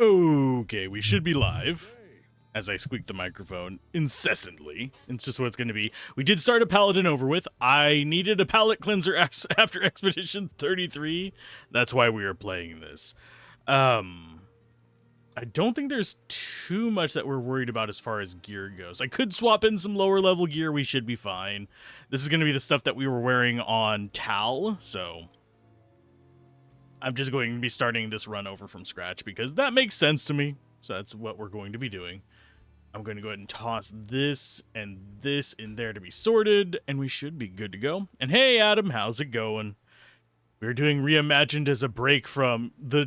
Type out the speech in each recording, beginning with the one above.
Okay, we should be live. As I squeak the microphone incessantly. It's just what it's going to be. We did start a Paladin over with. I needed a palate cleanser after Expedition 33. That's why we are playing this. I don't think there's too much that we're worried about as far as gear goes. I could swap in some lower level gear. We should be fine. This is going to be the stuff that we were wearing on Tal, so I'm just going to be starting this run over from scratch because that makes sense to me. So that's what we're going to be doing. I'm going to go ahead and toss this and this in there to be sorted, and we should be good to go. And hey, Adam, how's it going? We're doing Reimagined as a break from the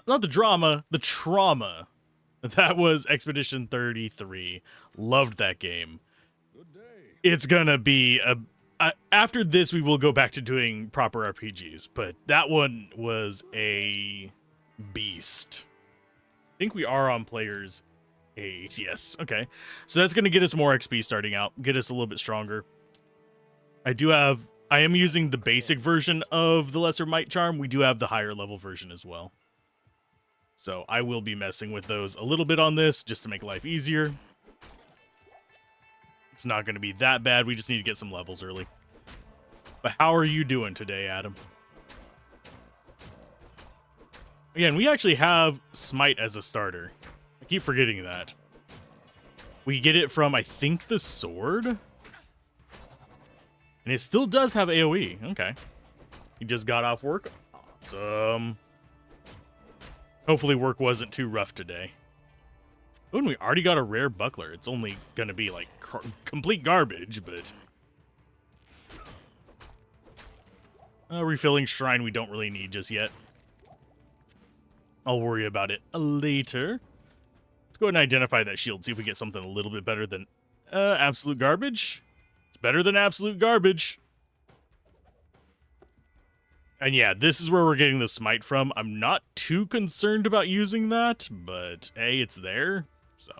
not the drama, the trauma. That was Expedition 33. Loved that game. Good day. It's gonna be after this, we will go back to doing proper RPGs, but that one was a beast. I think we are on players 8. Yes. Okay. So that's going to get us more XP starting out, get us a little bit stronger. I am using the basic version of the Lesser Might Charm. We do have the higher level version as well. So I will be messing with those a little bit on this just to make life easier. It's not going to be that bad. We just need to get some levels early. But how are you doing today, Adam? Again, we actually have Smite as a starter. I keep forgetting that. We get it from, I think, the sword? And it still does have AoE. Okay. He just got off work. Awesome. Hopefully work wasn't too rough today. Oh, and we already got a rare buckler. It's only going to be, like, complete garbage, but... refilling shrine we don't really need just yet. I'll worry about it later. Let's go ahead and identify that shield, see if we get something a little bit better than absolute garbage. It's better than absolute garbage. And yeah, this is where we're getting the smite from. I'm not too concerned about using that, but hey, it's there, so.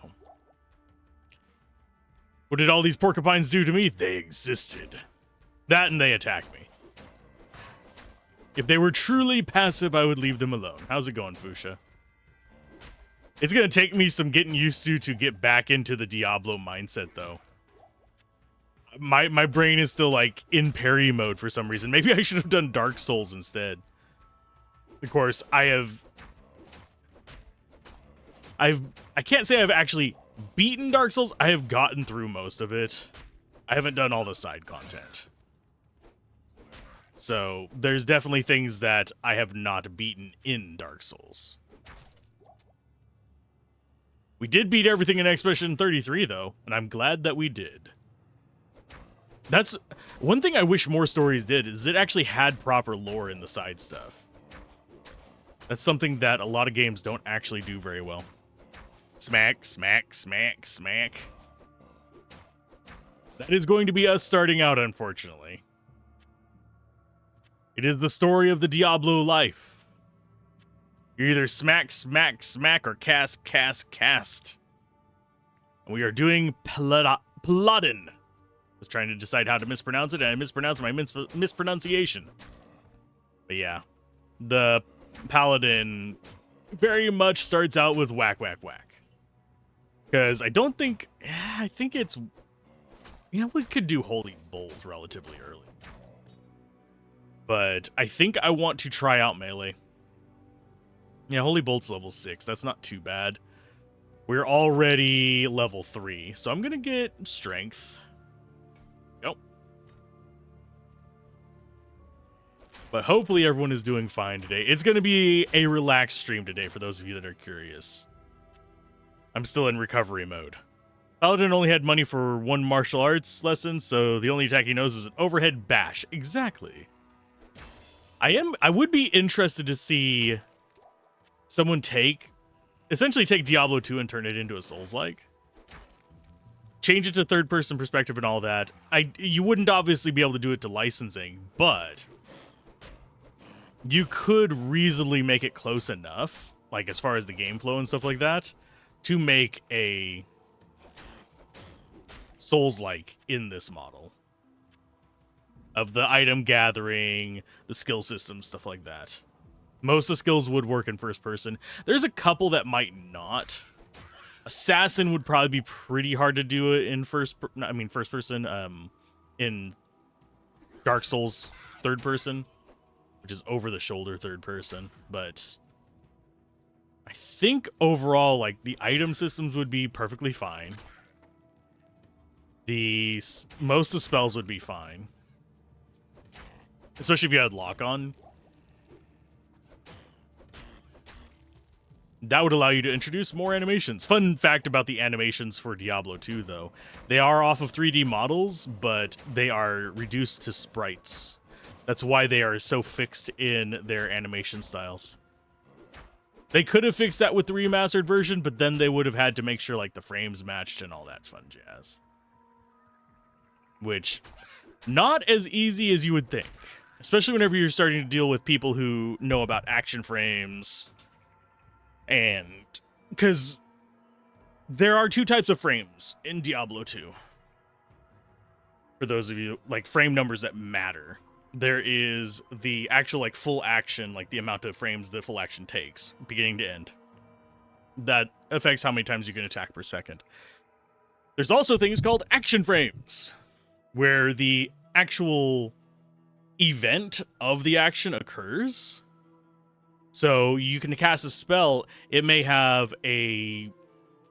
What did all these porcupines do to me? They existed. That and they attacked me. If they were truly passive, I would leave them alone. How's it going, Fuchsia? It's going to take me some getting used to get back into the Diablo mindset, though. My brain is still, like, in parry mode for some reason. Maybe I should have done Dark Souls instead. Of course, I can't say I've actually beaten Dark Souls. I have gotten through most of it. I haven't done all the side content. So, there's definitely things that I have not beaten in Dark Souls. We did beat everything in Expedition 33, though, and I'm glad that we did. That's one thing I wish more stories did, is it actually had proper lore in the side stuff. That's something that a lot of games don't actually do very well. Smack, smack, smack, smack. That is going to be us starting out, unfortunately. It is the story of the Diablo life. You're either smack, smack, smack, or cast, cast, cast. And we are doing Paladin. I was trying to decide how to mispronounce it, and I mispronounced my mispronunciation. But yeah, the Paladin very much starts out with whack, whack, whack. Because I think it's... Yeah, we could do Holy Bolt relatively early. But I think I want to try out melee. Yeah, Holy Bolt's level 6. That's not too bad. We're already level 3, so I'm going to get strength. Yep. But hopefully everyone is doing fine today. It's going to be a relaxed stream today for those of you that are curious. I'm still in recovery mode. Paladin only had money for one martial arts lesson, so the only attack he knows is an overhead bash. Exactly. I would be interested to see someone essentially take Diablo 2 and turn it into a Souls-like. Change it to third-person perspective and all that. You wouldn't obviously be able to do it to licensing, but you could reasonably make it close enough, like as far as the game flow and stuff like that, to make a Souls-like in this model. Of the item gathering, the skill system, stuff like that. Most of the skills would work in first person. There's a couple that might not. Assassin would probably be pretty hard to do it in first person, in Dark Souls third person, which is over the shoulder third person. But I think overall, like, the item systems would be perfectly fine. Most of the spells would be fine, especially if you had lock on. That would allow you to introduce more animations. Fun fact about the animations for Diablo 2, though. They are off of 3D models, but they are reduced to sprites. That's why they are so fixed in their animation styles. They could have fixed that with the remastered version, but then they would have had to make sure, like, the frames matched and all that fun jazz. Which, not as easy as you would think. Especially whenever you're starting to deal with people who know about action frames. And because there are two types of frames in Diablo 2. For those of you, like, frame numbers that matter. There is the actual, like, full action, like the amount of frames the full action takes, beginning to end. That affects how many times you can attack per second. There's also things called action frames, where the actual event of the action occurs. So you can cast a spell, it may have a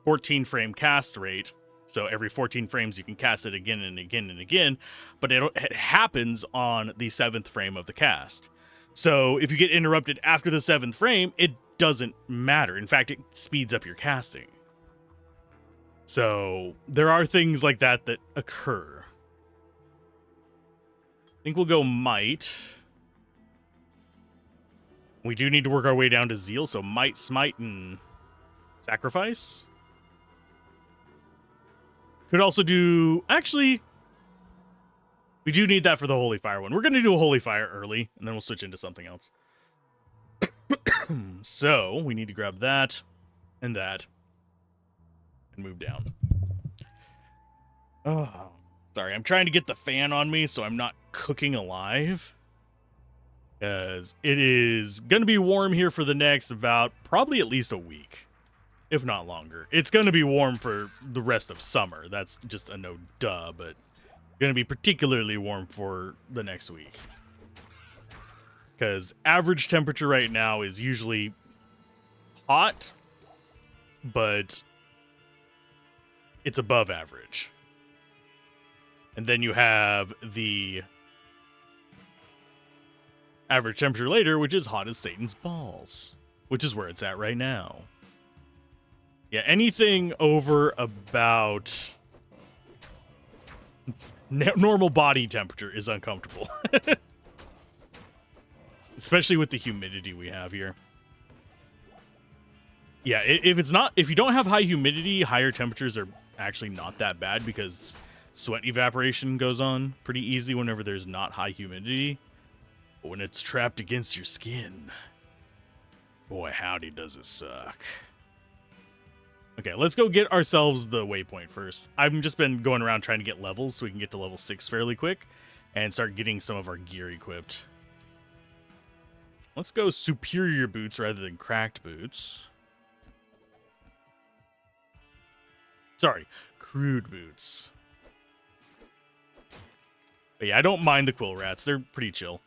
14 frame cast rate, so every 14 frames you can cast it again and again and again, but it happens on the 7th frame of the cast. So if you get interrupted after the 7th frame, it doesn't matter. In fact, it speeds up your casting. So there are things like that that occur. I think we'll go Might. We do need to work our way down to Zeal, so Might, Smite, and Sacrifice. Could also do... Actually, we do need that for the Holy Fire one. We're going to do a Holy Fire early, and then we'll switch into something else. So, we need to grab that, and move down. Oh, sorry, I'm trying to get the fan on me so I'm not cooking alive. Because it is going to be warm here for the next about probably at least a week, if not longer. It's going to be warm for the rest of summer. That's just a no duh, but going to be particularly warm for the next week. Because average temperature right now is usually hot, but it's above average. And then you have the average temperature later, which is hot as Satan's balls, which is where it's at right now. Yeah, anything over about normal body temperature is uncomfortable. Especially with the humidity we have here. Yeah, if you don't have high humidity, higher temperatures are actually not that bad because sweat evaporation goes on pretty easy whenever there's not high humidity. But when it's trapped against your skin, boy, howdy does it suck. Okay, let's go get ourselves the waypoint first. I've just been going around trying to get levels so we can get to level 6 fairly quick and start getting some of our gear equipped. Let's go superior boots rather than cracked boots. Sorry, crude boots. But yeah, I don't mind the quill rats. They're pretty chill.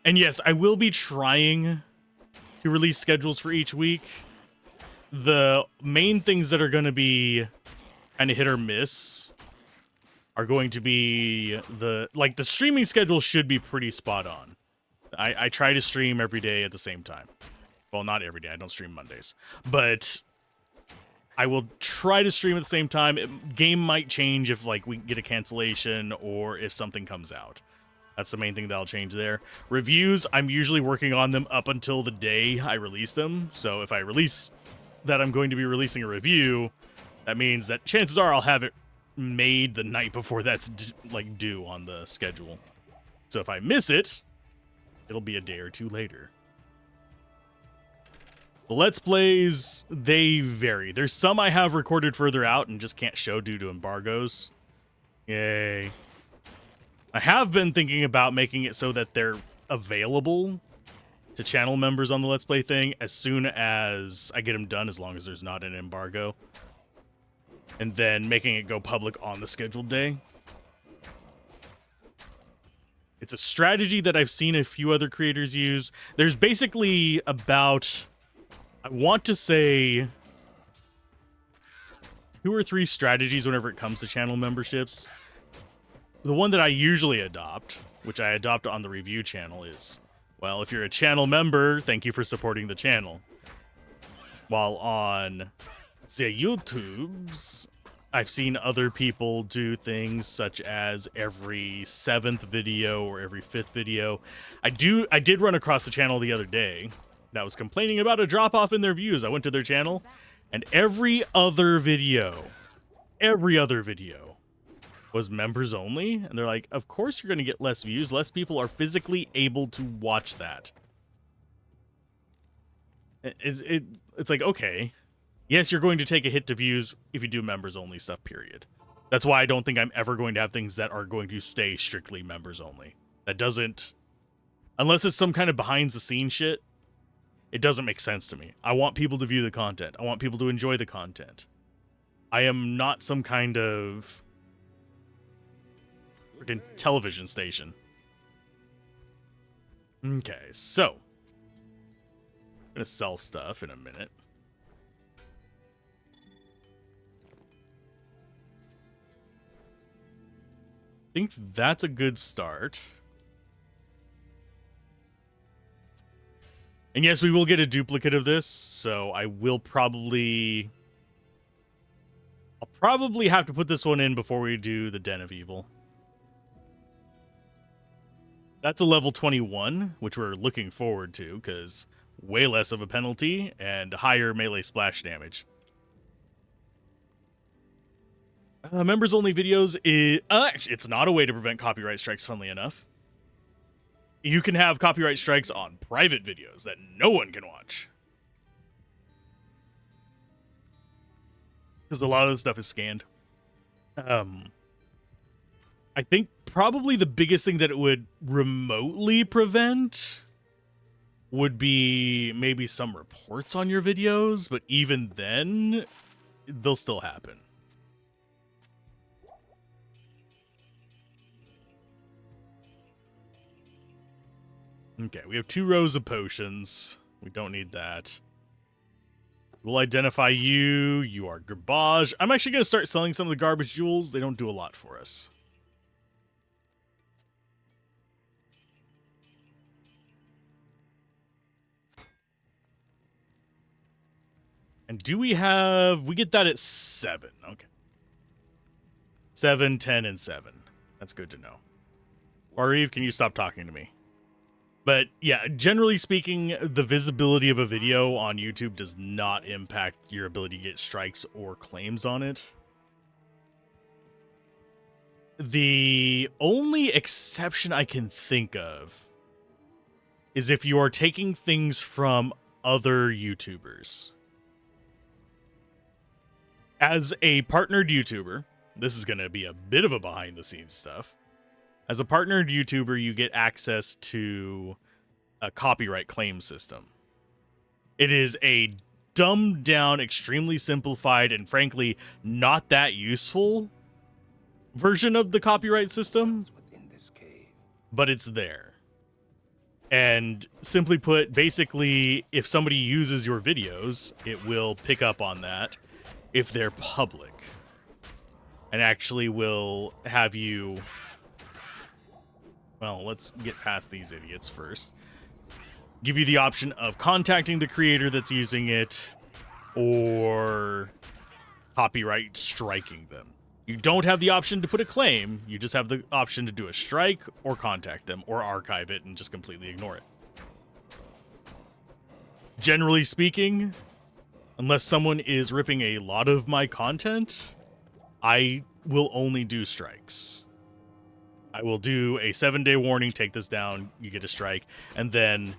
And yes, I will be trying to release schedules for each week. The main things that are going to be kind of hit or miss are going to be the streaming schedule should be pretty spot on. I try to stream every day at the same time. Well, not every day. I don't stream Mondays. But I will try to stream at the same time. Game might change if we get a cancellation or if something comes out. That's the main thing that'll change there. Reviews, I'm usually working on them up until the day I release them. So if I release that I'm going to be releasing a review, that means that chances are I'll have it made the night before that's due on the schedule. So if I miss it, it'll be a day or two later. The Let's Plays, they vary. There's some I have recorded further out and just can't show due to embargoes. Yay. I have been thinking about making it so that they're available to channel members on the Let's Play thing as soon as I get them done, as long as there's not an embargo. And then making it go public on the scheduled day. It's a strategy that I've seen a few other creators use. There's basically about, I want to say, 2 or 3 strategies whenever it comes to channel memberships. The one that I usually adopt, which I adopt on the review channel, is, well, if you're a channel member, thank you for supporting the channel. While on the YouTubes, I've seen other people do things such as every 7th video or every 5th video. I did run across a channel the other day that was complaining about a drop-off in their views. I went to their channel, and every other video was members only. And they're like, of course you're going to get less views. Less people are physically able to watch that. It's like, okay. Yes, you're going to take a hit to views if you do members only stuff, period. That's why I don't think I'm ever going to have things that are going to stay strictly members only. That doesn't, unless it's some kind of behind the scenes shit, it doesn't make sense to me. I want people to view the content. I want people to enjoy the content. I am not some kind of freaking television station. Okay, so I'm gonna sell stuff in a minute. I think that's a good start. And yes, we will get a duplicate of this, so I will probably... I'll probably have to put this one in before we do the Den of Evil. That's a level 21, which we're looking forward to, because way less of a penalty and higher melee splash damage. Members only videos is actually, it's not a way to prevent copyright strikes, funnily enough. You can have copyright strikes on private videos that no one can watch. Because a lot of the stuff is scanned. I think probably the biggest thing that it would remotely prevent would be maybe some reports on your videos, but even then, they'll still happen. Okay, we have 2 rows of potions. We don't need that. We'll identify you. You are garbage. I'm actually going to start selling some of the garbage jewels. They don't do a lot for us. And do we have... We get that at 7. Okay. 7, 10, and 7. That's good to know. Wariv, can you stop talking to me? But yeah, generally speaking, the visibility of a video on YouTube does not impact your ability to get strikes or claims on it. The only exception I can think of is if you are taking things from other YouTubers. As a partnered YouTuber, this is going to be a bit of a behind-the-scenes stuff. As a partnered YouTuber, you get access to a copyright claim system. It is a dumbed down, extremely simplified, and frankly, not that useful version of the copyright system, but it's there. And simply put, basically, if somebody uses your videos, it will pick up on that if they're public, and actually will have you... Well, let's get past these idiots first. Give you the option of contacting the creator that's using it or copyright striking them. You don't have the option to put a claim. You just have the option to do a strike or contact them or archive it and just completely ignore it. Generally speaking, unless someone is ripping a lot of my content, I will only do strikes. I will do a 7-day warning, take this down, you get a strike. And then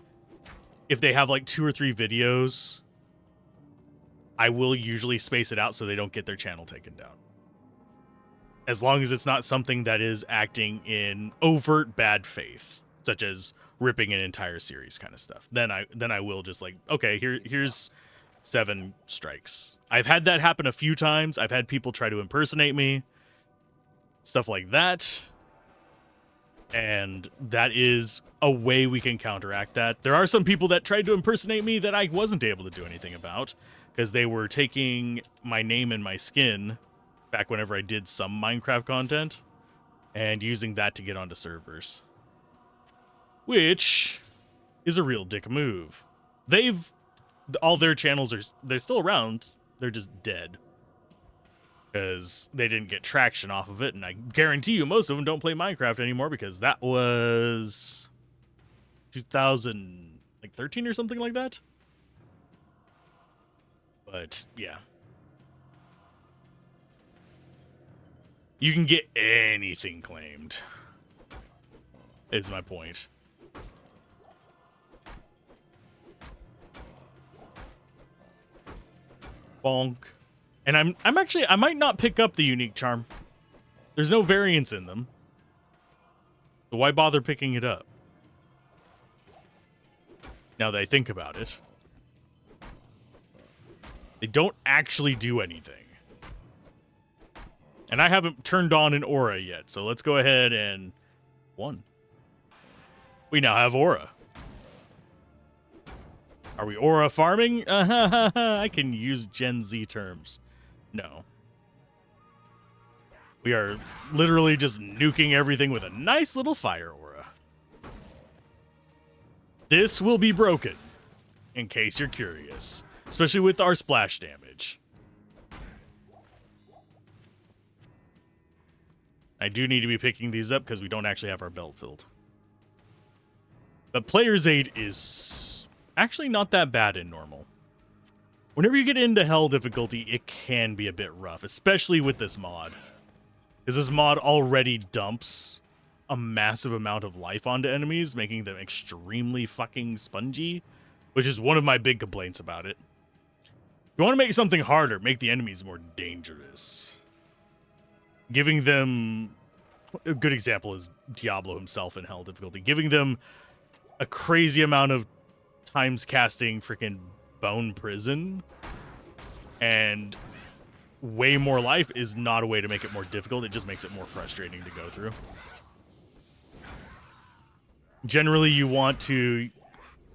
if they have like 2 or 3 videos, I will usually space it out so they don't get their channel taken down. As long as it's not something that is acting in overt bad faith, such as ripping an entire series kind of stuff. Then I will just like, okay, here's 7 strikes. I've had that happen a few times. I've had people try to impersonate me, stuff like that. And that is a way we can counteract that. There are some people that tried to impersonate me that I wasn't able to do anything about because they were taking my name and my skin back whenever I did some Minecraft content and using that to get onto servers. Which is a real dick move. All their channels they're still around. They're just dead. Because they didn't get traction off of it, and I guarantee you most of them don't play Minecraft anymore because that was 2013 or something like that. But yeah, you can get anything claimed, is my point. Bonk. And I'm actually, I might not pick up the unique charm. There's no variance in them. So why bother picking it up? Now that I think about it. They don't actually do anything. And I haven't turned on an aura yet, so let's go ahead and... 1. We now have aura. Are we aura farming? I can use Gen Z terms. No. We are literally just nuking everything with a nice little fire aura. This will be broken, in case you're curious. Especially with our splash damage. I do need to be picking these up because we don't actually have our belt filled. But Player's Aid is actually not that bad in normal. Whenever you get into hell difficulty, it can be a bit rough, especially with this mod. Because this mod already dumps a massive amount of life onto enemies, making them extremely fucking spongy, which is one of my big complaints about it. If you want to make something harder, make the enemies more dangerous. Giving them... A good example is Diablo himself in hell difficulty. Giving them a crazy amount of times casting freaking Bone Prison and way more life is not a way to make it more difficult. It just makes it more frustrating to go through. Generally, you want to...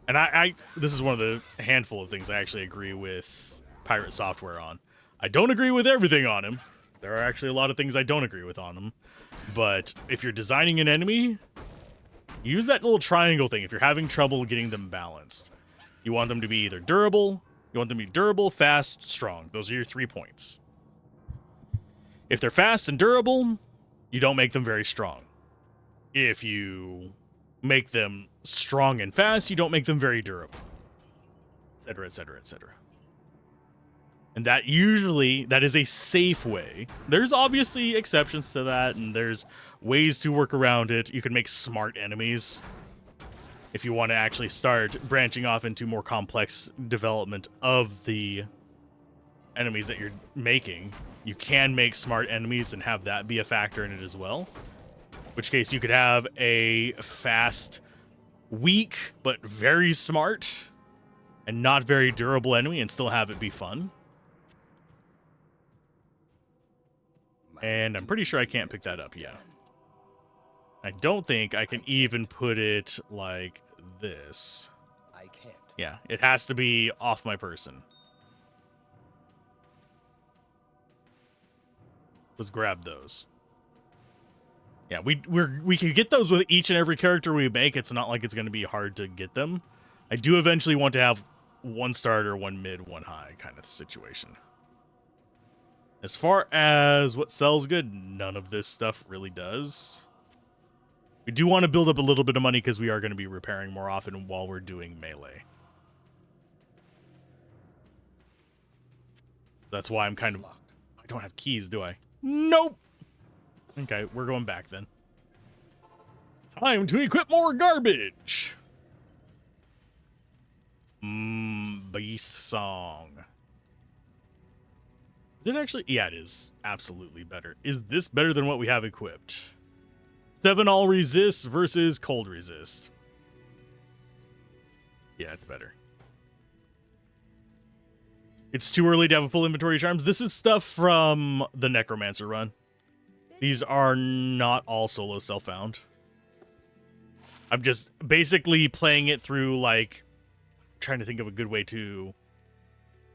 And I this is one of the handful of things I actually agree with Pirate Software on. I don't agree with everything on him. There are actually a lot of things I don't agree with on him. But if you're designing an enemy, use that little triangle thing if you're having trouble getting them balanced. You want them to be either durable, you want them to be durable, fast, strong. Those are your 3 points. If they're fast and durable, you don't make them very strong. If you make them strong and fast, you don't make them very durable. Etc., etc., etc. And that is a safe way. There's obviously exceptions to that, and there's ways to work around it. You can make smart enemies. If you want to actually start branching off into more complex development of the enemies that you're making, you can make smart enemies and have that be a factor in it as well. In which case you could have a fast, weak, but very smart and not very durable enemy and still have it be fun. And I'm pretty sure I can't pick that up yet. I don't think I can even put it like this. I can't. Yeah, it has to be off my person. Let's grab those. Yeah, we can get those with each and every character we make. It's not like it's going to be hard to get them. I do eventually want to have one starter, one mid, one high kind of situation. As far as what sells good, none of this stuff really does. We do want to build up a little bit of money because we are going to be repairing more often while we're doing melee. That's why I'm kind of... I don't have keys, do I? Nope! Okay, we're going back then. Time to equip more garbage! Beast Song. Is it actually? Yeah, it is absolutely better. Is this better than what we have equipped? 7 all resist versus cold resist. Yeah, it's better. It's too early to have a full inventory of charms. This is stuff from the Necromancer run. These are not all solo self-found. I'm just basically playing it through, like, trying to think of a good way to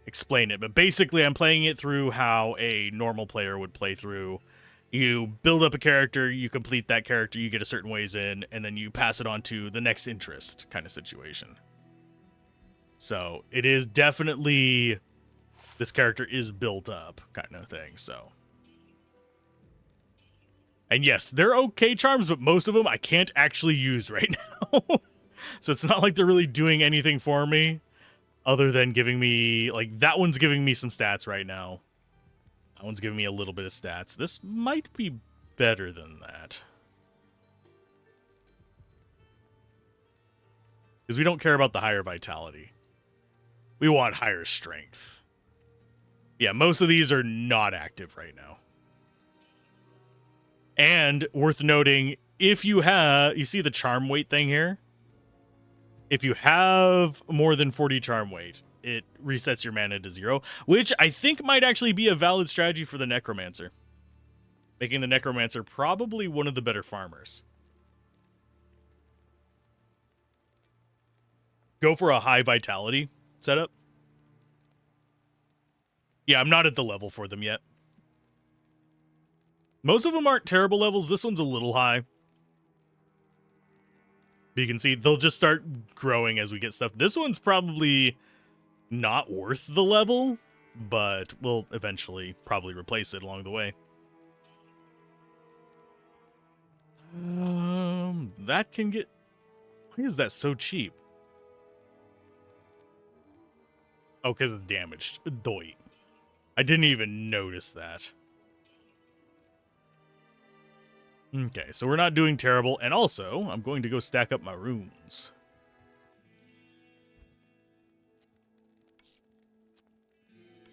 explain it. But basically, I'm playing it through how a normal player would play through. You build up a character, you complete that character, you get a certain ways in, and then you pass it on to the next interest kind of situation. So it is definitely, this character is built up kind of thing, so. And yes, they're okay charms, but most of them I can't actually use right now. So it's not like they're really doing anything for me other than giving me, like, that one's giving me some stats right now. That one's giving me a little bit of stats. This might be better than that. Because we don't care about the higher vitality. We want higher strength. Yeah, most of these are not active right now. And worth noting, if you have, you see the charm weight thing here? If you have more than 40 charm weight, it resets your mana to 0, which I think might actually be a valid strategy for the Necromancer. Making the Necromancer probably one of the better farmers. Go for a high vitality setup. Yeah, I'm not at the level for them yet. Most of them aren't terrible levels. This one's a little high. But you can see they'll just start growing as we get stuff. This one's probably not worth the level, but we'll eventually probably replace it along the way. That can get... Why is that so cheap? Oh, because it's damaged. Doi. I didn't even notice that. Okay, so we're not doing terrible. And also, I'm going to go stack up my runes.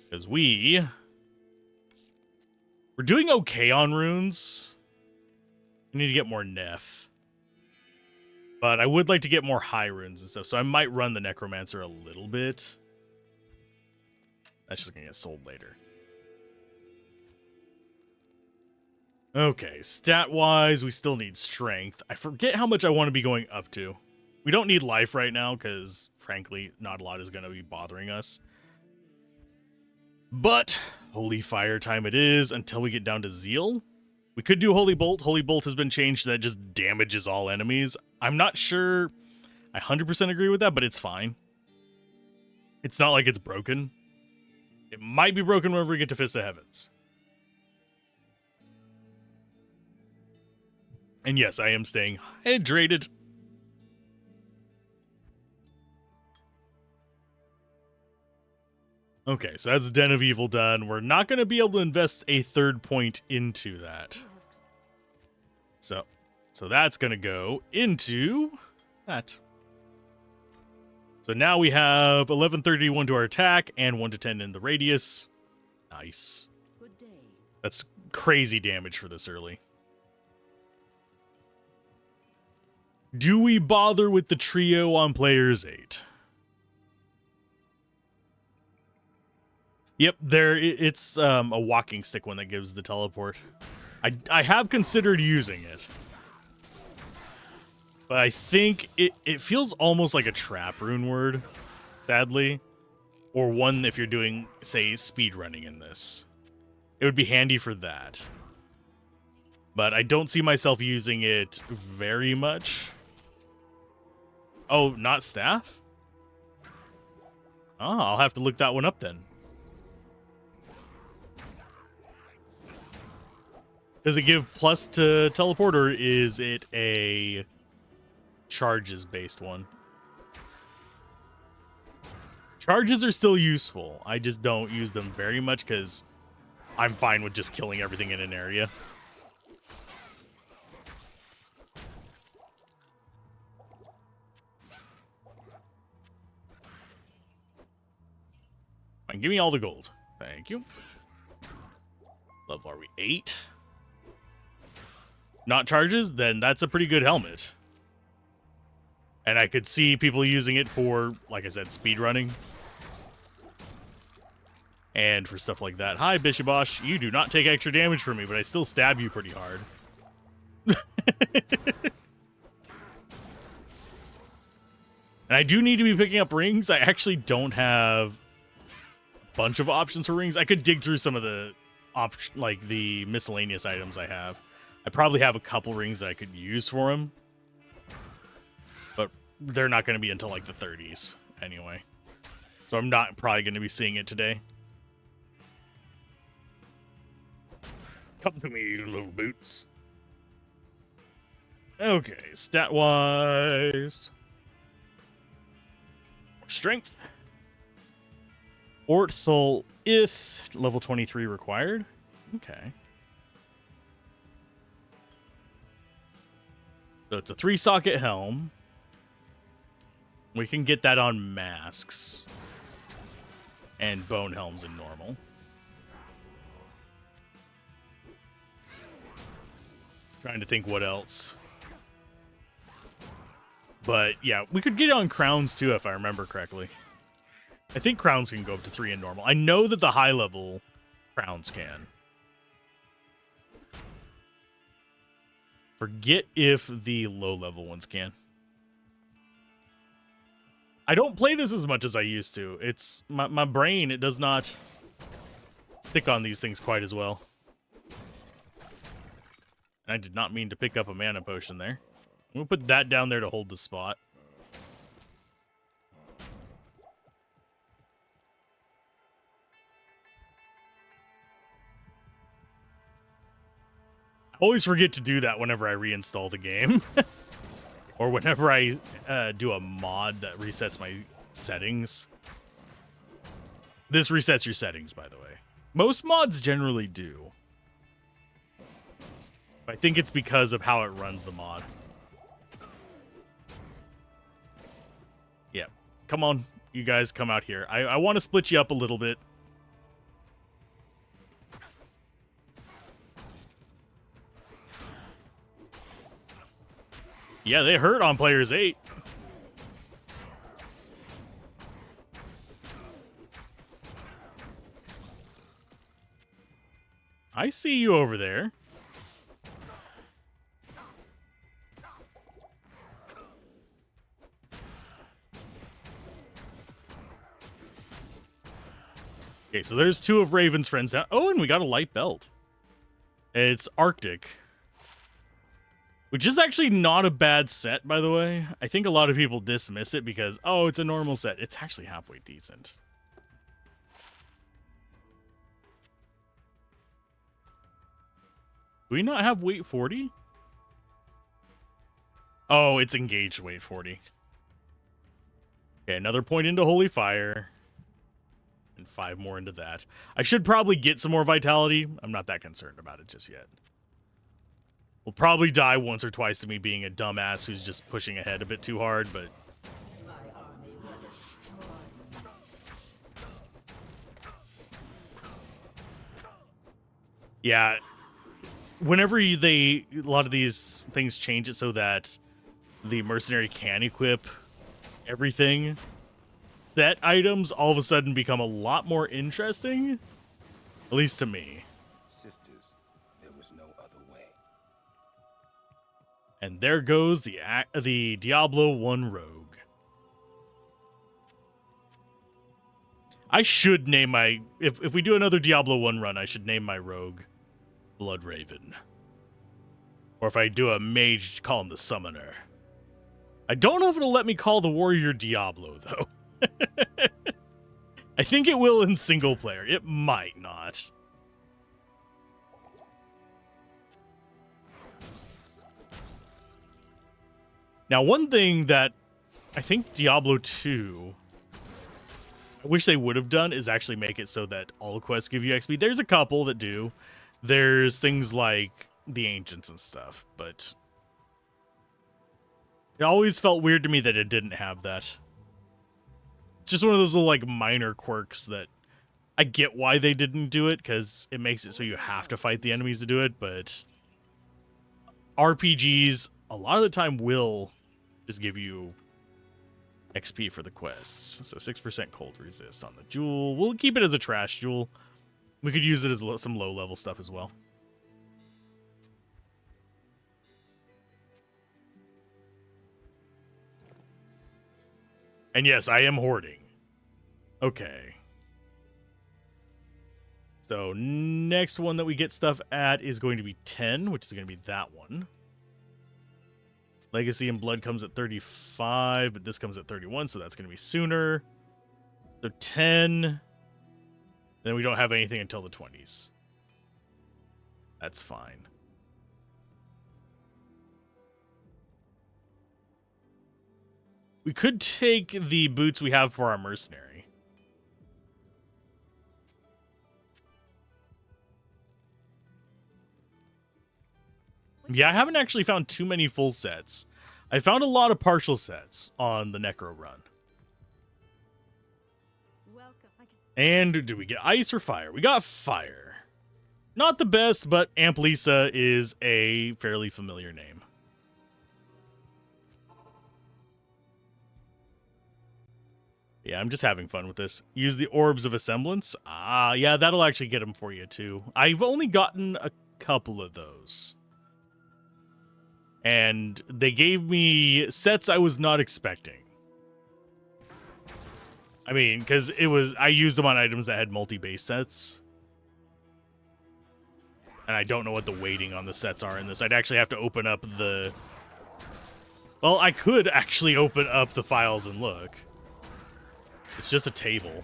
Because we're doing okay on runes. We need to get more Nef. But I would like to get more high runes and stuff. So I might run the Necromancer a little bit. That's just going to get sold later. Okay, stat-wise, we still need strength. I forget how much I want to be going up to. We don't need life right now, because, frankly, not a lot is going to be bothering us. But, Holy Fire time it is, until we get down to Zeal. We could do Holy Bolt. Holy Bolt has been changed so that just damages all enemies. I'm not sure I 100% agree with that, but it's fine. It's not like it's broken. It might be broken whenever we get to Fist of Heavens. And yes, I am staying hydrated. Okay, so that's Den of Evil done. We're not going to be able to invest a third point into that. So that's going to go into that. So now we have 1131 to our attack and 1 to 10 in the radius. Nice. That's crazy damage for this early. Do we bother with the trio on players 8? Yep, it's a walking stick one that gives the teleport. I have considered using it. But I think it feels almost like a trap rune word, sadly. Or one if you're doing, say, speed running in this. It would be handy for that. But I don't see myself using it very much. Oh, not staff? Oh, I'll have to look that one up then. Does it give plus to teleport, or is it a charges-based one? Charges are still useful. I just don't use them very much because I'm fine with just killing everything in an area. Fine, give me all the gold. Thank you. Level are we 8? Not charges? Then that's a pretty good helmet. And I could see people using it for, like I said, speed running. And for stuff like that. Hi, Bishabosh. You do not take extra damage from me, but I still stab you pretty hard. And I do need to be picking up rings. I actually don't have a bunch of options for rings. I could dig through some of the like the miscellaneous items I have. I probably have a couple rings that I could use for them. But they're not going to be until like the 30s anyway. So I'm not probably going to be seeing it today. Come to me, you little boots. Okay, stat-wise. Strength. Orthol Ith, level 23 required. Okay. So it's a 3-socket helm. We can get that on masks. And bone helms in normal. Trying to think what else. But yeah, we could get on crowns too if I remember correctly. I think crowns can go up to 3 in normal. I know that the high level crowns can. Forget if the low level ones can. I don't play this as much as I used to. It's my brain, it does not stick on these things quite as well. And I did not mean to pick up a mana potion there. We'll put that down there to hold the spot. I always forget to do that whenever I reinstall the game. Or whenever I do a mod that resets my settings. This resets your settings, by the way. Most mods generally do. I think it's because of how it runs the mod. Yeah. Come on, you guys come out here. I want to split you up a little bit. Yeah, they hurt on players 8. I see you over there. Okay, so there's 2 of Raven's friends now. Oh, and we got a light belt. It's Arctic. Which is actually not a bad set, by the way. I think a lot of people dismiss it because, oh, it's a normal set. It's actually halfway decent. Do we not have weight 40? Oh, it's engaged weight 40. Okay, another point into Holy Fire. And 5 more into that. I should probably get some more vitality. I'm not that concerned about it just yet. We'll probably die once or twice to me being a dumbass who's just pushing ahead a bit too hard, but... yeah, whenever a lot of these things change it so that the Mercenary can equip everything, that items all of a sudden become a lot more interesting, at least to me. Sisters, there was no other way. And there goes the Diablo 1 rogue. I should name my... If we do another Diablo 1 run, I should name my rogue Blood Raven. Or if I do a mage, call him the Summoner. I don't know if it'll let me call the Warrior Diablo, though. I think it will in single player. It might not. Now, one thing that I think Diablo 2, I wish they would have done, is actually make it so that all quests give you XP. There's a couple that do. There's things like the Ancients and stuff, but it always felt weird to me that it didn't have that. It's just one of those little, like, minor quirks that I get why they didn't do it, because it makes it so you have to fight the enemies to do it, but RPGs, a lot of the time, will just give you XP for the quests. So 6% cold resist on the jewel. We'll keep it as a trash jewel. We could use it as some low-level stuff as well. And yes, I am hoarding. Okay. So next one that we get stuff at is going to be 10, which is going to be that one. Legacy and Blood comes at 35, but this comes at 31, so that's going to be sooner. So 10. Then we don't have anything until the 20s. That's fine. We could take the boots we have for our Mercenary. Yeah, I haven't actually found too many full sets. I found a lot of partial sets on the Necro run. And do we get ice or fire? We got fire. Not the best, but Amp Lisa is a fairly familiar name. Yeah, I'm just having fun with this. Use the Orbs of Assemblance. Ah, yeah, that'll actually get them for you, too. I've only gotten a couple of those. And they gave me sets I was not expecting. I mean, because I used them on items that had multi-base sets. And I don't know what the weighting on the sets are in this. I'd actually have to open up the... Well, I could actually open up the files and look. It's just a table.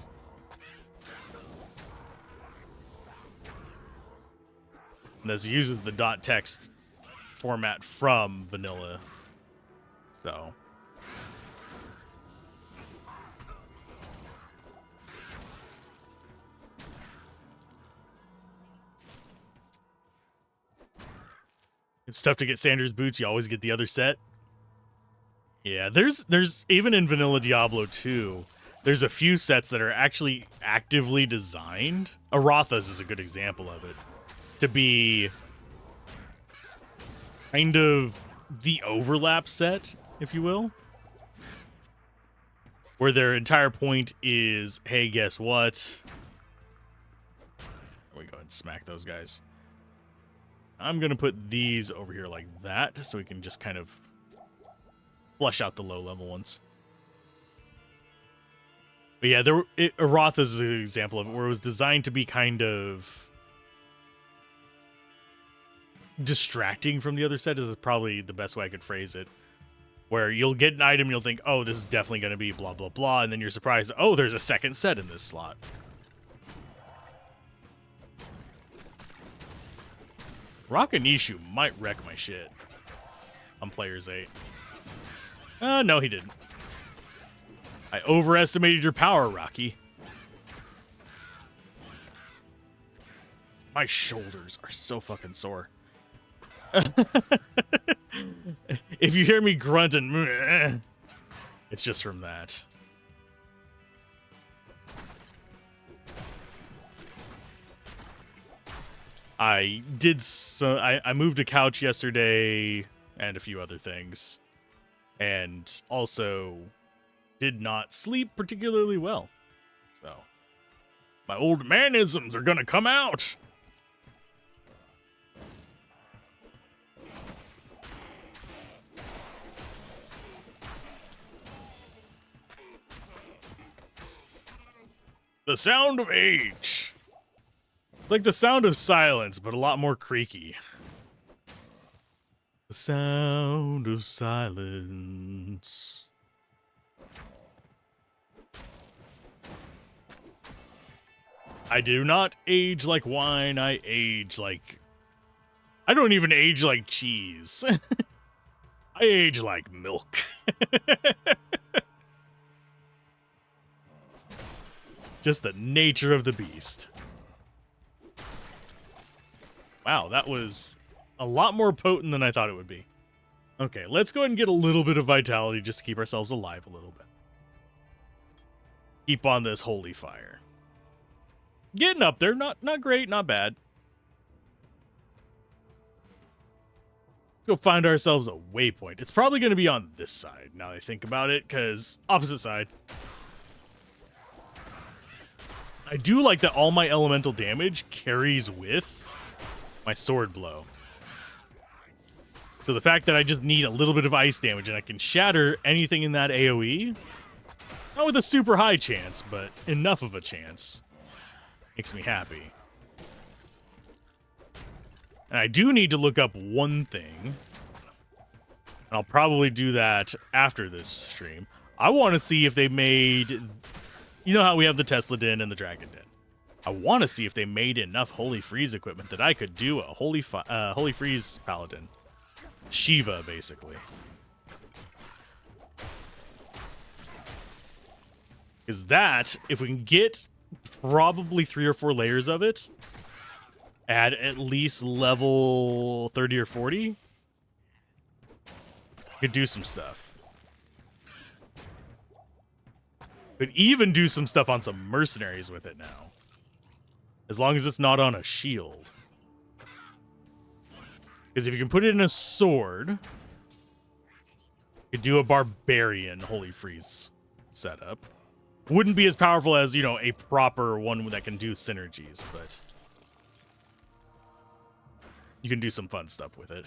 And this uses the .text format from vanilla. So... It's tough to get Sanders boots. You always get the other set. Yeah, there's even in vanilla Diablo 2, there's a few sets that are actually actively designed. Arotha's is a good example of it. To be kind of the overlap set, if you will. Where their entire point is, hey, guess what? Let me go ahead and smack those guys. I'm going to put these over here like that, so we can just kind of flush out the low-level ones. But yeah, Aroth is an example of it, where it was designed to be kind of distracting from the other set, is probably the best way I could phrase it. Where you'll get an item, you'll think, oh, this is definitely going to be blah, blah, blah, and then you're surprised, oh, there's a second set in this slot. Rakanishu might wreck my shit on Players 8. No, he didn't. I overestimated your power, Rocky. My shoulders are so fucking sore. If you hear me grunt and it's just from that. I moved a couch yesterday and a few other things, and also did not sleep particularly well. So my old manisms are gonna come out. The sound of age. Like the sound of silence, but a lot more creaky. The sound of silence. I do not age like wine, I age like... I don't even age like cheese. I age like milk. Just the nature of the beast. Wow, that was a lot more potent than I thought it would be. Okay, let's go ahead and get a little bit of vitality just to keep ourselves alive a little bit. Keep on this holy fire. Getting up there, not great, not bad. Go find ourselves a waypoint. It's probably going to be on this side, now that I think about it, because opposite side. I do like that all my elemental damage carries with my sword blow. So the fact that I just need a little bit of ice damage and I can shatter anything in that AoE, not with a super high chance, but enough of a chance, makes me happy. And I do need to look up one thing, and I'll probably do that after this stream. I want to see if they made, you know how we have the Tesla Den and the Dragon Den. I want to see if they made enough Holy Freeze equipment that I could do a Holy Freeze Paladin. Shiva, basically. Is that, if we can get probably 3 or 4 layers of it, at least level 30 or 40, could do some stuff. Could even do some stuff on some mercenaries with it now. As long as it's not on a shield. Because if you can put it in a sword, you could do a barbarian Holy Freeze setup. Wouldn't be as powerful as, you know, a proper one that can do synergies, but you can do some fun stuff with it.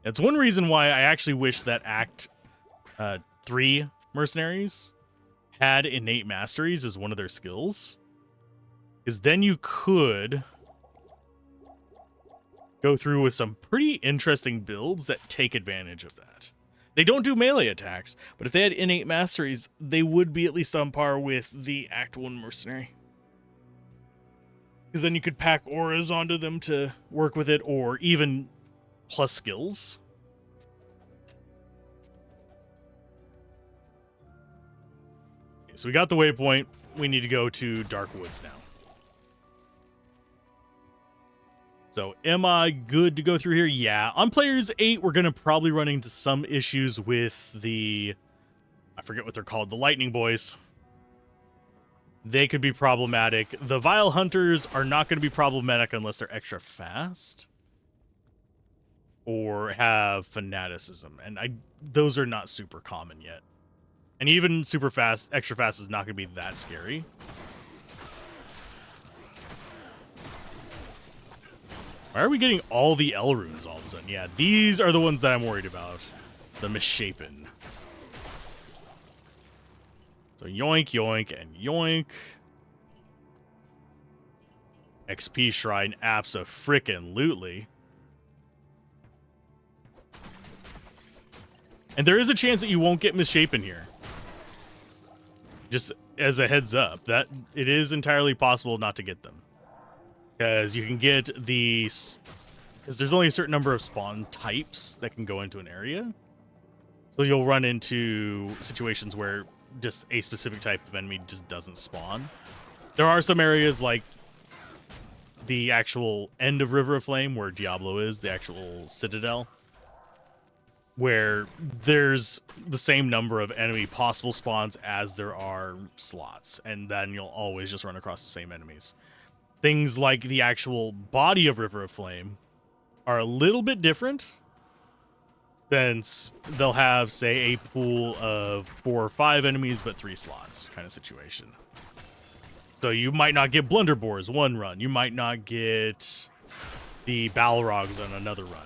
It's one reason why I actually wish that Act 3 mercenaries had innate masteries as one of their skills. Because then you could go through with some pretty interesting builds that take advantage of that. They don't do melee attacks, but if they had innate masteries, they would be at least on par with the Act 1 mercenary. Because then you could pack auras onto them to work with it, or even plus skills. Okay, so we got the waypoint. We need to go to Dark Woods now. So am I good to go through here? Yeah. On Players 8, we're going to probably run into some issues with the, I forget what they're called, the Lightning Boys. They could be problematic. The Vile Hunters are not going to be problematic unless they're extra fast or have fanaticism. And those are not super common yet. And even super fast, extra fast is not going to be that scary. Why are we getting all the L runes all of a sudden? Yeah, these are the ones that I'm worried about. The misshapen. So yoink, yoink, and yoink. XP shrine abso-frickin-lutely. And there is a chance that you won't get misshapen here. Just as a heads up, that it is entirely possible not to get them. Because you can get these, because there's only a certain number of spawn types that can go into an area. So you'll run into situations where just a specific type of enemy just doesn't spawn. There are some areas like the actual end of River of Flame where Diablo is, the actual citadel, where there's the same number of enemy possible spawns as there are slots. And then you'll always just run across the same enemies. Things like the actual body of River of Flame are a little bit different, since they'll have, say, a pool of 4 or 5 enemies, but 3 slots kind of situation. So you might not get Blunderboars one run. You might not get the Balrogs on another run.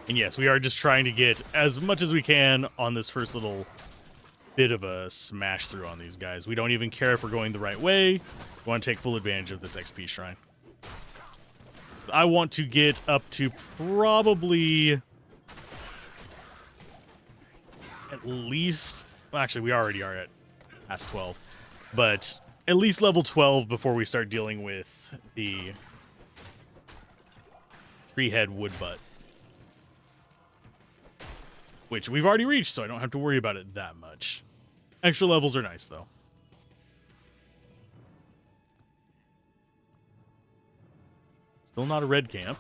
And yes, we are just trying to get as much as we can on this first little bit of a smash through on these guys. We don't even care if we're going the right way. We want to take full advantage of this XP shrine. I want to get up to probably at least, well, actually we already are at past 12, but at least level 12 before we start dealing with the three-head woodbutt. Which we've already reached, so I don't have to worry about it that much. Extra levels are nice, though. Still not a red camp.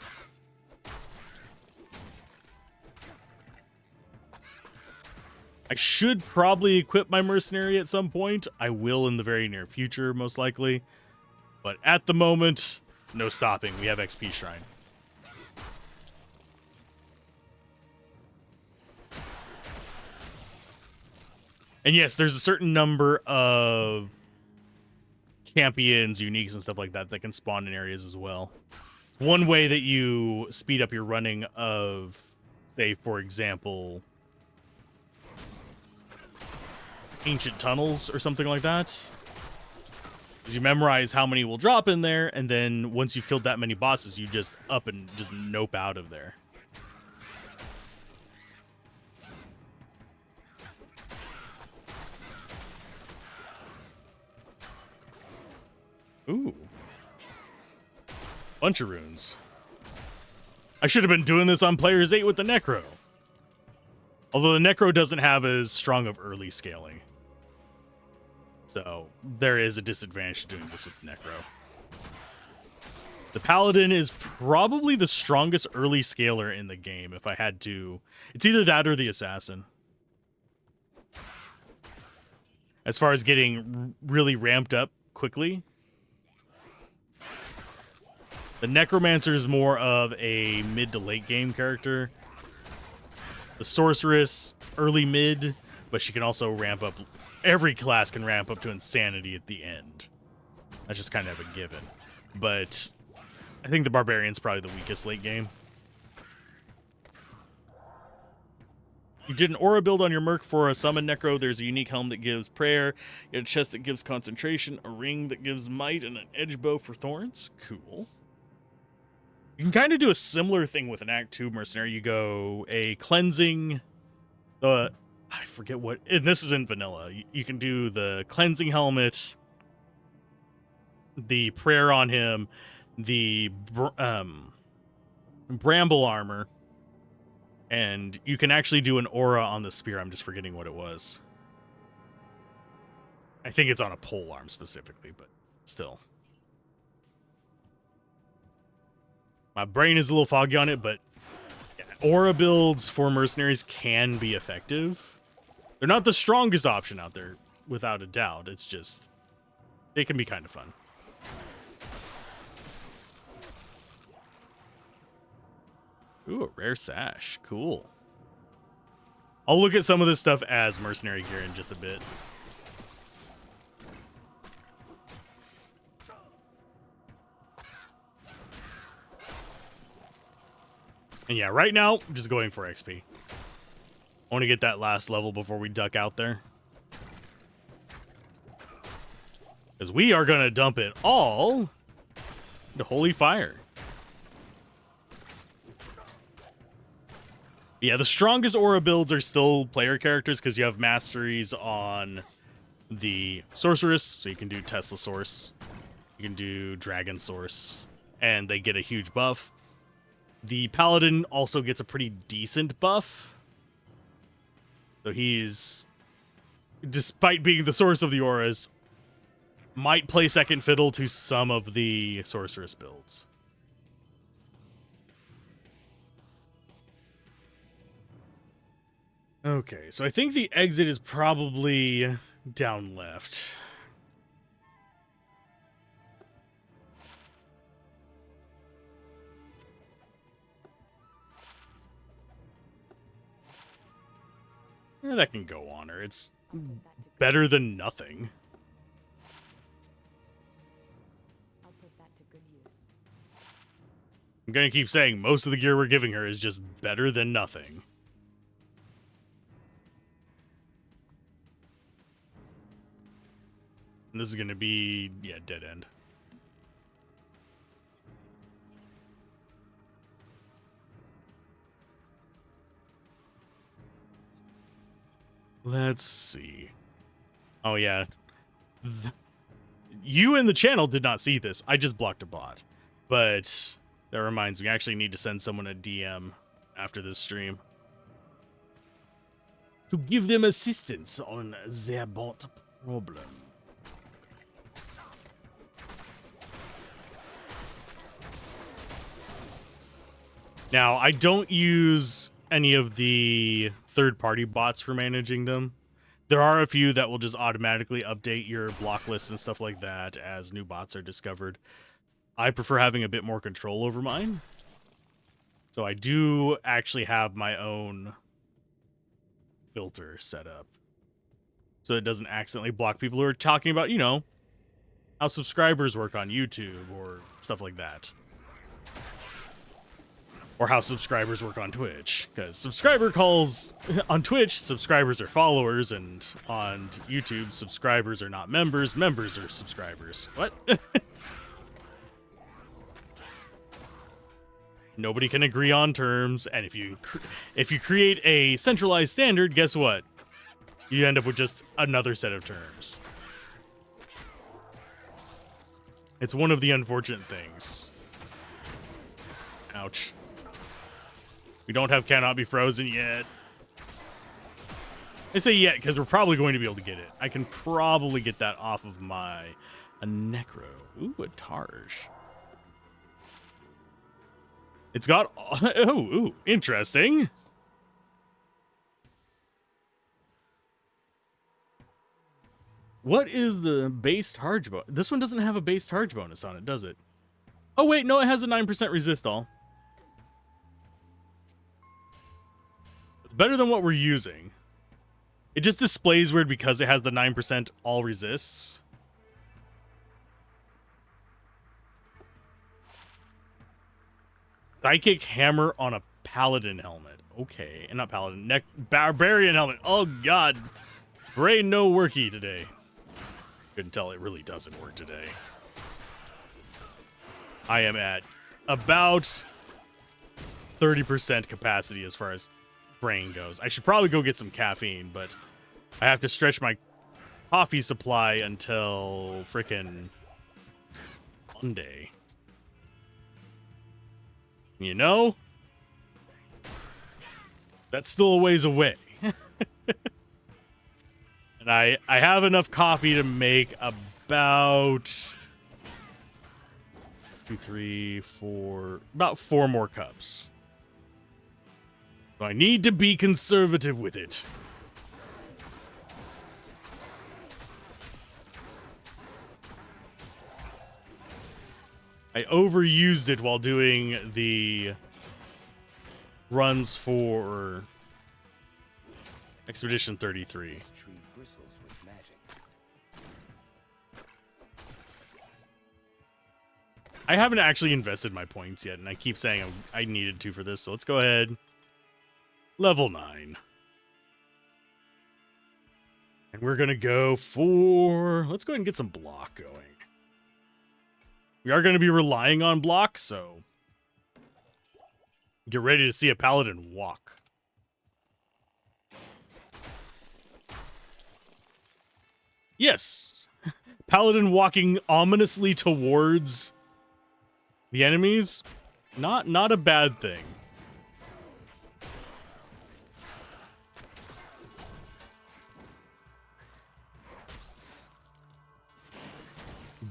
I should probably equip my Mercenary at some point. I will in the very near future, most likely. But at the moment, no stopping. We have XP Shrine. And yes, there's a certain number of champions, uniques, and stuff like that that can spawn in areas as well. One way that you speed up your running of, say, for example, ancient tunnels or something like that, is you memorize how many will drop in there, and then once you've killed that many bosses, you just up and just nope out of there. Ooh. Bunch of runes. I should have been doing this on Players 8 with the Necro. Although the Necro doesn't have as strong of early scaling. So there is a disadvantage to doing this with Necro. The Paladin is probably the strongest early scaler in the game if I had to. It's either that or the Assassin. As far as getting really ramped up quickly. The Necromancer is more of a mid to late game character. The Sorceress, early mid, but she can also ramp up. Every class can ramp up to insanity at the end. That's just kind of a given. But I think the Barbarian's probably the weakest late game. You did an aura build on your Merc for a summon Necro. There's a unique helm that gives prayer, you have a chest that gives concentration, a ring that gives might, and an edge bow for thorns. Cool. You can kind of do a similar thing with an Act 2 Mercenary. You go a cleansing, I forget what, and this is in vanilla. You can do the cleansing helmet, the prayer on him, the bramble armor, and you can actually do an aura on the spear. I'm just forgetting what it was. I think it's on a pole arm specifically, but still. My brain is a little foggy on it, but aura builds for mercenaries can be effective. They're not the strongest option out there, without a doubt. It's just, it can be kind of fun. Ooh, a rare sash. Cool. I'll look at some of this stuff as mercenary gear in just a bit. And yeah, right now, I'm just going for XP. I want to get that last level before we duck out there. Because we are going to dump it all into Holy Fire. Yeah, the strongest aura builds are still player characters because you have masteries on the Sorceress, so you can do Tesla Source. You can do Dragon Source, and they get a huge buff. The Paladin also gets a pretty decent buff. So he's, despite being the source of the auras, might play second fiddle to some of the Sorceress builds. Okay, so I think the exit is probably down left. Yeah, that can go on her. It's better than nothing. I'll put that to good use. I'm gonna keep saying most of the gear we're giving her is just better than nothing. And this is gonna be, yeah, dead end. Let's see. Oh, yeah. You in the channel did not see this. I just blocked a bot. But that reminds me, I actually need to send someone a DM after this stream to give them assistance on their bot problem. Now, I don't use any of the third-party bots for managing them. There are a few that will just automatically update your block list and stuff like that as new bots are discovered. I prefer having a bit more control over mine. So I do actually have my own filter set up, so it doesn't accidentally block people who are talking about, you know, how subscribers work on YouTube or stuff like that. Or how subscribers work on Twitch. Because subscriber calls on Twitch, subscribers are followers, and on YouTube, subscribers are not members, members are subscribers. What? Nobody can agree on terms, and if you create a centralized standard, guess what? You end up with just another set of terms. It's one of the unfortunate things. Ouch. We don't have cannot be frozen yet. I say yet because we're probably going to be able to get it. I can probably get that off of a necro. Ooh, a Targe. It's got... ooh, interesting. What is the base Targe bonus? This one doesn't have a base Targe bonus on it, does it? Oh, wait, no, it has a 9% resist all. It's better than what we're using. It just displays weird because it has the 9% all resists. Psychic hammer on a paladin helmet. Okay, and not paladin, barbarian helmet. Oh god, brain no worky today. Couldn't tell it really doesn't work today. I am at about 30% capacity as far as brain goes. I should probably go get some caffeine, but I have to stretch my coffee supply until frickin' Monday. You know? That's still a ways away. And I have enough coffee to make about 2, 3, 4, about 4 more cups. So I need to be conservative with it. I overused it while doing the runs for Expedition 33. This tree bristles with magic. I haven't actually invested my points yet, and I keep saying I needed to for this, so let's go ahead. Level 9. And we're going to go for... Let's go ahead and get some block going. We are going to be relying on block, so get ready to see a paladin walk. Yes, paladin walking ominously towards the enemies. Not a bad thing.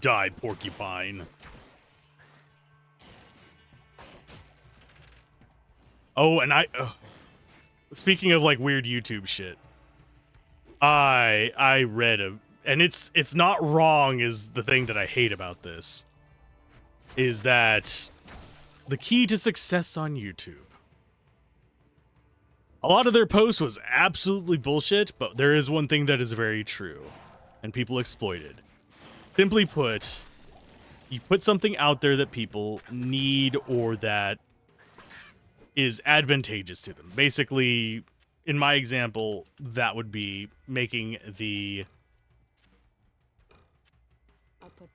Die, porcupine. Oh, and speaking of like weird YouTube shit, I read and it's not wrong is the thing that I hate about this, is that the key to success on YouTube. A lot of their posts was absolutely bullshit, but there is one thing that is very true, and people exploit it. Simply put, you put something out there that people need or that is advantageous to them. Basically, in my example, that would be making the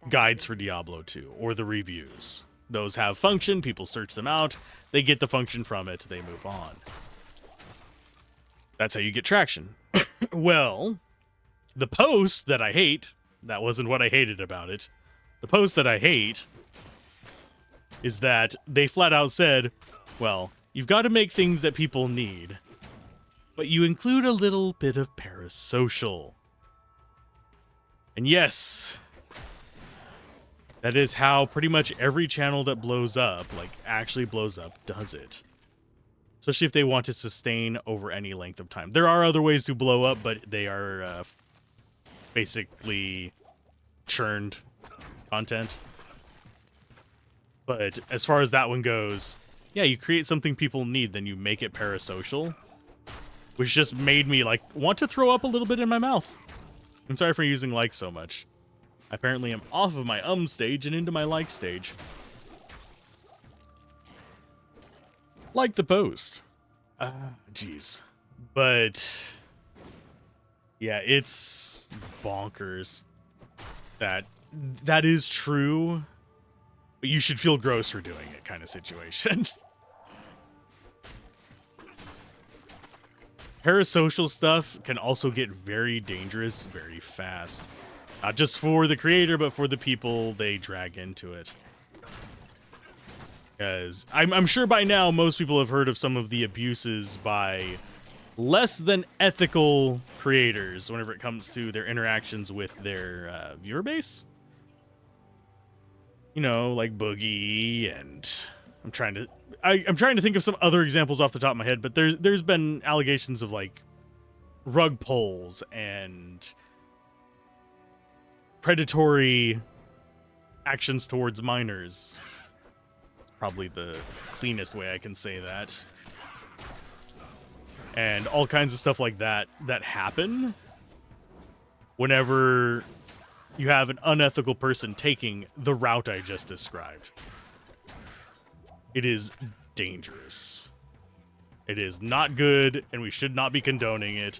guides for Diablo 2 or the reviews. Those have function, people search them out, they get the function from it, they move on. That's how you get traction. Well, the post that I hate, that wasn't what I hated about it. The post that I hate is that they flat out said, well, you've got to make things that people need, but you include a little bit of parasocial. And yes, that is how pretty much every channel that blows up, like actually blows up, does it. especially if they want to sustain over any length of time. There are other ways to blow up, but they are basically churned content. But as far as that one goes, yeah, you create something people need, then you make it parasocial, which just made me like want to throw up a little bit in my mouth. I'm sorry for using like so much. I apparently am off of my stage and into my like stage. Like the post. Jeez. But yeah, it's bonkers that is true, but you should feel gross for doing it kind of situation. Parasocial stuff can also get very dangerous very fast. Not just for the creator, but for the people they drag into it. Because I'm sure by now most people have heard of some of the abuses by less than ethical creators whenever it comes to their interactions with their viewer base. You know, like Boogie, and I'm trying to think of some other examples off the top of my head, but there's been allegations of like rug pulls and predatory actions towards minors. It's probably the cleanest way I can say that. And all kinds of stuff like that happen whenever you have an unethical person taking the route I just described. It is dangerous. It is not good, and we should not be condoning it.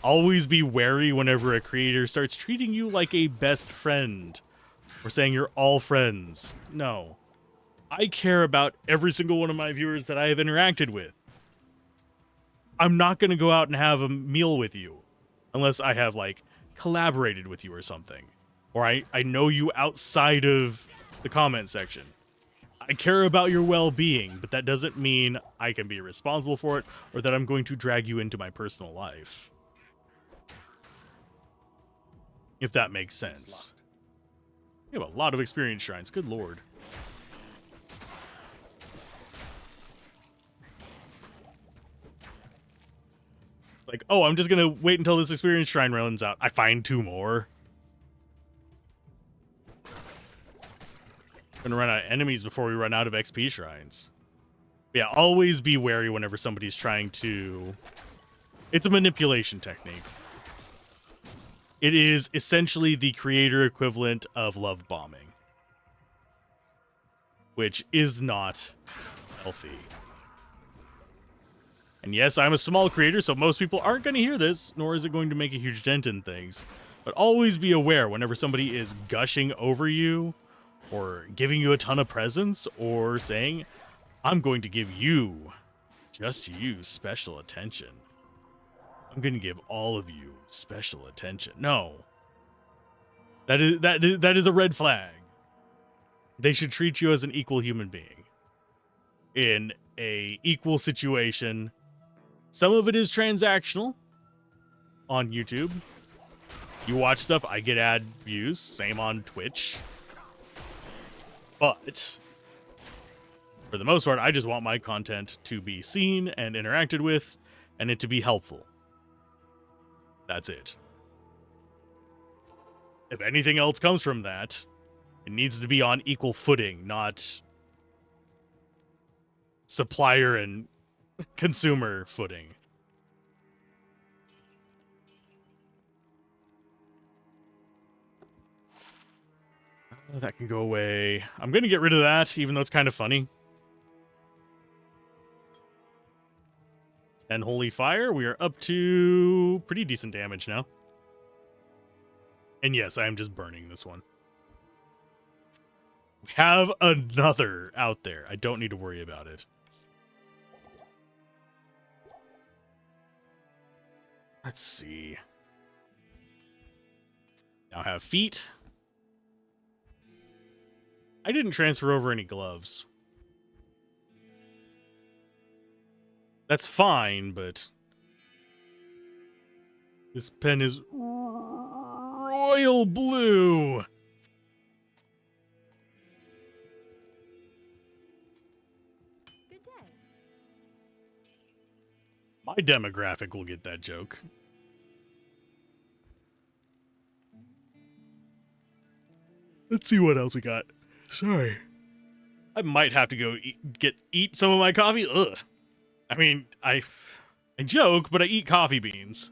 Always be wary whenever a creator starts treating you like a best friend or saying you're all friends. No. I care about every single one of my viewers that I have interacted with. I'm not going to go out and have a meal with you unless I have, like, collaborated with you or something. Or I know you outside of the comment section. I care about your well-being, but that doesn't mean I can be responsible for it or that I'm going to drag you into my personal life. If that makes sense. You have a lot of experience shrines. Good lord. Like, oh, I'm just gonna wait until this experience shrine runs out. I find 2 more. Gonna run out of enemies before we run out of XP shrines. But yeah, always be wary whenever somebody's trying to... It's a manipulation technique. It is essentially the creator equivalent of love bombing, which is not healthy. And yes, I'm a small creator, so most people aren't going to hear this, nor is it going to make a huge dent in things. But always be aware whenever somebody is gushing over you, or giving you a ton of presents, or saying, I'm going to give you, just you, special attention. I'm going to give all of you special attention. No. That is a red flag. They should treat you as an equal human being. In a equal situation. Some of it is transactional on YouTube. You watch stuff, I get ad views. Same on Twitch. But for the most part, I just want my content to be seen and interacted with, and it to be helpful. That's it. If anything else comes from that, it needs to be on equal footing, not supplier and consumer footing. That can go away. I'm going to get rid of that, even though it's kind of funny. 10 Holy Fire. We are up to pretty decent damage now. And yes, I am just burning this one. We have another out there. I don't need to worry about it. Let's see. Now have feet. I didn't transfer over any gloves. That's fine, but this pen is royal blue. Good day. My demographic will get that joke. Let's see what else we got. Sorry. I might have to go eat some of my coffee. Ugh. I mean, I joke, but I eat coffee beans.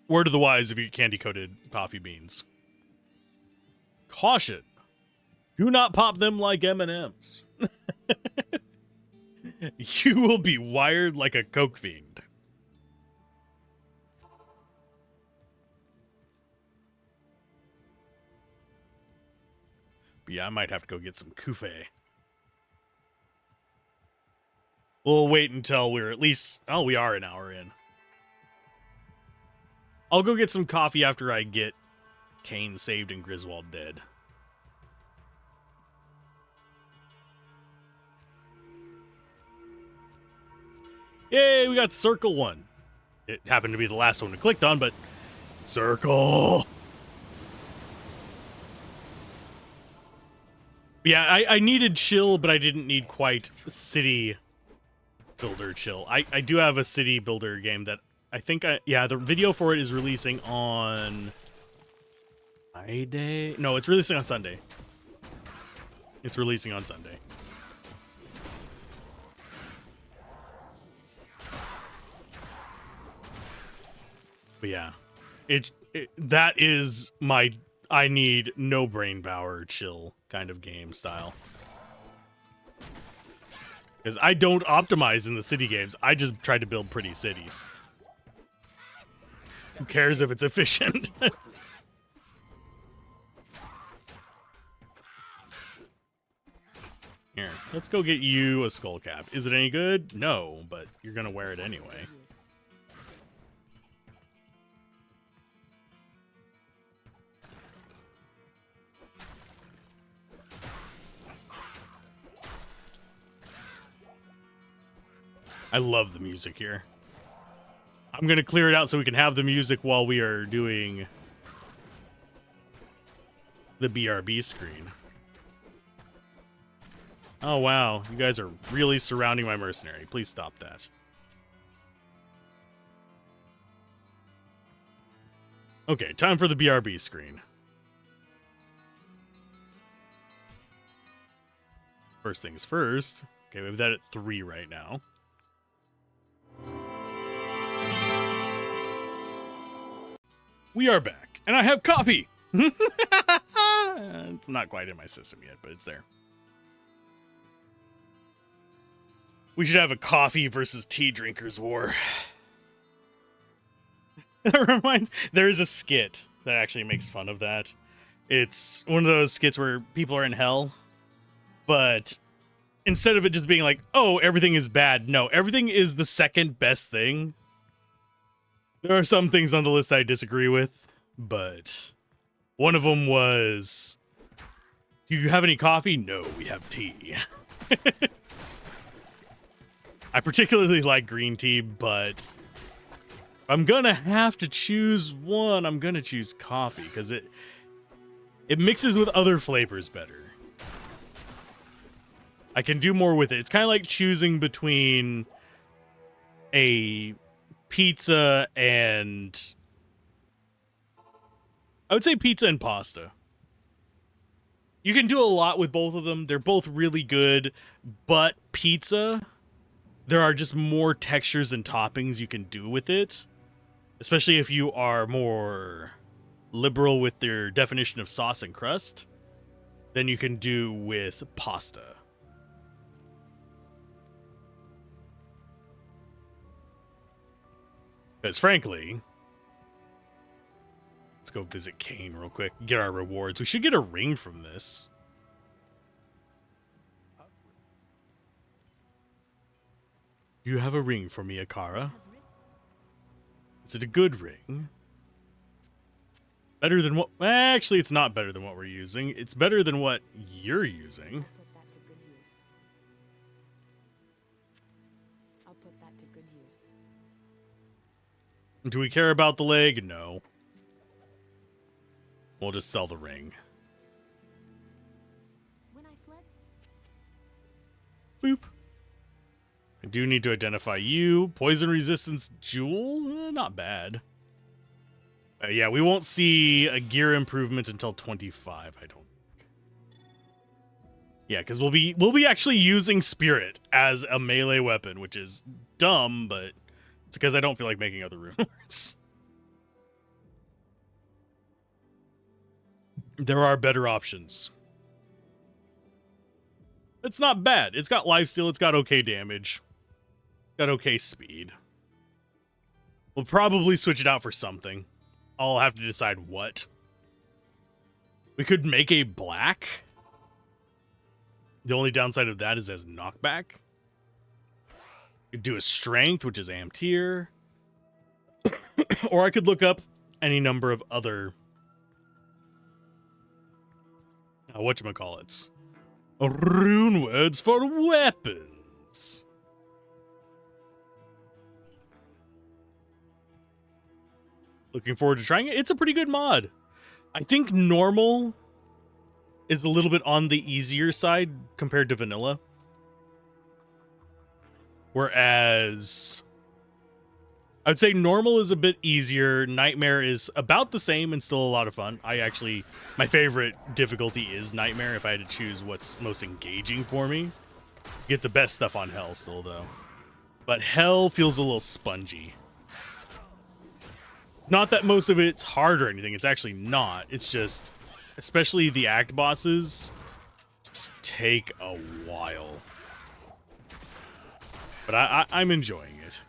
Word of the wise if you eat candy-coated coffee beans. Caution. Do not pop them like M&Ms. You will be wired like a coke fiend. But yeah, I might have to go get some kufe. We'll wait until we're at least... Oh, we are an hour in. I'll go get some coffee after I get Kane saved and Griswold dead. Yay, we got Circle 1. It happened to be the last one we clicked on, but... Circle! Yeah, I needed chill, but I didn't need quite city builder chill. I do have a city builder game that I think yeah, the video for it is releasing on Friday. No, it's releasing on Sunday. It's releasing on Sunday. But yeah, that is my I need no brain power chill kind of game style. Because I don't optimize in the city games. I just try to build pretty cities. Who cares if it's efficient? Here, let's go get you a skull cap. Is it any good? No, but you're gonna wear it anyway. I love the music here. I'm going to clear it out so we can have the music while we are doing the BRB screen. Oh, wow. You guys are really surrounding my mercenary. Please stop that. Okay, time for the BRB screen. First things first. Okay, we have that at 3 right now. We are back, and I have coffee! It's not quite in my system yet, but it's there. We should have a coffee versus tea drinkers war. That reminds... There is a skit that actually makes fun of that. It's one of those skits where people are in hell, but instead of it just being like, oh, everything is bad, no, everything is the second best thing. There are some things on the list I disagree with, but one of them was, do you have any coffee? No, we have tea. I particularly like green tea, but if I'm gonna have to choose one, I'm gonna choose coffee, because it mixes with other flavors better. I can do more with it. It's kind of like choosing between a pizza and... I would say pizza and pasta. You can do a lot with both of them. They're both really good, but pizza, there are just more textures and toppings you can do with it. Especially if you are more liberal with your definition of sauce and crust than you can do with pasta. Because frankly, let's go visit Kane real quick, get our rewards. We should get a ring from this. Do you have a ring for me, Akara? Is it a good ring? Better than what... Actually, it's not better than what we're using. It's better than what you're using. I'll put that to good use. Do we care about the leg? No. We'll just sell the ring. When I fled, Boop. I do need to identify you. Poison resistance jewel? Not bad. Yeah, we won't see a gear improvement until 25, I don't think. Yeah, because we'll be actually using Spirit as a melee weapon, which is dumb, but it's because I don't feel like making other runes. There are better options. It's not bad. It's got lifesteal, it's got okay damage. Got okay speed. We'll probably switch it out for something. I'll have to decide what. We could make a black. The only downside of that is as knockback. Could do a strength, which is am tier. Or I could look up any number of other whatchamacallits. Rune words for weapons. Looking forward to trying it. It's a pretty good mod. I think normal is a little bit on the easier side compared to vanilla. Whereas I would say normal is a bit easier. Nightmare is about the same and still a lot of fun. My favorite difficulty is Nightmare if I had to choose what's most engaging for me. Get the best stuff on Hell still, though. But Hell feels a little spongy. It's not that most of it's hard or anything. It's actually not. It's just, especially the act bosses, just take a while. But I'm enjoying it.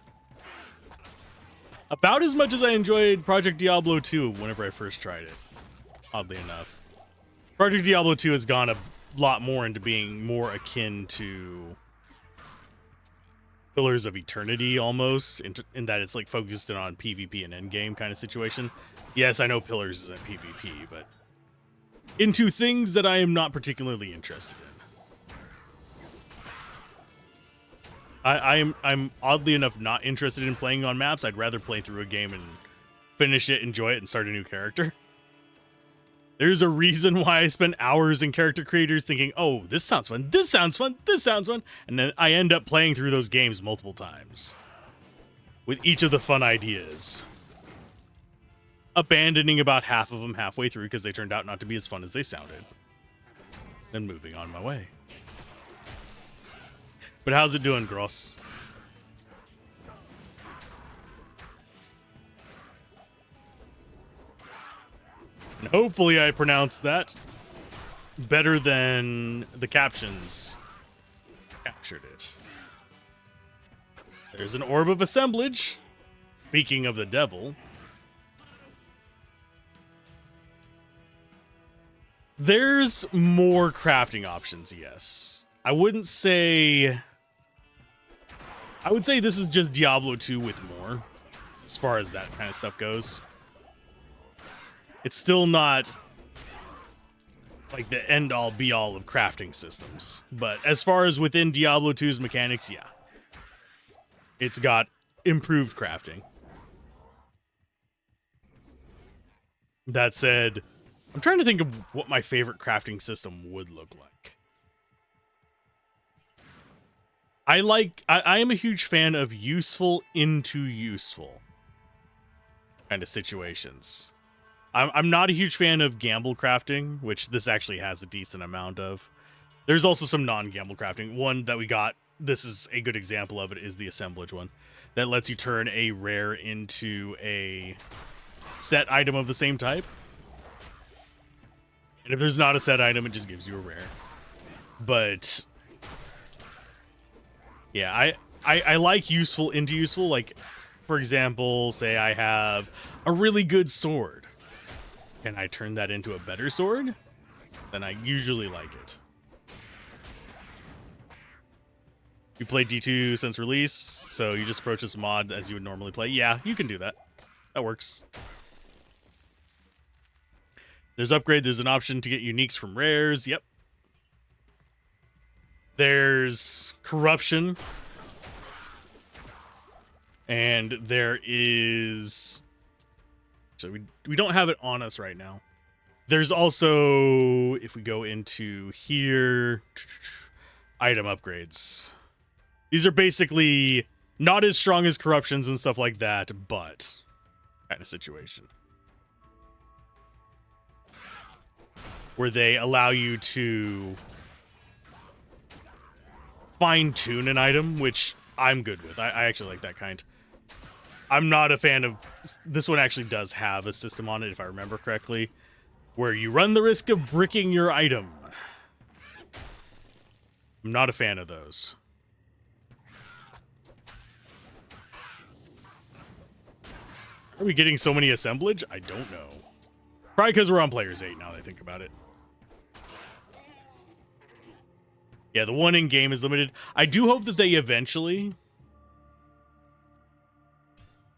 About as much as I enjoyed Project Diablo 2 whenever I first tried it, oddly enough. Project Diablo 2 has gone a lot more into being more akin to Pillars of Eternity, almost, in that it's like focused on PvP and endgame kind of situation. Yes, I know Pillars isn't PvP, but into things that I am not particularly interested in. I'm oddly enough not interested in playing on maps. I'd rather play through a game and finish it, enjoy it, and start a new character. There's a reason why I spend hours in character creators thinking, oh, this sounds fun, this sounds fun, this sounds fun, and then I end up playing through those games multiple times with each of the fun ideas, abandoning about half of them halfway through because they turned out not to be as fun as they sounded, then moving on my way. But how's it doing, Gross? And hopefully I pronounced that better than the captions captured it. There's an orb of assemblage. Speaking of the devil. There's more crafting options, yes. I would say this is just Diablo 2 with more, as far as that kind of stuff goes. It's still not like the end-all be-all of crafting systems. But as far as within Diablo 2's mechanics, yeah. It's got improved crafting. That said, I'm trying to think of what my favorite crafting system would look like. I am a huge fan of useful into useful kind of situations. I'm not a huge fan of gamble crafting, which this actually has a decent amount of. There's also some non-gamble crafting. One that we got, this is a good example of it, is the assemblage one. That lets you turn a rare into a set item of the same type. And if there's not a set item, it just gives you a rare. But yeah, I like useful into useful. Like, for example, say I have a really good sword. Can I turn that into a better sword? Then I usually like it. You played D2 since release, so you just approach this mod as you would normally play. Yeah, you can do that. That works. There's upgrade. There's an option to get uniques from rares. Yep. There's corruption. And there is... So we don't have it on us right now. There's also, if we go into here, item upgrades. These are basically not as strong as corruptions and stuff like that, but kind of situation. Where they allow you to fine-tune an item, which I'm good with. I actually like that kind. I'm not a fan of... This one actually does have a system on it, if I remember correctly, where you run the risk of bricking your item. I'm not a fan of those. Are we getting so many assemblage? I don't know. Probably because we're on Players 8 now that I think about it. Yeah, the one in-game is limited. I do hope that they eventually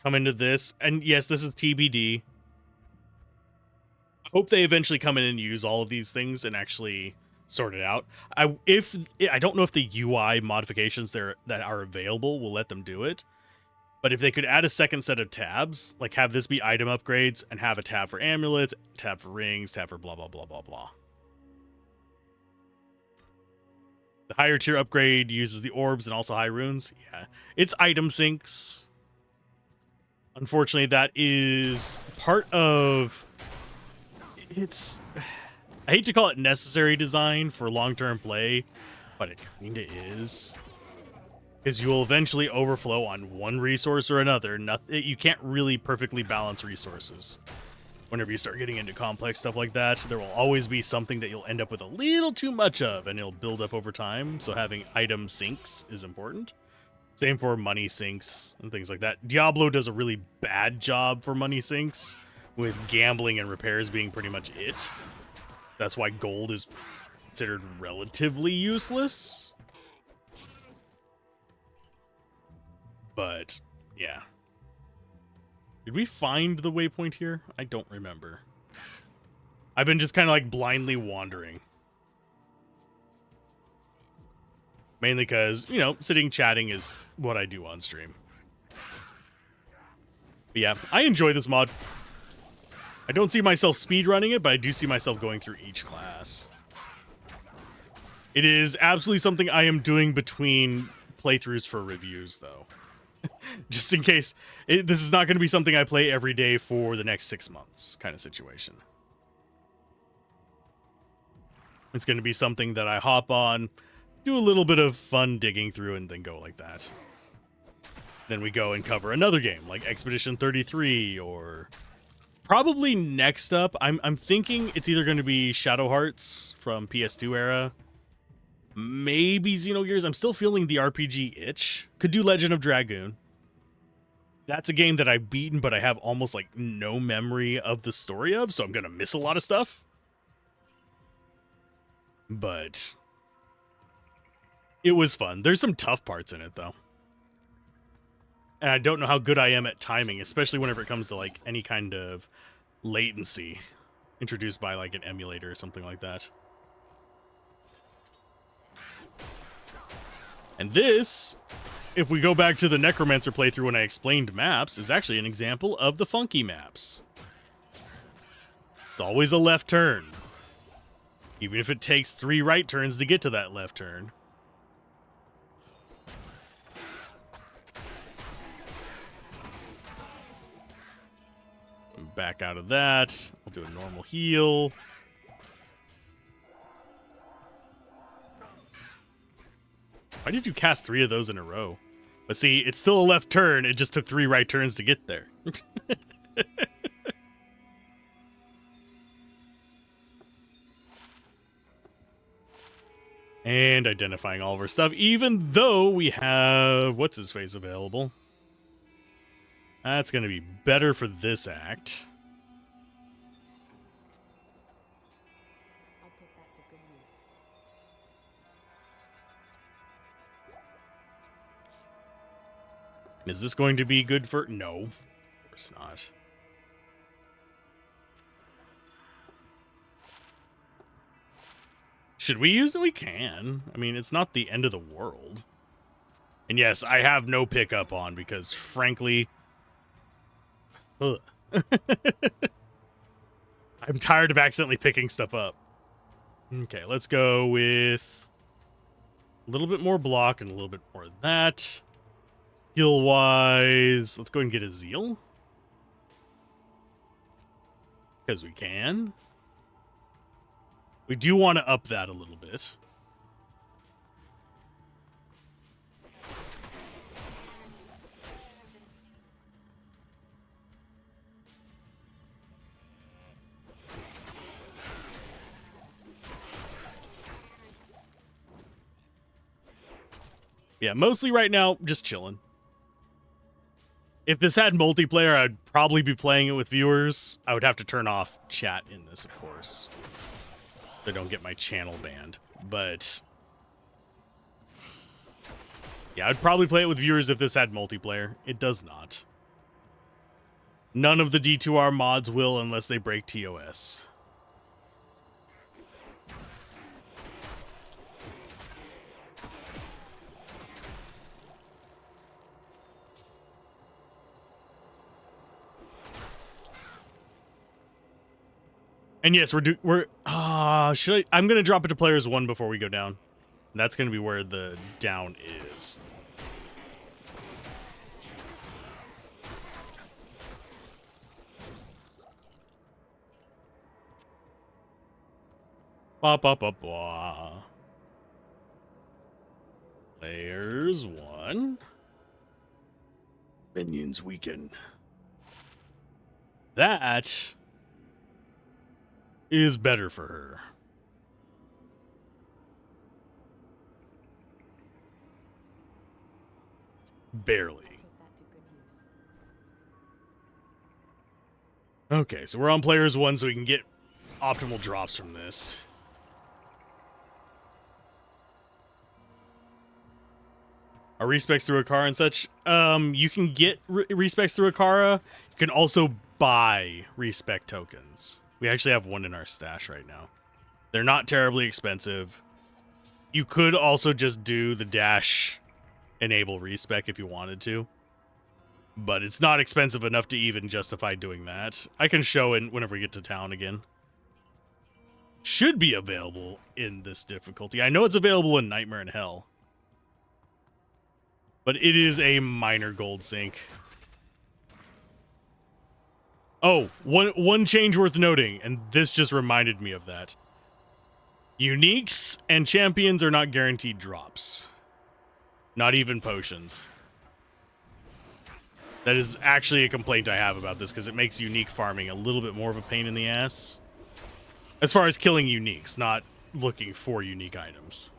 come into this. And yes, this is TBD. I hope they eventually come in and use all of these things and actually sort it out. I don't know if the UI modifications that are available will let them do it. But if they could add a second set of tabs, like have this be item upgrades and have a tab for amulets, tab for rings, tab for blah, blah, blah, blah, blah. The higher tier upgrade uses the orbs and also high runes. Yeah, it's item syncs. Unfortunately, that is part of... It's... I hate to call it necessary design for long-term play, but it kind of is. Because you will eventually overflow on one resource or another. You can't really perfectly balance resources. Whenever you start getting into complex stuff like that, there will always be something that you'll end up with a little too much of, and it'll build up over time. So having item sinks is important. Same for money sinks and things like that. Diablo does a really bad job for money sinks, with gambling and repairs being pretty much it. That's why gold is considered relatively useless. But, yeah. Did we find the waypoint here? I don't remember. I've been just kind of like blindly wandering. Mainly because, you know, sitting chatting is what I do on stream. But yeah, I enjoy this mod. I don't see myself speedrunning it, but I do see myself going through each class. It is absolutely something I am doing between playthroughs for reviews, though. Just in case, this is not going to be something I play every day for the next 6 months kind of situation. It's going to be something that I hop on, do a little bit of fun digging through, and then go like that. Then we go and cover another game, like Expedition 33, or probably next up, I'm thinking it's either going to be Shadow Hearts from PS2 era, maybe Xenogears. I'm still feeling the RPG itch. Could do Legend of Dragoon. That's a game that I've beaten, but I have almost like no memory of the story of, so I'm going to miss a lot of stuff. But it was fun. There's some tough parts in it, though. And I don't know how good I am at timing, especially whenever it comes to like any kind of latency introduced by like an emulator or something like that. And this, if we go back to the Necromancer playthrough when I explained maps, is actually an example of the funky maps. It's always a left turn. Even if it takes 3 right turns to get to that left turn. Back out of that. I'll do a normal heal. Why did you cast 3 of those in a row? But see, it's still a left turn. It just took 3 right turns to get there. And identifying all of our stuff, even though we have what's-his-face available. That's going to be better for this act. I'll put that to good use. Is this going to be good for... No, of course not. Should we use it? We can. I mean, it's not the end of the world. And yes, I have no pickup on because, frankly... Ugh. I'm tired of accidentally picking stuff up. Okay, let's go with... A little bit more block and a little bit more of that. Skill-wise, let's go ahead and get a Zeal. Because we can. We do want to up that a little bit. Yeah, mostly right now, just chilling. If this had multiplayer, I'd probably be playing it with viewers. I would have to turn off chat in this, of course. So I don't get my channel banned. But yeah, I'd probably play it with viewers if this had multiplayer. It does not. None of the D2R mods will unless they break TOS. And yes, I'm gonna drop it to players 1 before we go down. That's gonna be where the down is. Ba ba ba ba. Players 1. Minions weaken. That is better for her. Barely. Put that to good use. Okay, so we're on players 1 so we can get optimal drops from this. Are respecs through Akara and such? You can get respecs through Akara. You can also buy respec tokens. We actually have one in our stash right now. They're not terribly expensive. You could also just do the dash enable respec if you wanted to. But it's not expensive enough to even justify doing that. I can show it whenever we get to town again. Should be available in this difficulty. I know it's available in Nightmare and Hell. But it is a minor gold sink. Oh, one change worth noting, and this just reminded me of that. Uniques and champions are not guaranteed drops. Not even potions. That is actually a complaint I have about this, because it makes unique farming a little bit more of a pain in the ass. As far as killing uniques, not looking for unique items.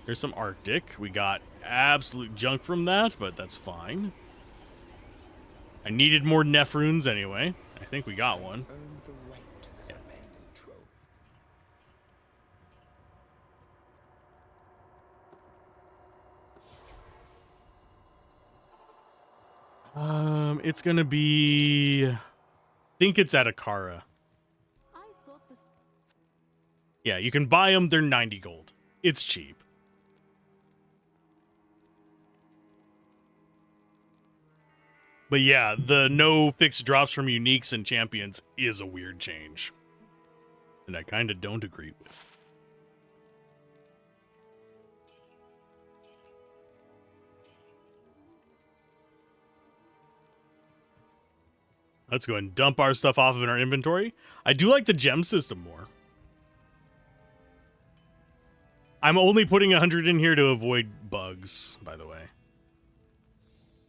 There's some Arctic. We got absolute junk from that, but that's fine. I needed more Neph runes anyway. I think we got one. Earn the right to this abandoned trove. It's gonna be... I think it's at Akara. I thought this. Yeah, you can buy them. They're 90 gold. It's cheap. But yeah, the no fixed drops from uniques and champions is a weird change. And I kind of don't agree with. Let's go ahead and dump our stuff off of in our inventory. I do like the gem system more. I'm only putting 100 in here to avoid bugs, by the way.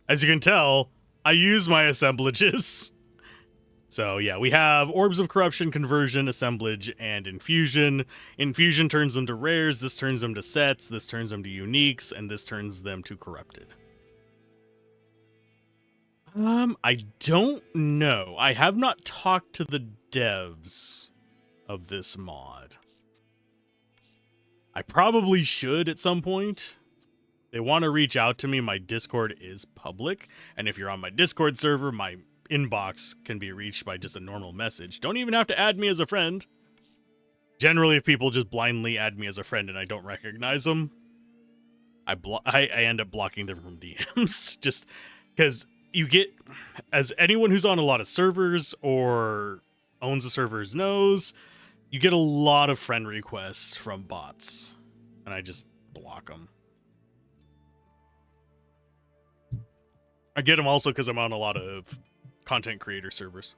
As you can tell, I use my assemblages. So yeah, we have Orbs of Corruption, Conversion, Assemblage, and Infusion. Infusion turns them to rares, this turns them to sets, this turns them to uniques, and this turns them to corrupted. I don't know. I have not talked to the devs of this mod. I probably should at some point. They want to reach out to me. My Discord is public. And if you're on my Discord server, my inbox can be reached by just a normal message. Don't even have to add me as a friend. Generally, if people just blindly add me as a friend and I don't recognize them, I end up blocking them from DMs. Just because you get, as anyone who's on a lot of servers or owns the servers knows, you get a lot of friend requests from bots. And I just block them. I get them also because I'm on a lot of content creator servers.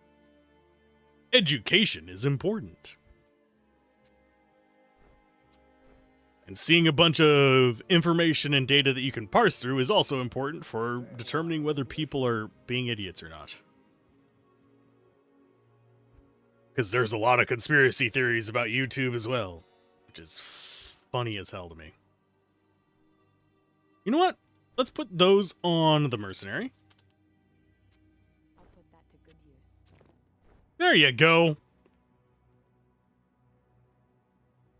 Education is important. And seeing a bunch of information and data that you can parse through is also important for determining whether people are being idiots or not. Because there's a lot of conspiracy theories about YouTube as well, which is funny as hell to me. You know what? Let's put those on the Mercenary. I'll put that to good use. There you go.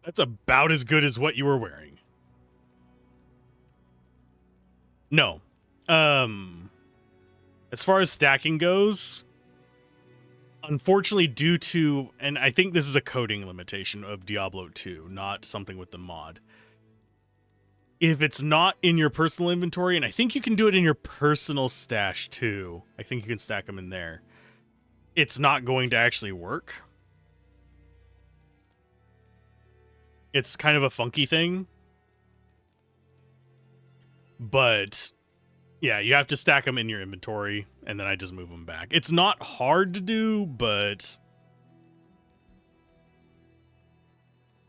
That's about as good as what you were wearing. No. As far as stacking goes, unfortunately, due to, and I think this is a coding limitation of Diablo 2, not something with the mod. If it's not in your personal inventory, and I think you can do it in your personal stash too. I think you can stack them in there. It's not going to actually work. It's kind of a funky thing. But yeah, you have to stack them in your inventory, and then I just move them back. It's not hard to do, but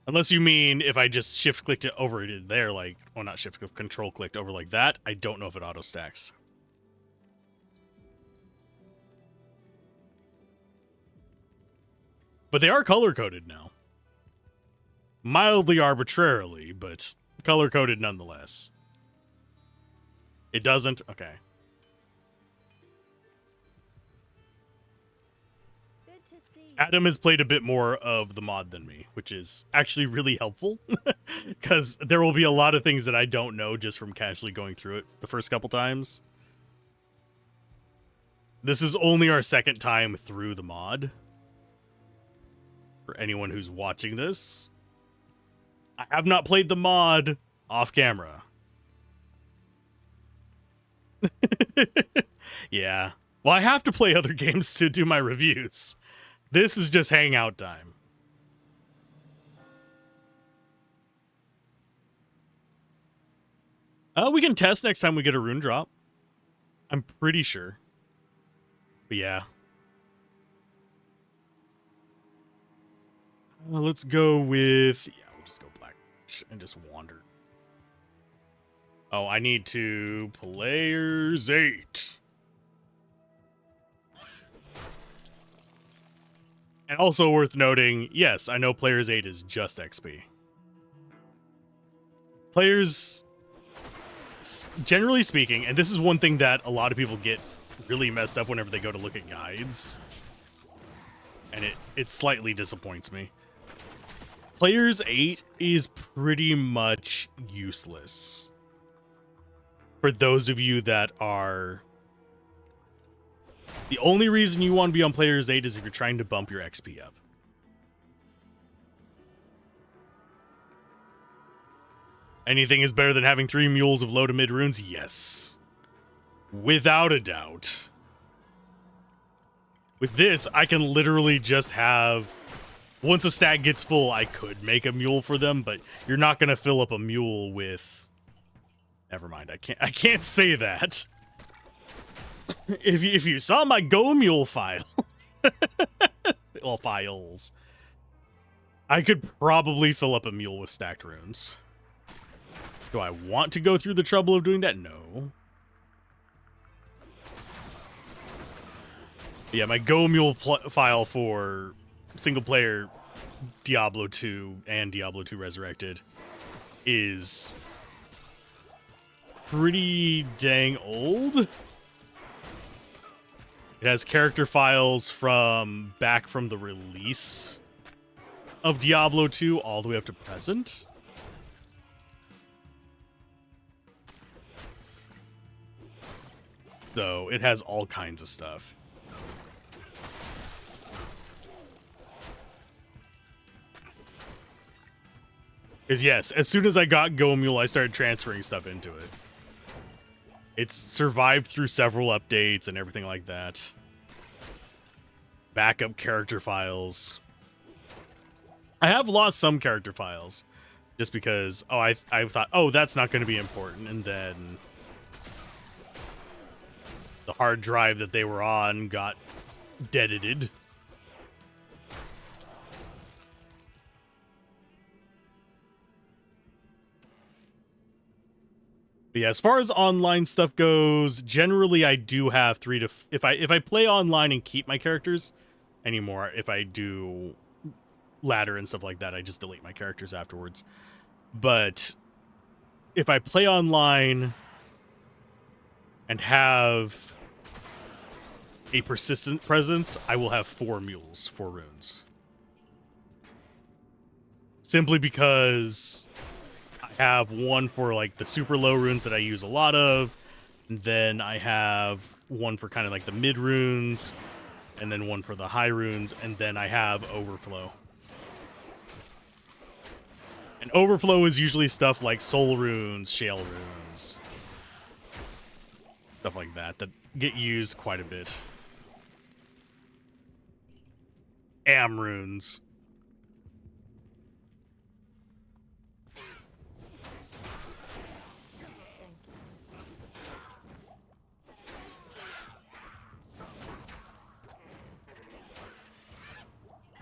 unless you mean if I just shift clicked it over it there, like, well, not shift click, control clicked over like that, I don't know if it auto stacks. But they are color coded now. Mildly arbitrarily, but color coded nonetheless. It doesn't? Okay. Good to see you. Adam has played a bit more of the mod than me, which is actually really helpful. Because there will be a lot of things that I don't know just from casually going through it the first couple times. This is only our second time through the mod. For anyone who's watching this, I have not played the mod off camera. Yeah. Well, I have to play other games to do my reviews. This is just hangout time. We can test next time we get a rune drop. I'm pretty sure. But yeah. Let's go with... yeah, we'll just go black and just wander. Oh, I need to... Players 8. And also worth noting, yes, I know Players 8 is just XP. Players... generally speaking, and this is one thing that a lot of people get really messed up whenever they go to look at guides. And it slightly disappoints me. Players 8 is pretty much useless. For those of you that are... the only reason you want to be on Players 8 is if you're trying to bump your XP up. Anything is better than having 3 mules of low to mid runes? Yes. Without a doubt. With this, I can literally just have... once a stack gets full, I could make a mule for them, but you're not going to fill up a mule with... never mind, I can't say that. If you saw my Go Mule file... well, files... I could probably fill up a mule with stacked runes. Do I want to go through the trouble of doing that? No. Yeah, my Go Mule file for single player Diablo 2 and Diablo 2 Resurrected is pretty dang old. It has character files from back from the release of Diablo 2 all the way up to present. So it has all kinds of stuff. Because yes, as soon as I got Go Mule, I started transferring stuff into it. It's survived through several updates and everything like that. Backup character files. I have lost some character files. Just because, oh, I thought, oh, that's not going to be important. And then the hard drive that they were on got deadited. But yeah, as far as online stuff goes, generally I do have if I play online and keep my characters anymore, if I do ladder and stuff like that, I just delete my characters afterwards. But if I play online and have a persistent presence, I will have 4 mules, 4 runes. Simply because I have one for like the super low runes that I use a lot of, and then I have one for kind of like the mid runes, and then one for the high runes, and then I have overflow. And overflow is usually stuff like soul runes, shale runes, stuff like that get used quite a bit. Am runes.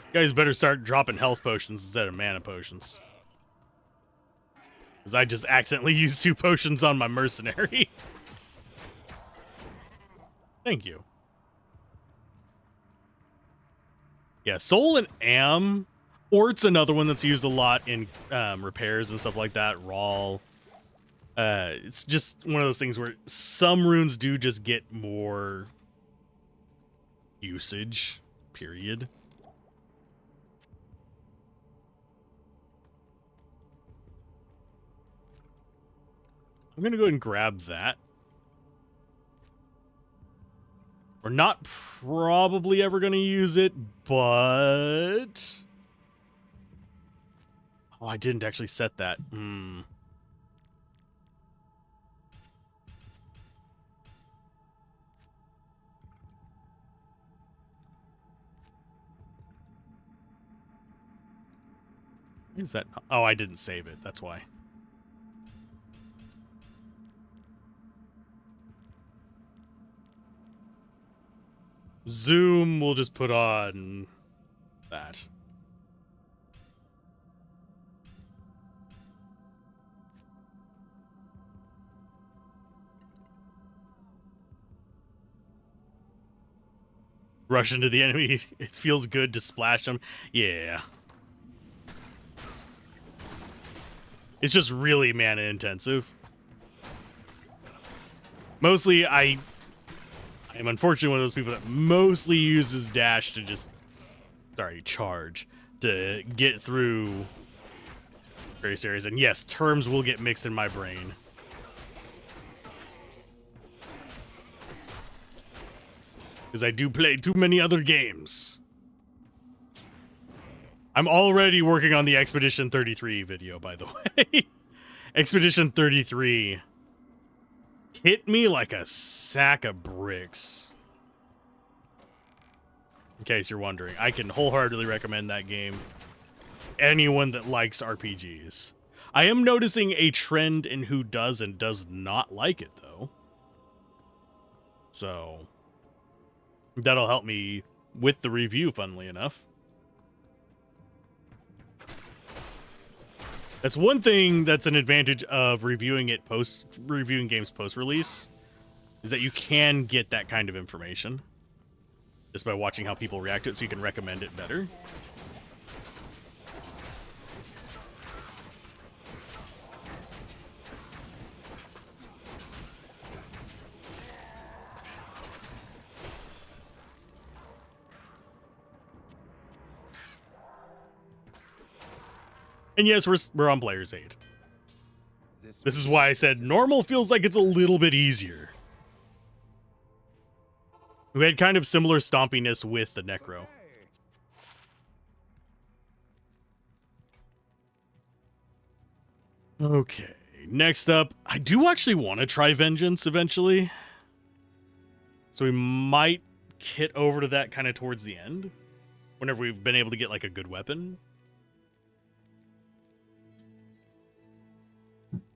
You guys better start dropping health potions instead of mana potions. Because I just accidentally used 2 potions on my mercenary. Thank you. Yeah, soul and am. Ort's another one that's used a lot in repairs and stuff like that. Raw. It's just one of those things where some runes do just get more usage, period. I'm going to go ahead and grab that. We're not probably ever going to use it, but... Oh, I didn't actually set that. Is that? Oh, I didn't save it. That's why. Zoom, we'll just put on that. Rush into the enemy. It feels good to splash them. Yeah. It's just really mana intensive. Mostly, I am unfortunately one of those people that mostly uses dash to just... Sorry, charge. To get through various areas. And yes, terms will get mixed in my brain. Because I do play too many other games. I'm already working on the Expedition 33 video, by the way. Expedition 33 hit me like a sack of bricks. In case you're wondering, I can wholeheartedly recommend that game. Anyone that likes RPGs. I am noticing a trend in who does and does not like it, though. So... that'll help me with the review, funnily enough. That's one thing that's an advantage of reviewing games post-release, is that you can get that kind of information just by watching how people react to it, so you can recommend it better. And yes, we're on Player's 8. This is why I said normal feels like it's a little bit easier. We had kind of similar stompiness with the Necro. Okay, next up, I do actually want to try Vengeance eventually. So we might kit over to that kind of towards the end, whenever we've been able to get like a good weapon.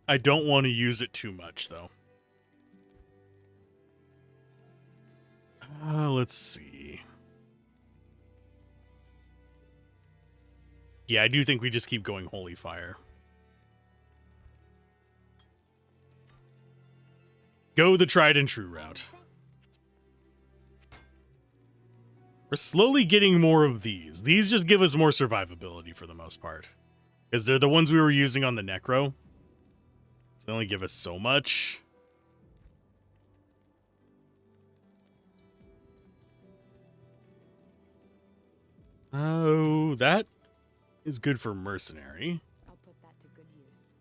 I don't want to use it too much, though. Let's see. Yeah, I do think we just keep going Holy Fire. Go the tried and true route. We're slowly getting more of these. These just give us more survivability for the most part. Because they're the ones we were using on the Necro. So they only give us so much. Oh, that is good for Mercenary. I'll put that to good use.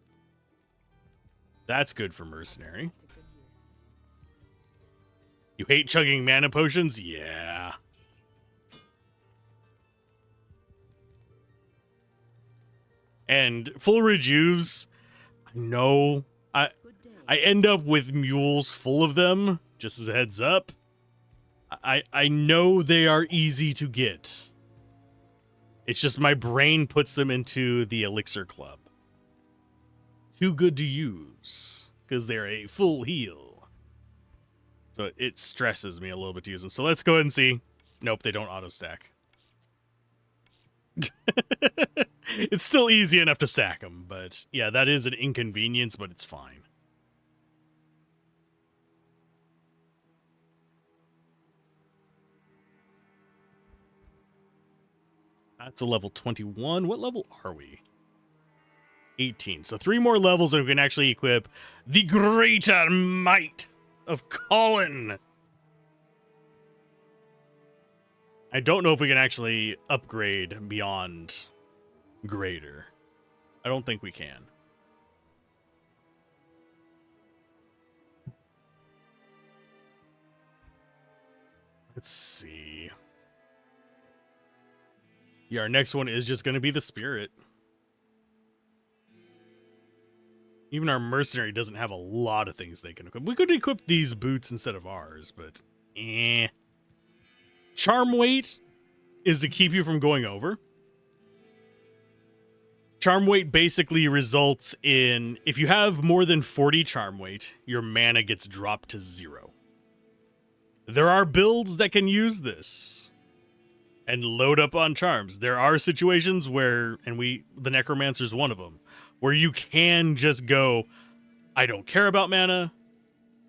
That's good for Mercenary. To good use. You hate chugging mana potions? Yeah. And full rejuves, I know I end up with mules full of them, just as a heads up. I know they are easy to get. It's just my brain puts them into the Elixir Club. Too good to use, because they're a full heal. So it stresses me a little bit to use them. So let's go ahead and see. Nope, they don't auto-stack. It's still easy enough to stack them, but yeah, that is an inconvenience, but it's fine. That's a level 21. What level are we? 18. So 3 more levels and we can actually equip the greater might of Colin. I don't know if we can actually upgrade beyond greater. I don't think we can. Let's see. Yeah, our next one is just going to be the Spirit. Even our Mercenary doesn't have a lot of things they can equip. We could equip these boots instead of ours, but Charm weight is to keep you from going over. Charm weight basically results in, if you have more than 40 charm weight, your mana gets dropped to 0. There are builds that can use this and load up on charms. There are situations where, and the Necromancer's one of them, where you can just go, I don't care about mana,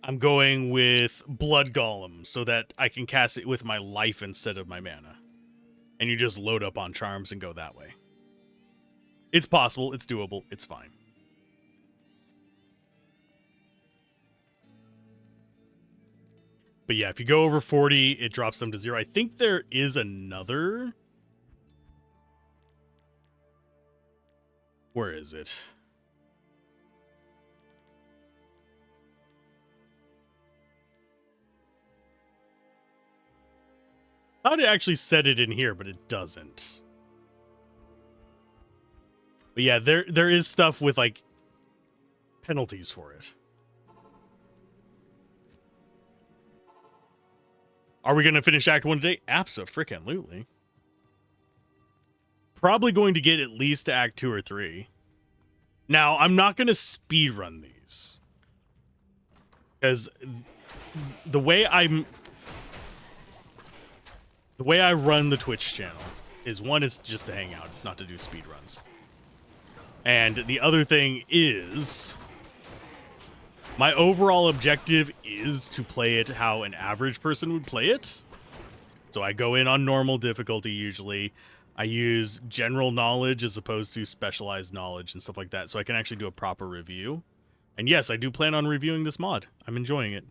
I'm going with Blood Golem so that I can cast it with my life instead of my mana. And you just load up on charms and go that way. It's possible, it's doable, it's fine. But yeah, if you go over 40, it drops them to 0. I think there is another. Where is it? I thought it actually said it in here, but it doesn't. But yeah, there is stuff with like penalties for it. Are we going to finish Act 1 today? Abso-freaking-lutely. Probably going to get at least to Act 2 or 3. Now, I'm not going to speedrun these. Because the way I run the Twitch channel is, one, it's just to hang out. It's not to do speedruns. And the other thing is, my overall objective is to play it how an average person would play it. So I go in on normal difficulty usually. I use general knowledge as opposed to specialized knowledge and stuff like that, so I can actually do a proper review. And yes, I do plan on reviewing this mod. I'm enjoying it.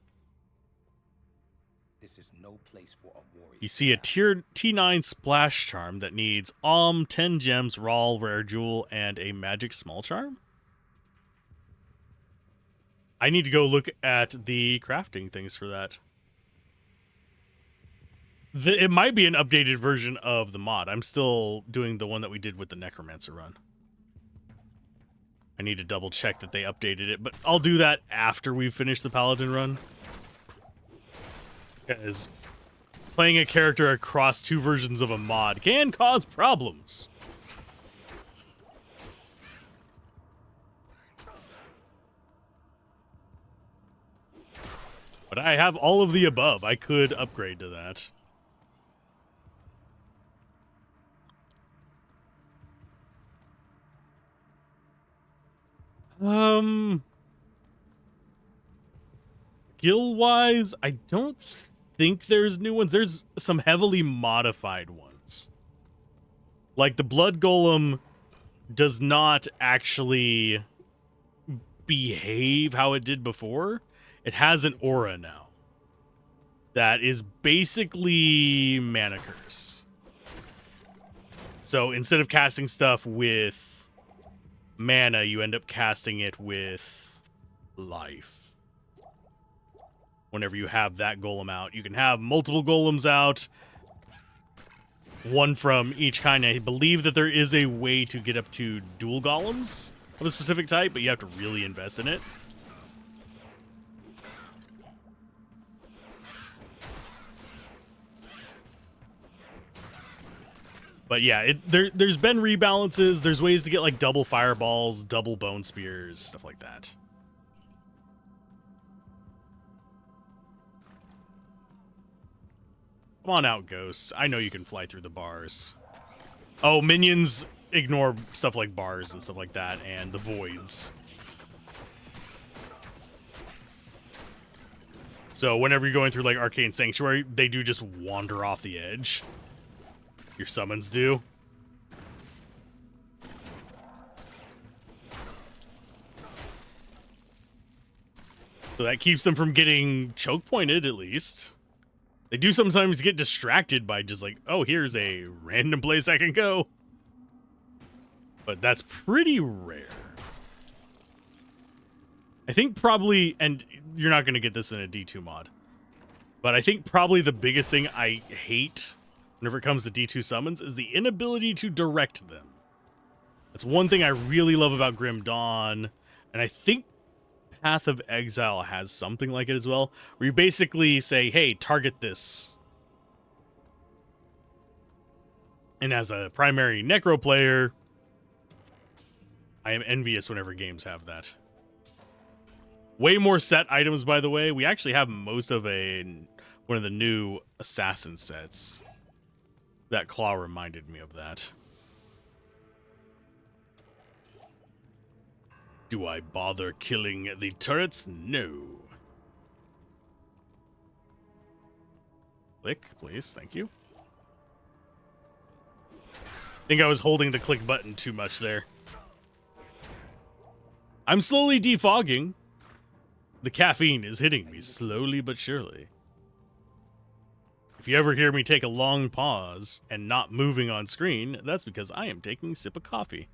This is no place for a warrior. You see a tier T9 splash charm that needs 10 gems, raw, rare jewel, and a magic small charm. I need to go look at the crafting things for that. It might be an updated version of the mod. I'm still doing the one that we did with the Necromancer run. I need to double check that they updated it, but I'll do that after we finish the Paladin run. Because playing a character across 2 versions of a mod can cause problems. But I have all of the above. I could upgrade to that. Skill-wise, I don't think there's new ones. There's some heavily modified ones. Like the Blood Golem does not actually behave how it did before. It has an aura now that is basically mana curse. So instead of casting stuff with mana, you end up casting it with life. Whenever you have that golem out, you can have multiple golems out, one from each kind. I believe that there is a way to get up to dual golems of a specific type, but you have to really invest in it. But yeah, there's been rebalances. There's ways to get like double fireballs, double bone spears, stuff like that. Come on out, ghosts. I know you can fly through the bars. Oh, minions ignore stuff like bars and stuff like that, and the voids. So whenever you're going through like Arcane Sanctuary, they do just wander off the edge. Your summons do. So that keeps them from getting choke pointed, at least. They do sometimes get distracted by just like, oh, here's a random place I can go. But that's pretty rare. I think probably, and you're not going to get this in a D2 mod, but I think probably the biggest thing I hate whenever it comes to D2 summons is the inability to direct them. That's one thing I really love about Grim Dawn, and I think Path of Exile has something like it as well, where you basically say, hey, target this. And as a primary Necro player, I am envious whenever games have that. Way more set items, by the way. We actually have most of one of the new assassin sets. That claw reminded me of that. Do I bother killing the turrets? No. Click, please. Thank you. I think I was holding the click button too much there. I'm slowly defogging. The caffeine is hitting me slowly but surely. If you ever hear me take a long pause and not moving on screen, that's because I am taking a sip of coffee.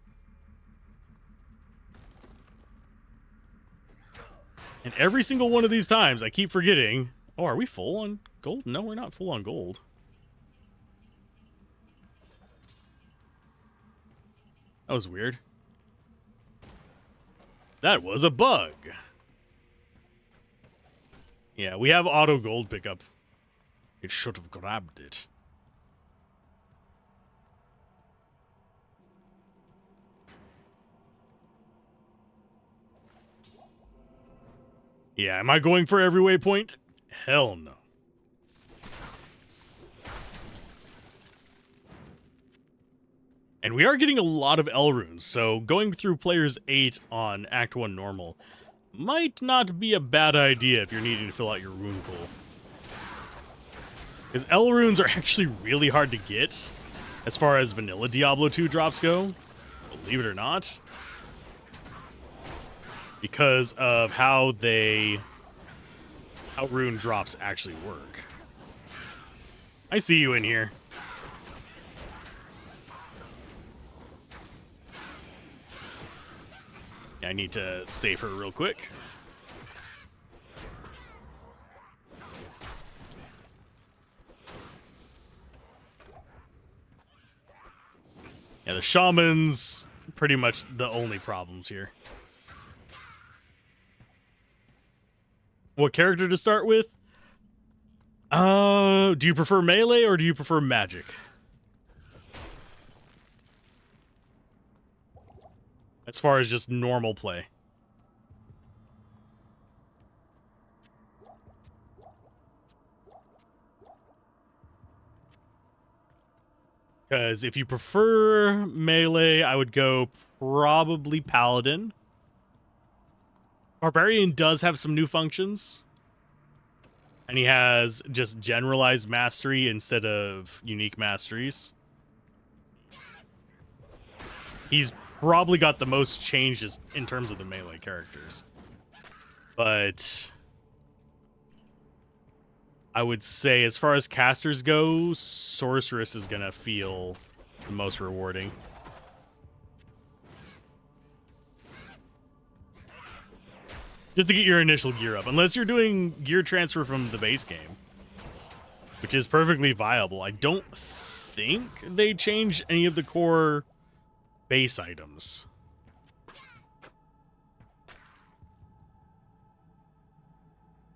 And every single one of these times, I keep forgetting, oh, are we full on gold? No, we're not full on gold. That was weird. That was a bug. Yeah, we have auto gold pickup. It should have grabbed it. Yeah, am I going for every waypoint? Hell no. And we are getting a lot of L runes, so going through players 8 on Act 1 normal might not be a bad idea if you're needing to fill out your rune pool. Because L runes are actually really hard to get as far as vanilla Diablo 2 drops go, believe it or not. Because of how rune drops actually work. I see you in here. I need to save her real quick. Yeah, the shamans, pretty much the only problems here. What character to start with? Do you prefer melee or do you prefer magic? As far as just normal play. Because if you prefer melee, I would go probably Paladin. Barbarian does have some new functions. And he has just generalized mastery instead of unique masteries. He's probably got the most changes in terms of the melee characters. But I would say as far as casters go, Sorceress is going to feel the most rewarding. Just to get your initial gear up. Unless you're doing gear transfer from the base game. Which is perfectly viable. I don't think they changed any of the core base items.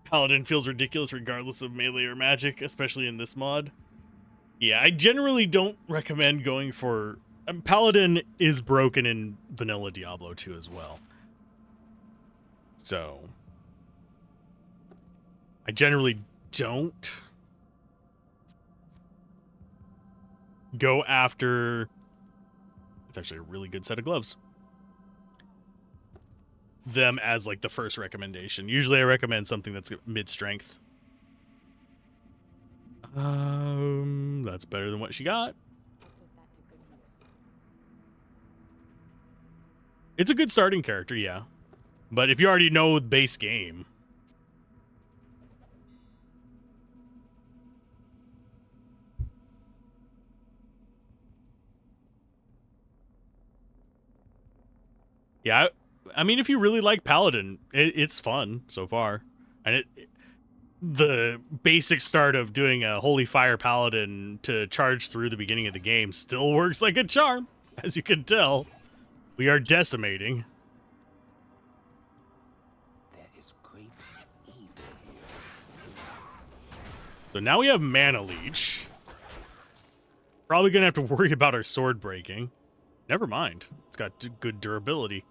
Paladin feels ridiculous regardless of melee or magic, especially in this mod. Yeah, I generally don't recommend going for... Paladin is broken in vanilla Diablo 2 as well. So, I generally don't go after... It's actually a really good set of gloves. Them as like the first recommendation. Usually I recommend something that's mid-strength. That's better than what she got. Put that to good use. It's a good starting character, yeah. But if you already know the base game... Yeah, I mean, if you really like Paladin, it's fun so far. And the basic start of doing a Holy Fire Paladin to charge through the beginning of the game still works like a charm. As you can tell, we are decimating. There is great evil here. So now we have Mana Leech. Probably going to have to worry about our sword breaking. Never mind. It's got good durability.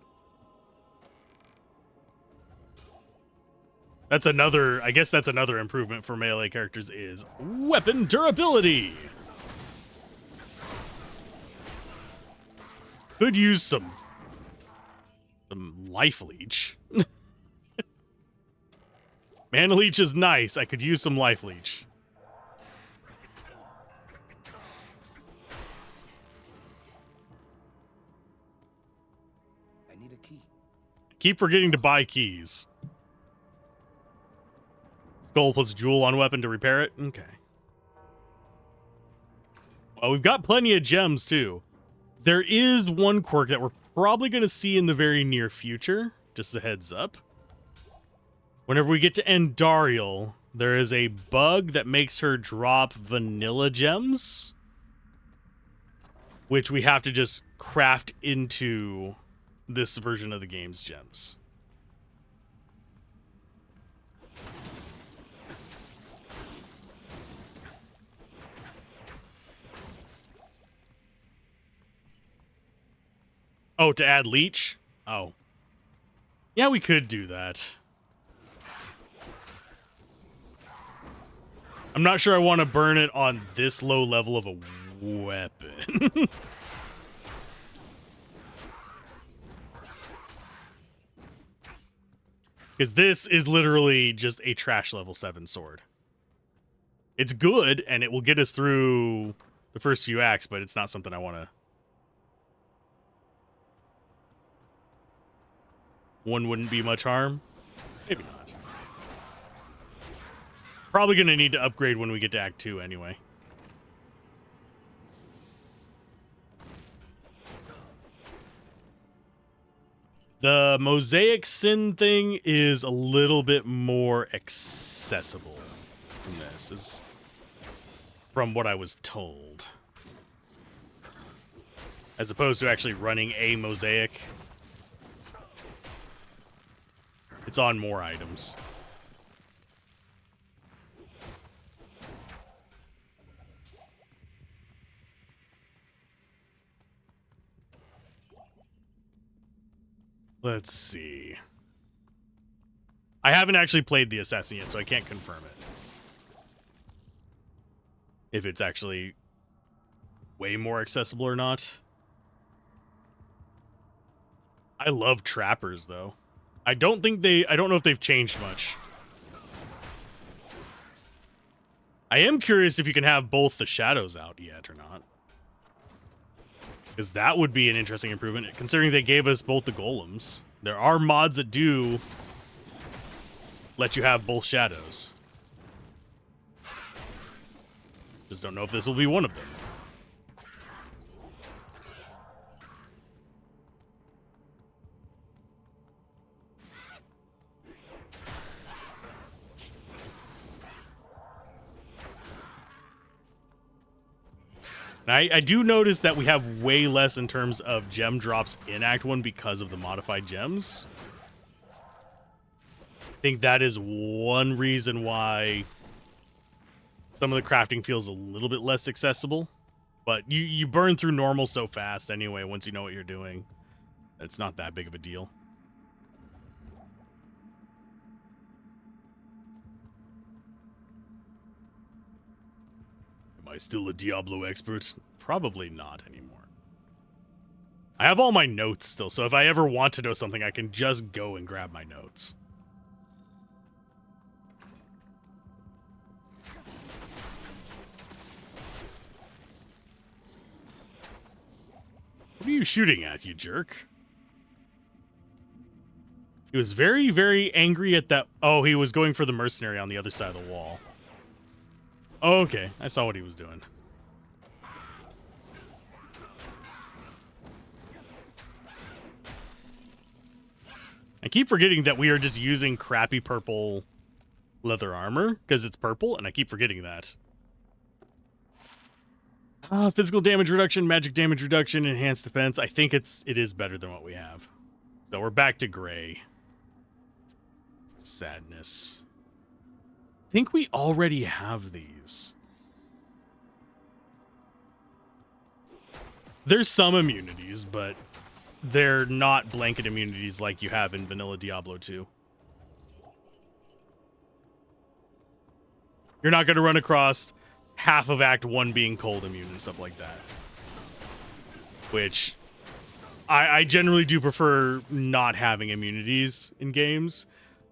That's another, I guess that's another improvement for melee characters is weapon durability. Could use some life leech. Mana leech is nice. I could use some life leech. I need a key. Keep forgetting to buy keys. Skull plus jewel on weapon to repair it? Okay. Well, we've got plenty of gems, too. There is one quirk that we're probably going to see in the very near future. Just a heads up. Whenever we get to Andariel, there is a bug that makes her drop vanilla gems. Which we have to just craft into this version of the game's gems. Oh, to add leech? Oh. Yeah, we could do that. I'm not sure I want to burn it on this low level of a weapon. Because this is literally just a trash level 7 sword. It's good, and it will get us through the first few acts, but it's not something I want to... One wouldn't be much harm. Maybe not. Probably going to need to upgrade when we get to Act 2 anyway. The Mosaic Sin thing is a little bit more accessible than this, is from what I was told. As opposed to actually running a Mosaic. It's on more items. Let's see. I haven't actually played the Assassin yet, so I can't confirm it. If it's actually way more accessible or not. I love trappers though. I don't know if they've changed much. I am curious if you can have both the shadows out yet or not. Because that would be an interesting improvement, considering they gave us both the golems. There are mods that do let you have both shadows. Just don't know if this will be one of them. I do notice that we have way less in terms of gem drops in Act 1 because of the modified gems. I think that is one reason why some of the crafting feels a little bit less accessible. But you burn through normal so fast anyway once you know what you're doing. It's not that big of a deal. Am I still a Diablo expert? Probably not anymore. I have all my notes still, so if I ever want to know something, I can just go and grab my notes. What are you shooting at, you jerk? He was very, very angry at that. Oh, he was going for the mercenary on the other side of the wall. Oh, okay, I saw what he was doing. I keep forgetting that we are just using crappy purple leather armor because it's purple, and I keep forgetting that. Physical damage reduction, magic damage reduction, enhanced defense. I think it is better than what we have. So we're back to gray. Sadness. I think we already have these. There's some immunities, but they're not blanket immunities like you have in vanilla Diablo 2. You're not going to run across half of Act 1 being cold immune and stuff like that. Which I generally do prefer not having immunities in games.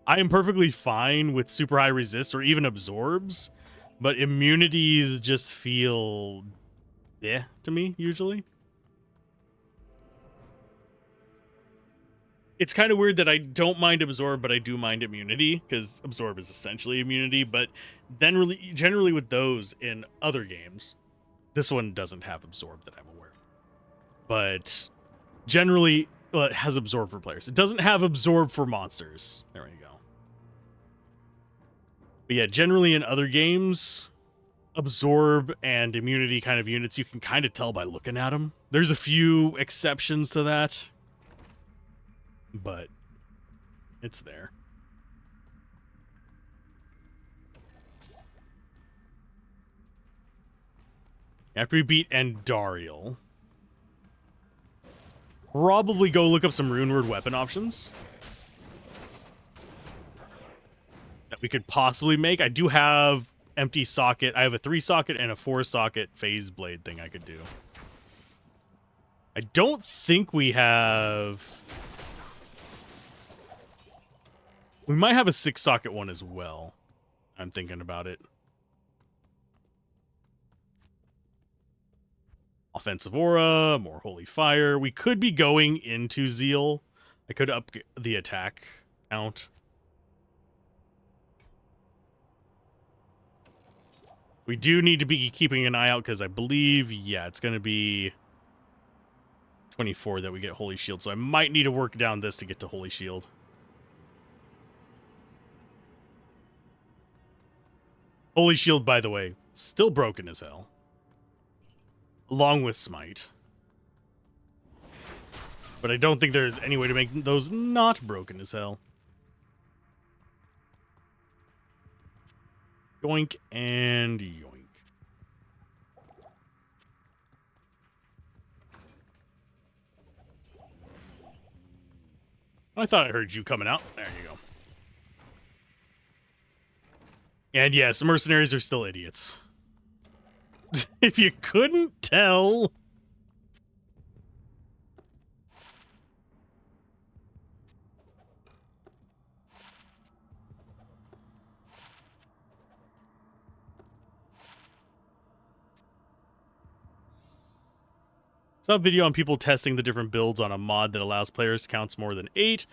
I am perfectly fine with super high resist or even absorbs, but immunities just feel to me usually. It's kind of weird that I don't mind absorb, but I do mind immunity, because absorb is essentially immunity. But then really, generally with those in other games, this one doesn't have absorb that I'm aware of. But generally, well, it has absorb for players. It doesn't have absorb for monsters. There we go. But yeah, generally in other games, absorb and immunity kind of units, you can kind of tell by looking at them. There's a few exceptions to that, but it's there. After we beat Andariel, probably go look up some rune word weapon options that we could possibly make. I do have empty socket. I have a 3-socket and a 4-socket phase blade thing I could do. I don't think we have... We might have a 6-socket one as well. I'm thinking about it. Offensive aura, more holy fire. We could be going into zeal. I could up the attack count. We do need to be keeping an eye out because I believe, yeah, it's going to be 24 that we get holy shield. So I might need to work down this to get to holy shield. Holy shield, by the way, still broken as hell. Along with smite. But I don't think there's any way to make those not broken as hell. Yoink and yoink. I thought I heard you coming out. There you go. And yes, mercenaries are still idiots. If you couldn't tell. Saw a video on people testing the different builds on a mod that allows players counts more than 8,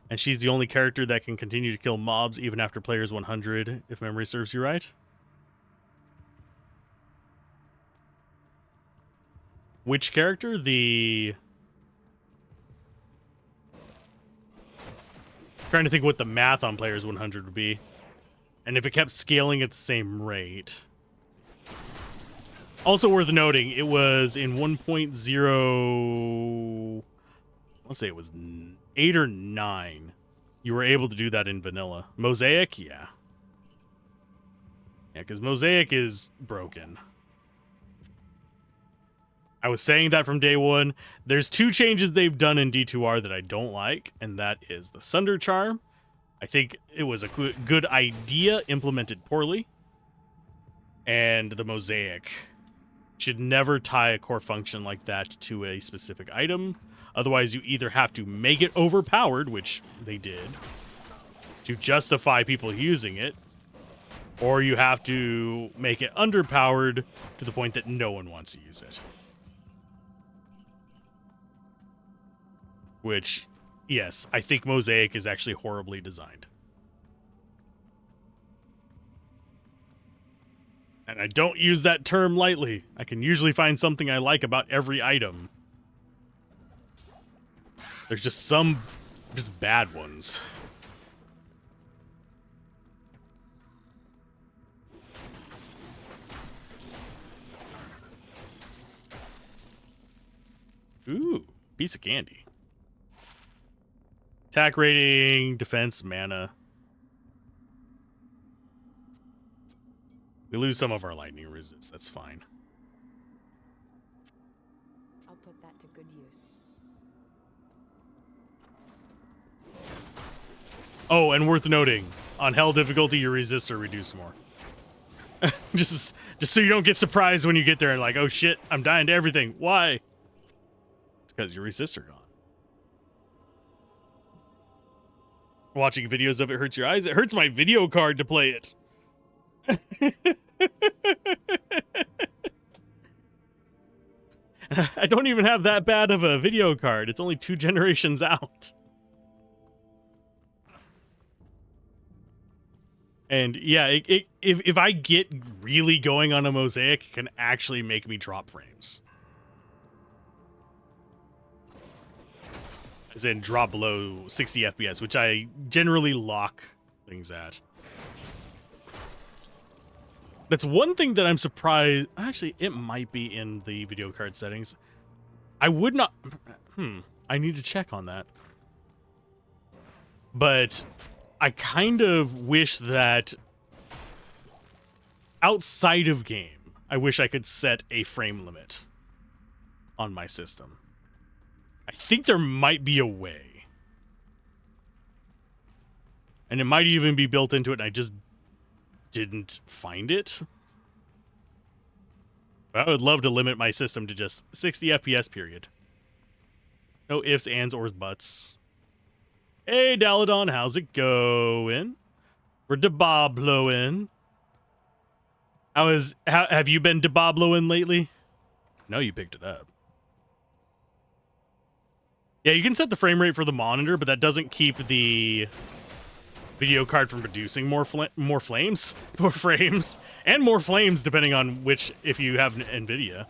and she's the only character that can continue to kill mobs even after players 100, if memory serves you right. Which character? Trying to think what the math on players 100 would be. And if it kept scaling at the same rate. Also worth noting, it was in 1.0... Let's say it was 8 or 9. You were able to do that in vanilla. Mosaic? Yeah. Yeah, because Mosaic is broken. I was saying that from day one. There's 2 changes they've done in D2R that I don't like, and that is the Sunder Charm. I think it was a good idea implemented poorly. And the Mosaic. Should never tie a core function like that to a specific item. Otherwise, you either have to make it overpowered, which they did, to justify people using it, or you have to make it underpowered to the point that no one wants to use it. Which, yes, I think Mosaic is actually horribly designed. And I don't use that term lightly. I can usually find something I like about every item. There's just some just bad ones. Ooh, piece of candy. Attack rating, defense, mana. We lose some of our lightning resist. That's fine. I'll put that to good use. Oh, and worth noting, on hell difficulty, your resists are reduced more. just so you don't get surprised when you get there and like, oh shit, I'm dying to everything. Why? It's because your resists are gone. Watching videos of it hurts your eyes. It hurts my video card to play it. I don't even have that bad of a video card. It's only 2 generations out. And yeah, if I get really going on a Mosaic, it can actually make me drop frames. As in drop below 60 FPS, which I generally lock things at. That's one thing that I'm surprised. Actually, it might be in the video card settings. I would not. I need to check on that. But I kind of wish that outside of game, I wish I could set a frame limit on my system. I think there might be a way. And it might even be built into it, and I just didn't find it. But I would love to limit my system to just 60 FPS, period. No ifs, ands, or buts. Hey, Daladon, how's it going? We're Diabloing. Have you been Diabloing lately? No, you picked it up. Yeah, you can set the frame rate for the monitor, but that doesn't keep the video card from producing more frames, and more flames depending on which, if you have an NVIDIA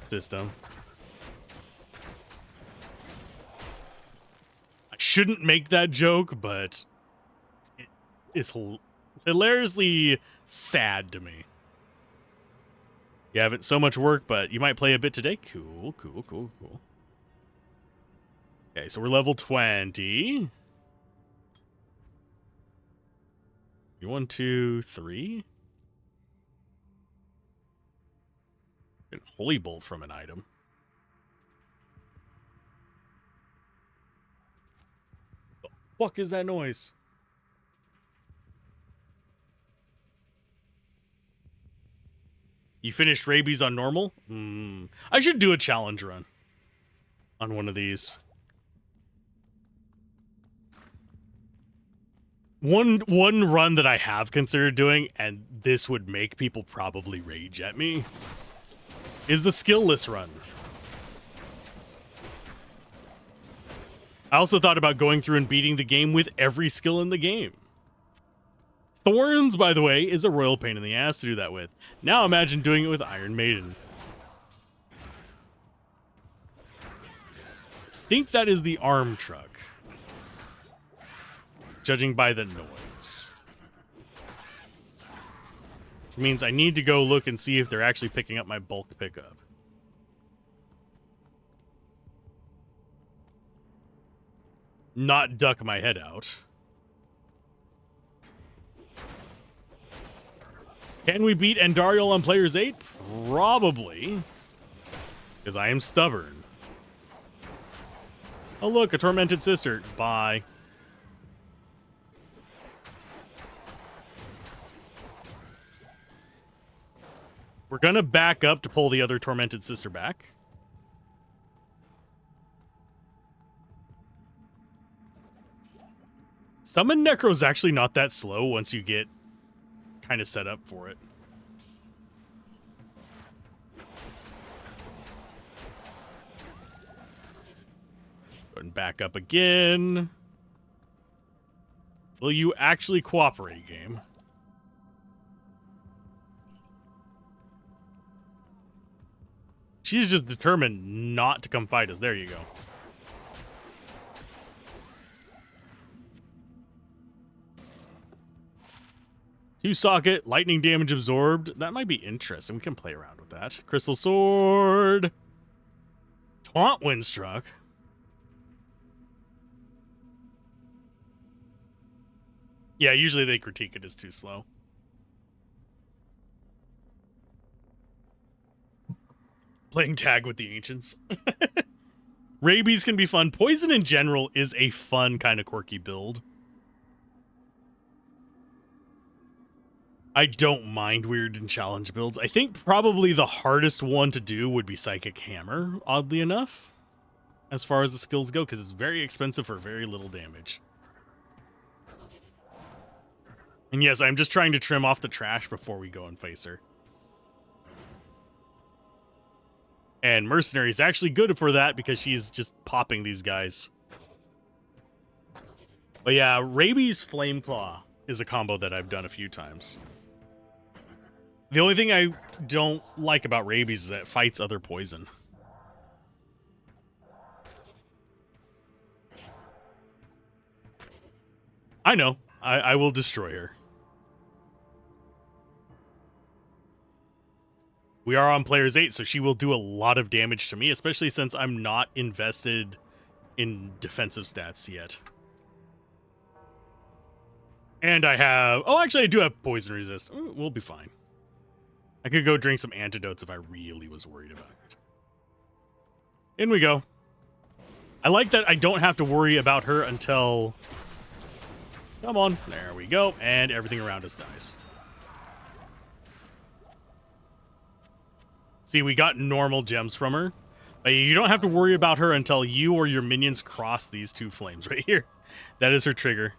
system. I shouldn't make that joke, but it is hilariously sad to me. You haven't so much work, but you might play a bit today. Cool. Okay, so we're level 20. 1, 2, 3. Holy bolt from an item. The fuck is that noise? You finished rabies on normal? I should do a challenge run on one of these. One run that I have considered doing, and this would make people probably rage at me, is the skillless run. I also thought about going through and beating the game with every skill in the game. Thorns, by the way, is a royal pain in the ass to do that with. Now imagine doing it with Iron Maiden. I think that is the arm truck, judging by the noise. Which means I need to go look and see if they're actually picking up my bulk pickup. Not duck my head out. Can we beat Andariel on Players 8? Probably. Because I am stubborn. Oh look, a tormented sister. Bye. We're gonna back up to pull the other tormented sister back. Summon Necro's actually not that slow once you get kind of set up for it. Go and back up again. Will you actually cooperate, game? She's just determined not to come fight us. There you go. Two socket, lightning damage absorbed. That might be interesting. We can play around with that. Crystal sword. Taunt windstruck. Yeah, usually they critique it as too slow. Playing tag with the ancients. Rabies can be fun. Poison in general is a fun kind of quirky build. I don't mind weird and challenge builds. I think probably the hardest one to do would be Psychic Hammer, oddly enough, as far as the skills go, because it's very expensive for very little damage. And yes, I'm just trying to trim off the trash before we go and face her. And Mercenary is actually good for that because she's just popping these guys. But yeah, Rabies Flameclaw is a combo that I've done a few times. The only thing I don't like about Rabies is that it fights other poison. I know. I will destroy her. We are on Players 8, so she will do a lot of damage to me, especially since I'm not invested in defensive stats yet. And I have... Oh, actually, I do have poison resist. We'll be fine. I could go drink some antidotes if I really was worried about it. In we go. I like that I don't have to worry about her until... Come on. There we go. And everything around us dies. See, we got normal gems from her. But you don't have to worry about her until you or your minions cross these two flames right here. That is her trigger.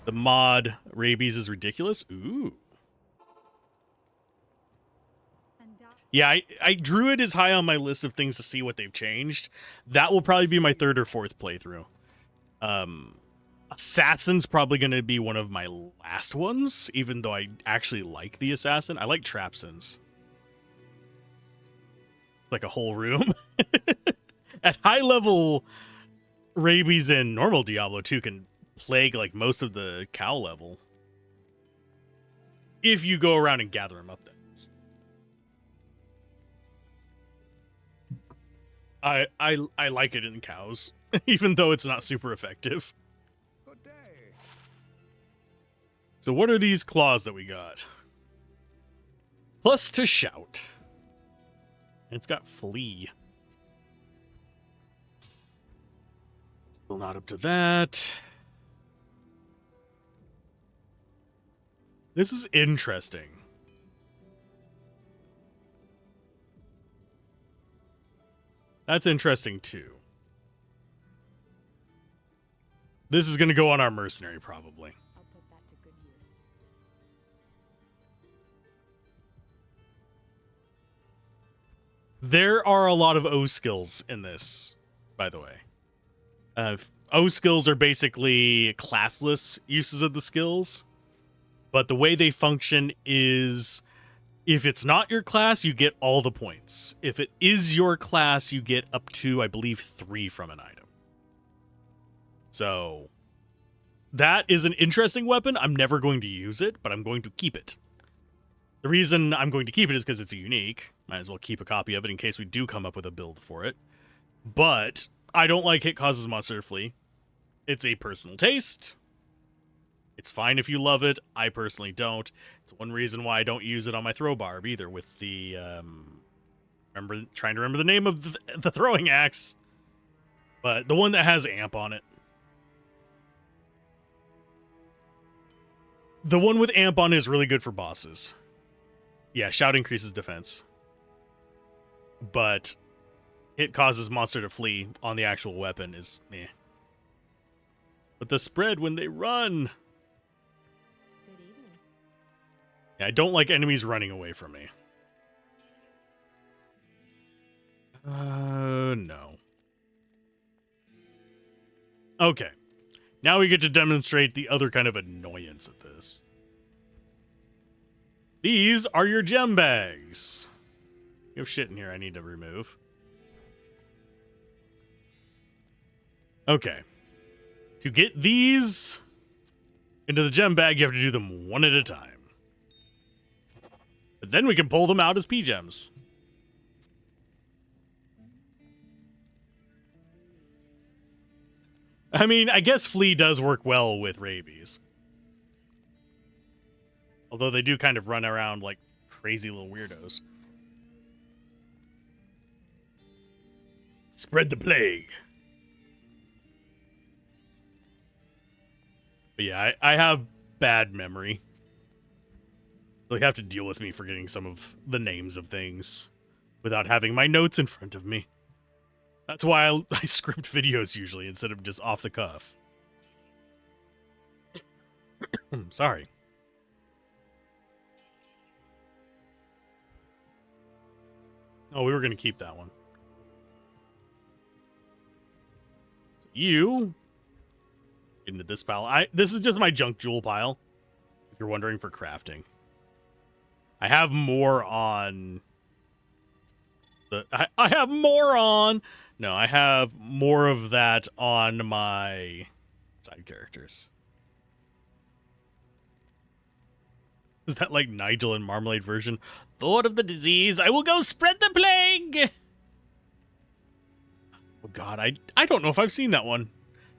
The mod Rabies is ridiculous. Ooh. Yeah, I drew it as high on my list of things to see what they've changed. That will probably be my third or fourth playthrough. Assassin's probably going to be one of my last ones, even though I actually like the Assassin. I like Trapsins. Like a whole room. At high level, Rabies in normal Diablo 2 can plague like most of the cow level. If you go around and gather them up there. I like it in cows, even though it's not super effective. Good day. So what are these claws that we got? Plus to shout. It's got flee. Still not up to that. This is interesting. That's interesting, too. This is going to go on our Mercenary, probably. I'll put that to good use. There are a lot of O skills in this, by the way. O skills are basically classless uses of the skills, but the way they function is if it's not your class, you get all the points. If it is your class, you get up to, I believe, 3 from an item. So that is an interesting weapon. I'm never going to use it, but I'm going to keep it. The reason I'm going to keep it is because it's a unique. Might as well keep a copy of it in case we do come up with a build for it. But I don't like Hit Causes Monster to Flee. It's a personal taste. It's fine if you love it. I personally don't. It's one reason why I don't use it on my throw barb either with the, trying to remember the name of the throwing axe. But the one that has amp on it. The one with amp on is really good for bosses. Yeah, shout increases defense. But Hit Causes Monster to Flee on the actual weapon is meh. But the spread when they run. Good evening. Yeah, I don't like enemies running away from me. No. Okay. Now we get to demonstrate the other kind of annoyance of this. These are your gem bags. You have shit in here I need to remove. Okay. To get these into the gem bag, you have to do them one at a time. But then we can pull them out as P-gems. I mean, I guess Flea does work well with rabies. Although they do kind of run around like crazy little weirdos. Spread the plague. But yeah, I have bad memory. So you have to deal with me forgetting some of the names of things without having my notes in front of me. That's why I script videos usually instead of just off the cuff. Sorry. Oh, we were going to keep that one. You get into this pile. This is just my junk jewel pile, if you're wondering, for crafting. I have more on the... I have more on... No, I have more of that on my side characters. Is that like Nigel and Marmalade version? Thought of the disease, I will go spread the plague! Oh god, I don't know if I've seen that one.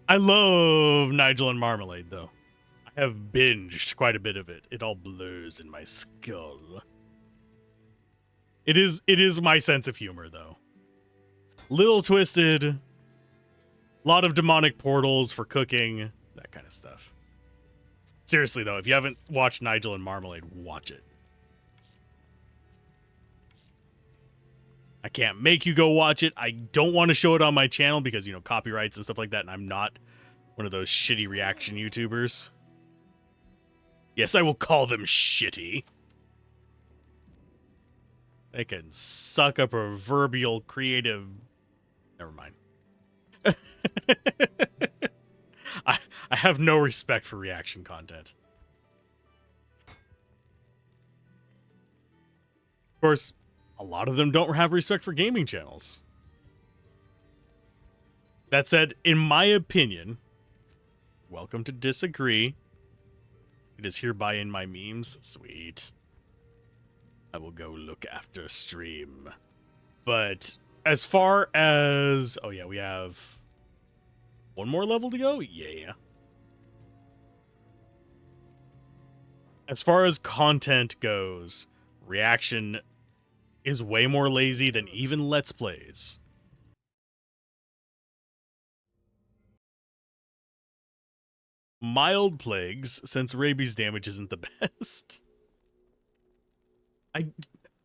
I love Nigel and Marmalade, though. I have binged quite a bit of it. It all blurs in my skull. It is my sense of humor, though. Little twisted. Lot of demonic portals for cooking. That kind of stuff. Seriously, though, if you haven't watched Nigel and Marmalade, watch it. I can't make you go watch it. I don't want to show it on my channel because, you know, copyrights and stuff like that, and I'm not one of those shitty reaction YouTubers. Yes, I will call them shitty. They can suck a proverbial creative... Never mind. I have no respect for reaction content. Of course, a lot of them don't have respect for gaming channels. That said, in my opinion, welcome to disagree. It is hereby in my memes. Sweet. I will go look after stream. But as far as... Oh yeah, we have one more level to go? Yeah. As far as content goes, reaction is way more lazy than even Let's Plays. Mild plagues, since rabies damage isn't the best.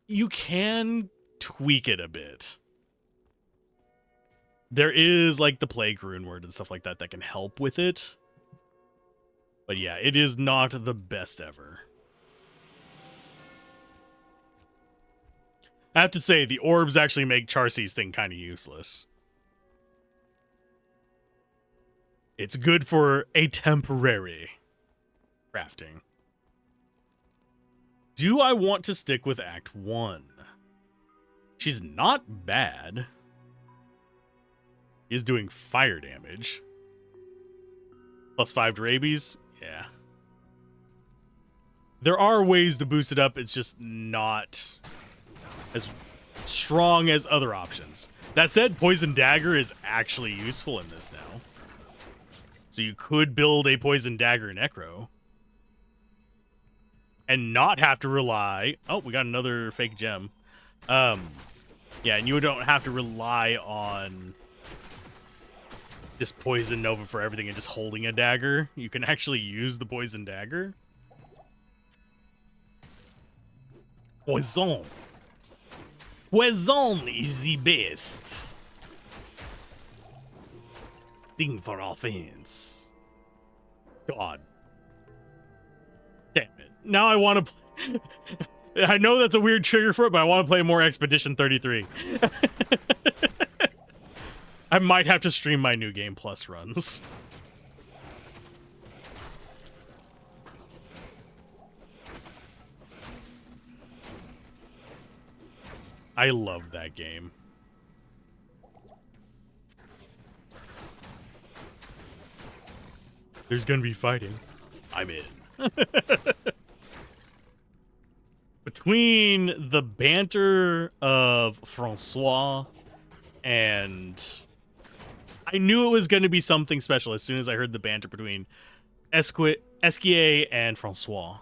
You can tweak it a bit. There is like the plague rune word and stuff like that that can help with it. But yeah, it is not the best ever. I have to say, the orbs actually make Charcy's thing kind of useless. It's good for a temporary crafting. Do I want to stick with Act 1? She's not bad. Is doing fire damage. +5 to rabies? Yeah. There are ways to boost it up, it's just not as strong as other options. That said, Poison Dagger is actually useful in this now. So you could build a Poison Dagger Necro. And not have to rely... Oh, we got another fake gem. Yeah, and you don't have to rely on just Poison Nova for everything and just holding a dagger. You can actually use the Poison Dagger. Poison. Poison is the best. Sing for offense. God. Damn it. Now I want to play... I know that's a weird trigger for it, but I want to play more Expedition 33. I might have to stream my New Game Plus runs. I love that game. There's gonna be fighting. I'm in. Between the banter of Francois and... I knew it was going to be something special as soon as I heard the banter between Esquier and Francois.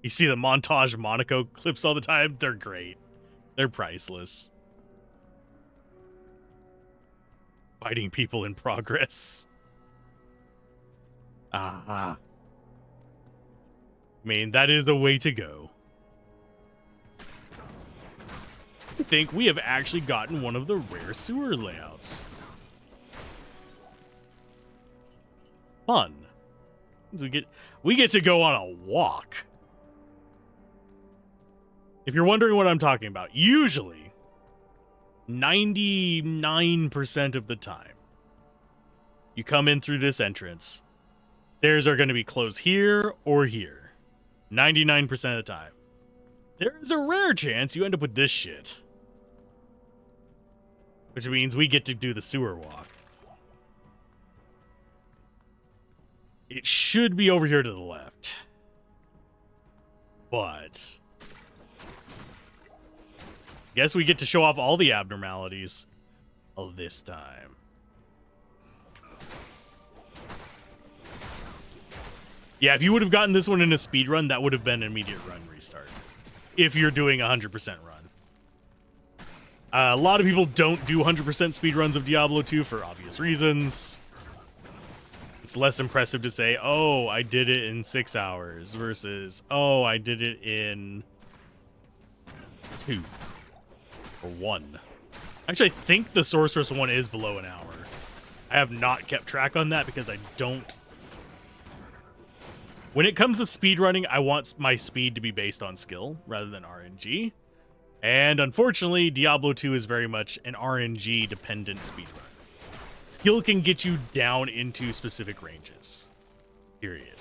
You see the montage Monaco clips all the time? They're great. They're priceless. Fighting people in progress. I mean, that is a way to go. I think we have actually gotten one of the rare sewer layouts. Fun. So we get to go on a walk. If you're wondering what I'm talking about, usually 99% of the time you come in through this entrance. Stairs are going to be closed here or here. 99% of the time. There's a rare chance you end up with this shit. Which means we get to do the sewer walk. It should be over here to the left. But... guess we get to show off all the abnormalities of this time. Yeah, if you would have gotten this one in a speed run, that would have been an immediate run restart. If you're doing a 100% run. A lot of people don't do 100% speed runs of Diablo 2 for obvious reasons. It's less impressive to say, oh, I did it in 6 hours versus, oh, I did it in 2 or 1. Actually, I think the Sorceress one is below an hour. I have not kept track on that because I don't... When it comes to speedrunning, I want my speed to be based on skill rather than RNG. And unfortunately, Diablo 2 is very much an RNG-dependent speedrun. Skill can get you down into specific ranges. Period.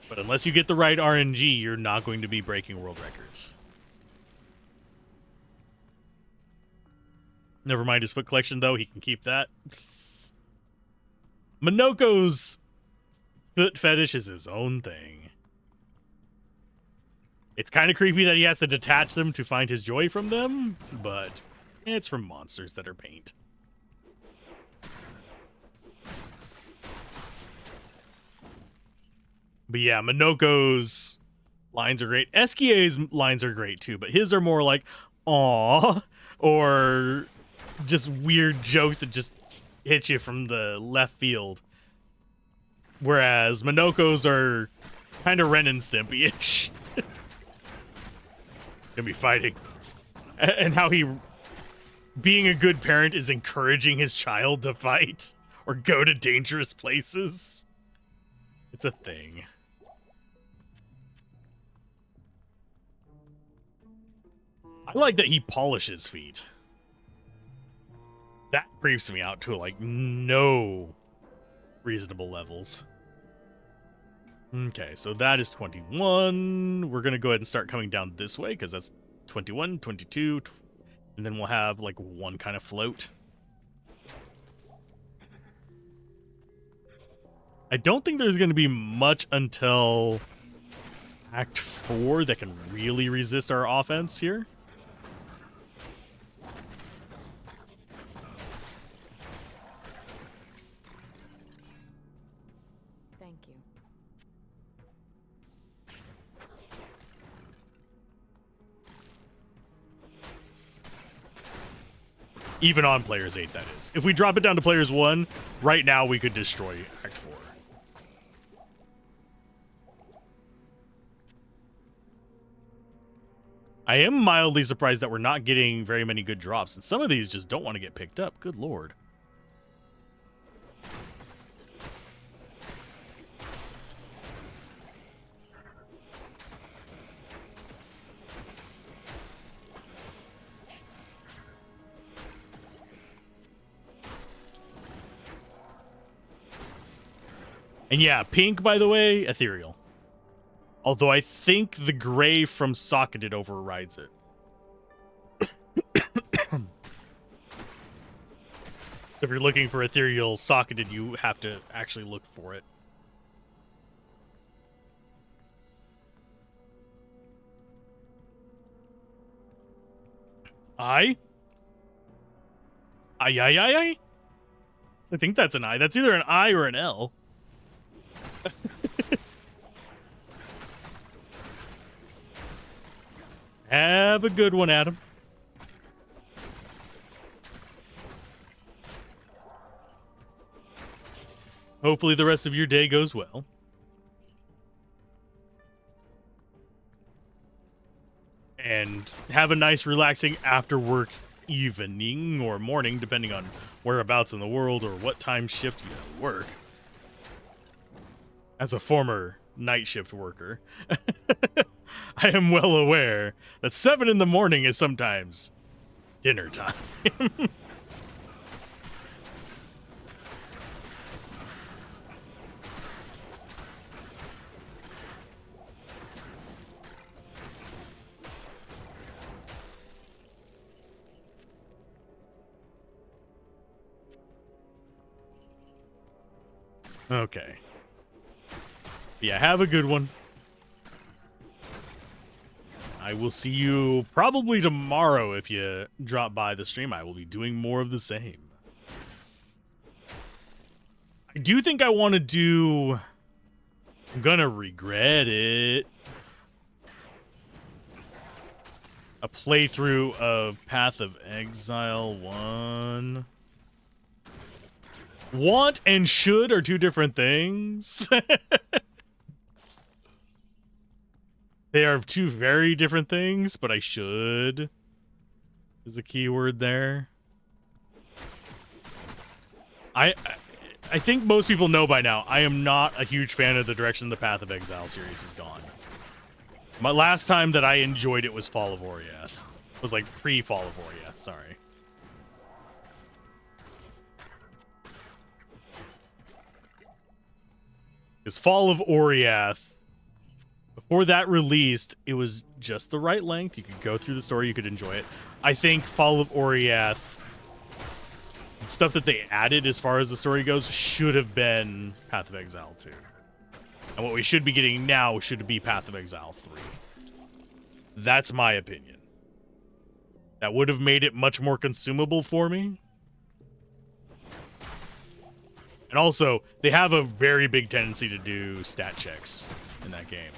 But unless you get the right RNG, you're not going to be breaking world records. Never mind his foot collection, though. He can keep that. Minoko's foot fetish is his own thing. It's kind of creepy that he has to detach them to find his joy from them, but it's from monsters that are paint. But yeah, Minoko's lines are great. Esquier's lines are great too, but his are more like, aw, or just weird jokes that just hit you from the left field. Whereas Minoko's are kind of Ren and Stimpy-ish. Gonna be fighting. And how he being a good parent is encouraging his child to fight or go to dangerous places. It's a thing. I like that he polishes feet. That creeps me out to like no reasonable levels. Okay, so that is 21. We're going to go ahead and start coming down this way because that's 21, 22, and then we'll have like one kind of float. I don't think there's going to be much until Act 4 that can really resist our offense here. Thank you. Even on Players 8, that is. If we drop it down to Players 1, right now we could destroy Act 4. I am mildly surprised that we're not getting very many good drops, and some of these just don't want to get picked up. Good lord. And yeah, pink, by the way, ethereal. Although I think the gray from Socketed overrides it. So if you're looking for ethereal Socketed, you have to actually look for it. I? I? I think that's an I. That's either an I or an L. Have a good one, Adam. Hopefully the rest of your day goes well. And have a nice, relaxing after work evening or morning, depending on whereabouts in the world or what time shift you work. As a former night shift worker, I am well aware that 7 in the morning is sometimes dinner time. Okay. Yeah, have a good one. I will see you probably tomorrow if you drop by the stream. I will be doing more of the same. I do think I want to do... I'm gonna regret it. A playthrough of Path of Exile 1. Want and should are two different things. They are two very different things, but I should is the key word there. I think most people know by now, I am not a huge fan of the direction the Path of Exile series has gone. My last time that I enjoyed it was Fall of Oriath. It was like pre-Fall of Oriath, sorry. Because Fall of Oriath, before that released, it was just the right length. You could go through the story, you could enjoy it. I think Fall of Oriath, stuff that they added as far as the story goes, should have been Path of Exile 2. And what we should be getting now should be Path of Exile 3. That's my opinion. That would have made it much more consumable for me. And also, they have a very big tendency to do stat checks in that game.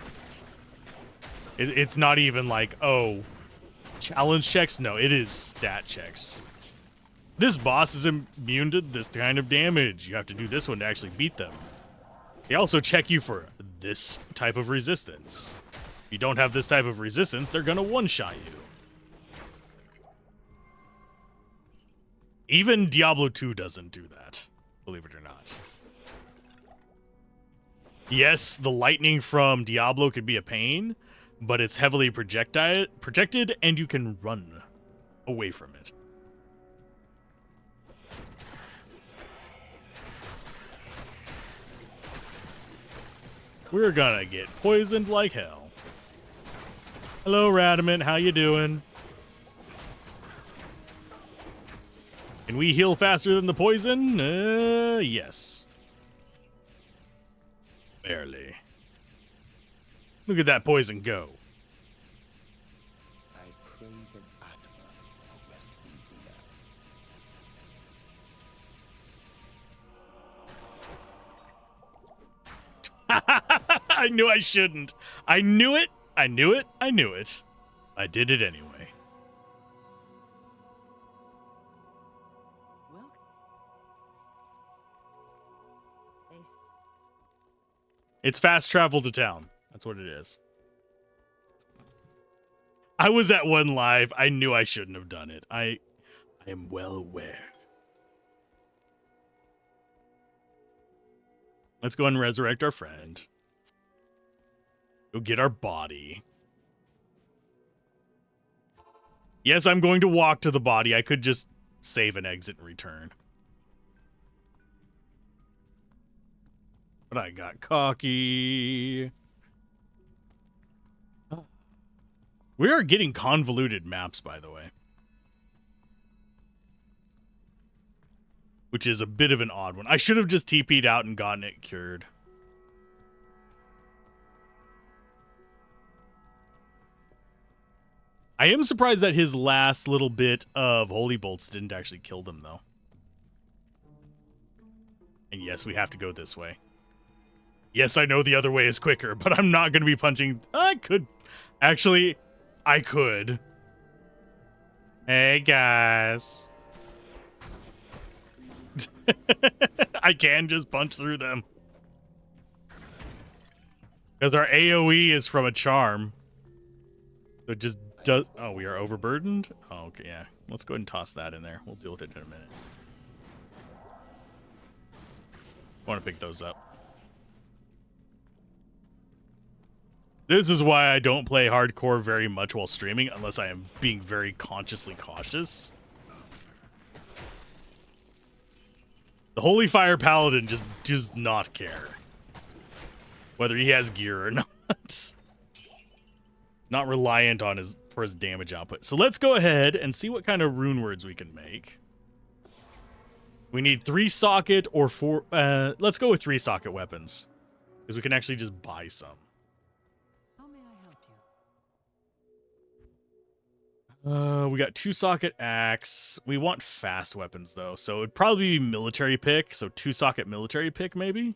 It's not even like, oh, challenge checks? No, it is stat checks. This boss is immune to this kind of damage. You have to do this one to actually beat them. They also check you for this type of resistance. If you don't have this type of resistance, they're gonna one-shot you. Even Diablo 2 doesn't do that, believe it or not. Yes, the lightning from Diablo could be a pain, but it's heavily projected, and you can run away from it. We're gonna get poisoned like hell. Hello, Radamant. How you doing? Can we heal faster than the poison? Yes. Barely. Look at that poison go. I pray that Atma rest easy now. I knew I shouldn't. I knew it. I knew it. I knew it. I did it anyway. Well, It's fast travel to town. That's what it is. I was at one live. I knew I shouldn't have done it. I am well aware. Let's go and resurrect our friend. Go get our body. Yes, I'm going to walk to the body. I could just save and exit and return. But I got cocky. We are getting convoluted maps, by the way. Which is a bit of an odd one. I should have just TP'd out and gotten it cured. I am surprised that his last little bit of holy bolts didn't actually kill them, though. And yes, we have to go this way. Yes, I know the other way is quicker, but I'm not going to be punching... I could. Actually, I could. Hey, guys. I can just punch through them. Because our AoE is from a charm. So it just does... Oh, we are overburdened? Oh, okay, yeah. Let's go ahead and toss that in there. We'll deal with it in a minute. I want to pick those up. This is why I don't play hardcore very much while streaming, unless I am being very consciously cautious. The Holy Fire Paladin just does not care. Whether he has gear or not. Not reliant on for his damage output. So let's go ahead and see what kind of rune words we can make. We need 3 socket or 4... let's go with 3 socket weapons. Because we can actually just buy some. how may I help you? We got 2 socket axe. We want fast weapons though, so it'd probably be military pick. So 2 socket military pick maybe.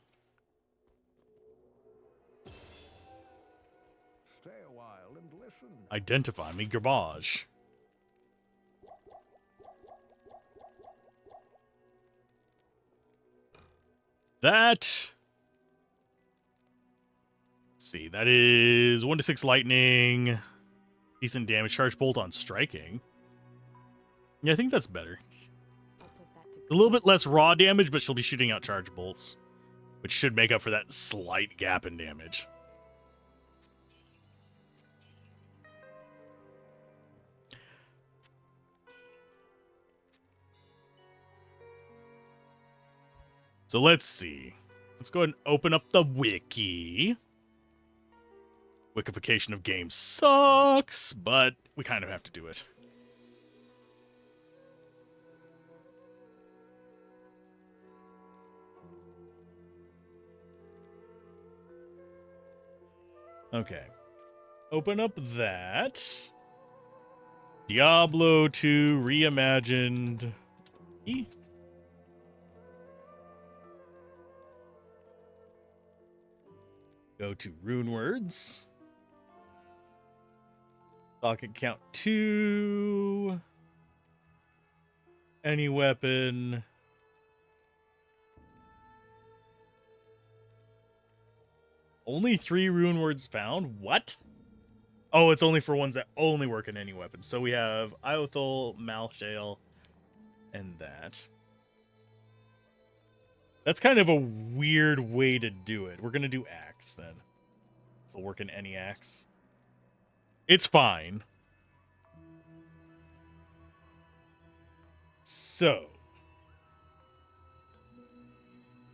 Stay a while and listen. Identify me garbage. That. Let's see. That is 1 to 6 lightning. Decent damage. Charge bolt on striking. Yeah, I think that's better. I'll put that to A little bit less raw damage, but she'll be shooting out charge bolts, which should make up for that slight gap in damage. So let's see. Let's go ahead and open up the wiki. Wikification of games sucks, but we kind of have to do it. Okay. Open up that. Diablo 2 Reimagined. Go to rune words. Socket count 2. Any weapon. Only 3 rune words found? What? Oh, it's only for ones that only work in any weapon. So we have Iothol, Malshale, and that. That's kind of a weird way to do it. We're going to do axe then. This will work in any axe. It's fine. So.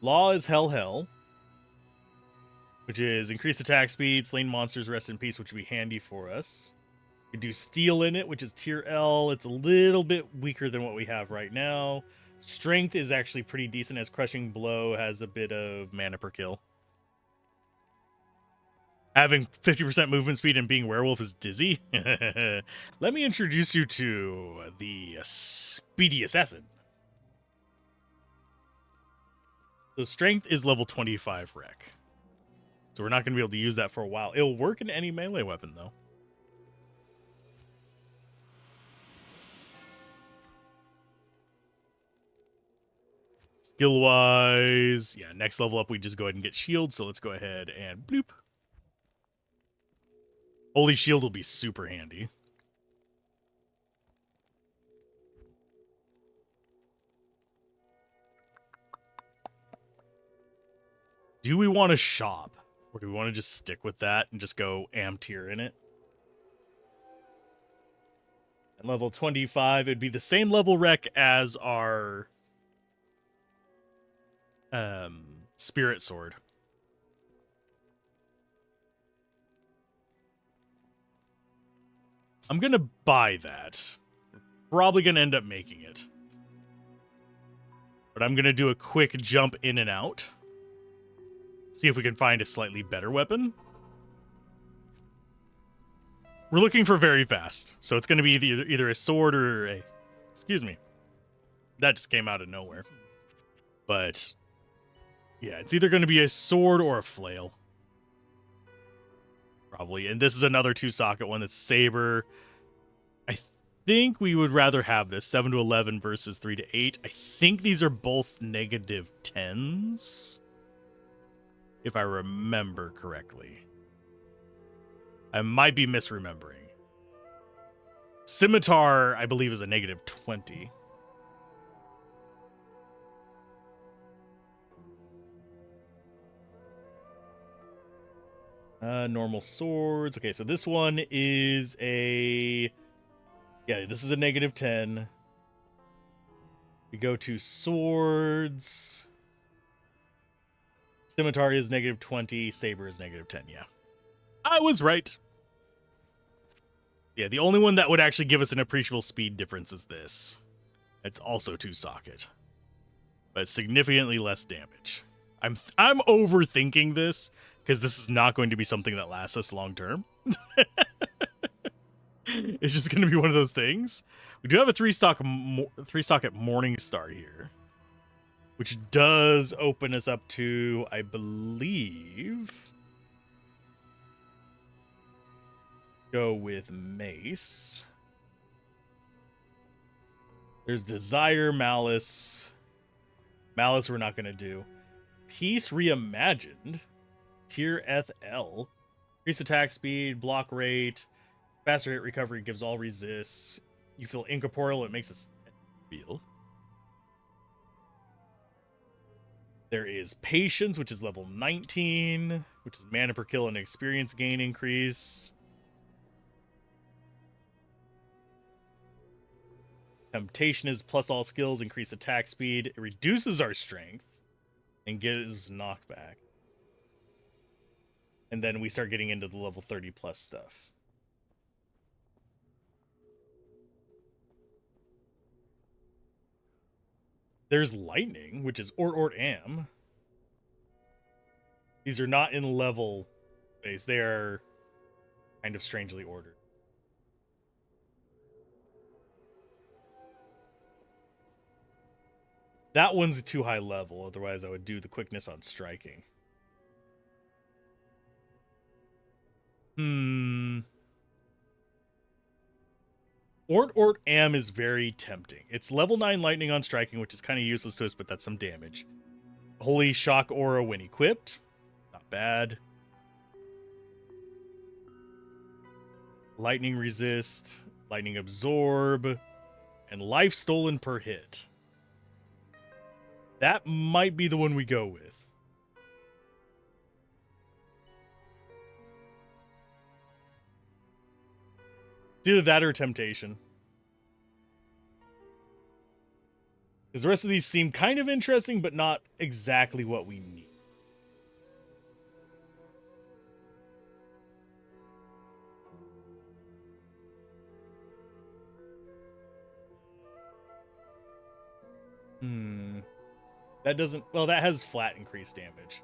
Law is hell. Which is increased attack speed, slain monsters rest in peace, which would be handy for us. We do steel in it, which is tier L. It's a little bit weaker than what we have right now. Strength is actually pretty decent, as crushing blow has a bit of mana per kill. Having 50% movement speed and being werewolf is dizzy. Let me introduce you to the speedy assassin. So strength is level 25 rec. So we're not going to be able to use that for a while. It'll work in any melee weapon, though. Skill-wise, yeah, next level up, we just go ahead and get shield. So let's go ahead and bloop. Holy shield will be super handy. Do we want to shop? Or do we want to just stick with that and just go am tier in it? At level 25, it'd be the same level rec as our spirit sword. I'm going to buy that. Probably going to end up making it. But I'm going to do a quick jump in and out. See if we can find a slightly better weapon. We're looking for very fast. So it's going to be either a sword or a... Excuse me. That just came out of nowhere. But... yeah, it's either going to be a sword or a flail. Probably. And this is another 2-socket one that's saber. I think we would rather have this. 7 to 11 versus 3 to 8. I think these are both negative 10s. If I remember correctly. I might be misremembering. Scimitar, I believe, is a negative 20. Normal swords. Okay, so this one is a... yeah, this is a negative 10. We go to swords. Scimitar is negative 20. Saber is negative 10, yeah. I was right. Yeah, the only one that would actually give us an appreciable speed difference is this. It's also 2-socket. But significantly less damage. I'm overthinking this, because this is not going to be something that lasts us long term. It's just going to be one of those things. We do have a 3-socket Morning Star here, which does open us up to, I believe, go with Mace. There's Desire, Malice. Malice we're not going to do. Peace Reimagined. Tier FL. Increased attack speed, block rate, faster hit recovery, gives all resists. You feel incorporeal, it makes us feel. There is Patience, which is level 19, which is mana per kill and experience gain increase. Temptation is plus all skills, increase attack speed. It reduces our strength and gives knockback. And then we start getting into the level 30 plus stuff. There's Lightning, which is Ort Am. These are not in level base. They are kind of strangely ordered. That one's too high level. Otherwise, I would do the quickness on striking. Ort Am is very tempting. It's level 9 lightning on striking, which is kind of useless to us, but that's some damage. Holy Shock Aura when equipped. Not bad. Lightning resist. Lightning absorb. And life stolen per hit. That might be the one we go with. It's either that or temptation. Because the rest of these seem kind of interesting, but not exactly what we need. That doesn't... Well, that has flat increased damage.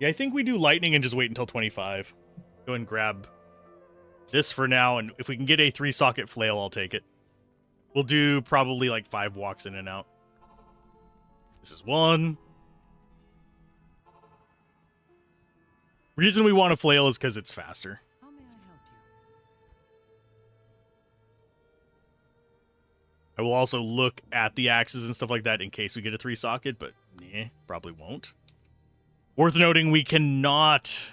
Yeah, I think we do lightning and just wait until 25. Go and grab this for now, and if we can get a 3-socket flail, I'll take it. We'll do probably like 5 walks in and out. This is 1. Reason we want a flail is because it's faster. How may I help you? I will also look at the axes and stuff like that in case we get a 3-socket, but probably won't. Worth noting, we cannot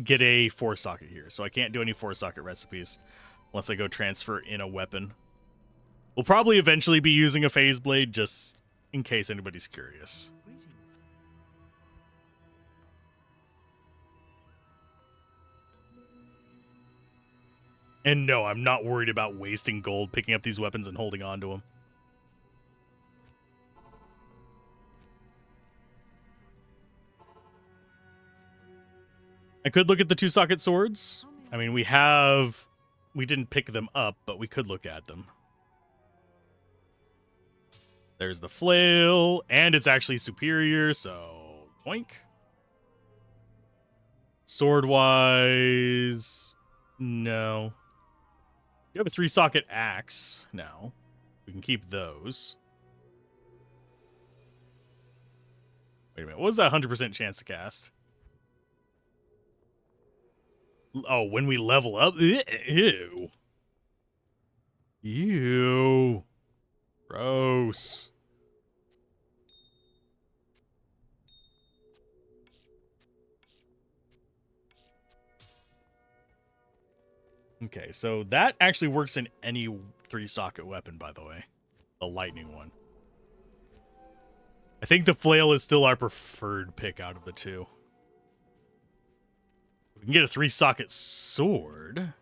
get a 4-socket here, so I can't do any 4-socket recipes unless I go transfer in a weapon. We'll probably eventually be using a phase blade just in case anybody's curious. Greetings. And no, I'm not worried about wasting gold picking up these weapons and holding on to them. I could look at the 2-socket swords. I mean, we didn't pick them up, but we could look at them. There's the flail, and it's actually superior, so yoink. Sword-wise, no. You have a 3-socket axe now. We can keep those. Wait a minute, what was that 100% chance to cast? Oh, when we level up? Ew. Ew. Gross. Okay, so that actually works in any 3-socket weapon, by the way. The lightning one. I think the flail is still our preferred pick out of the two. We can get a 3-socket sword.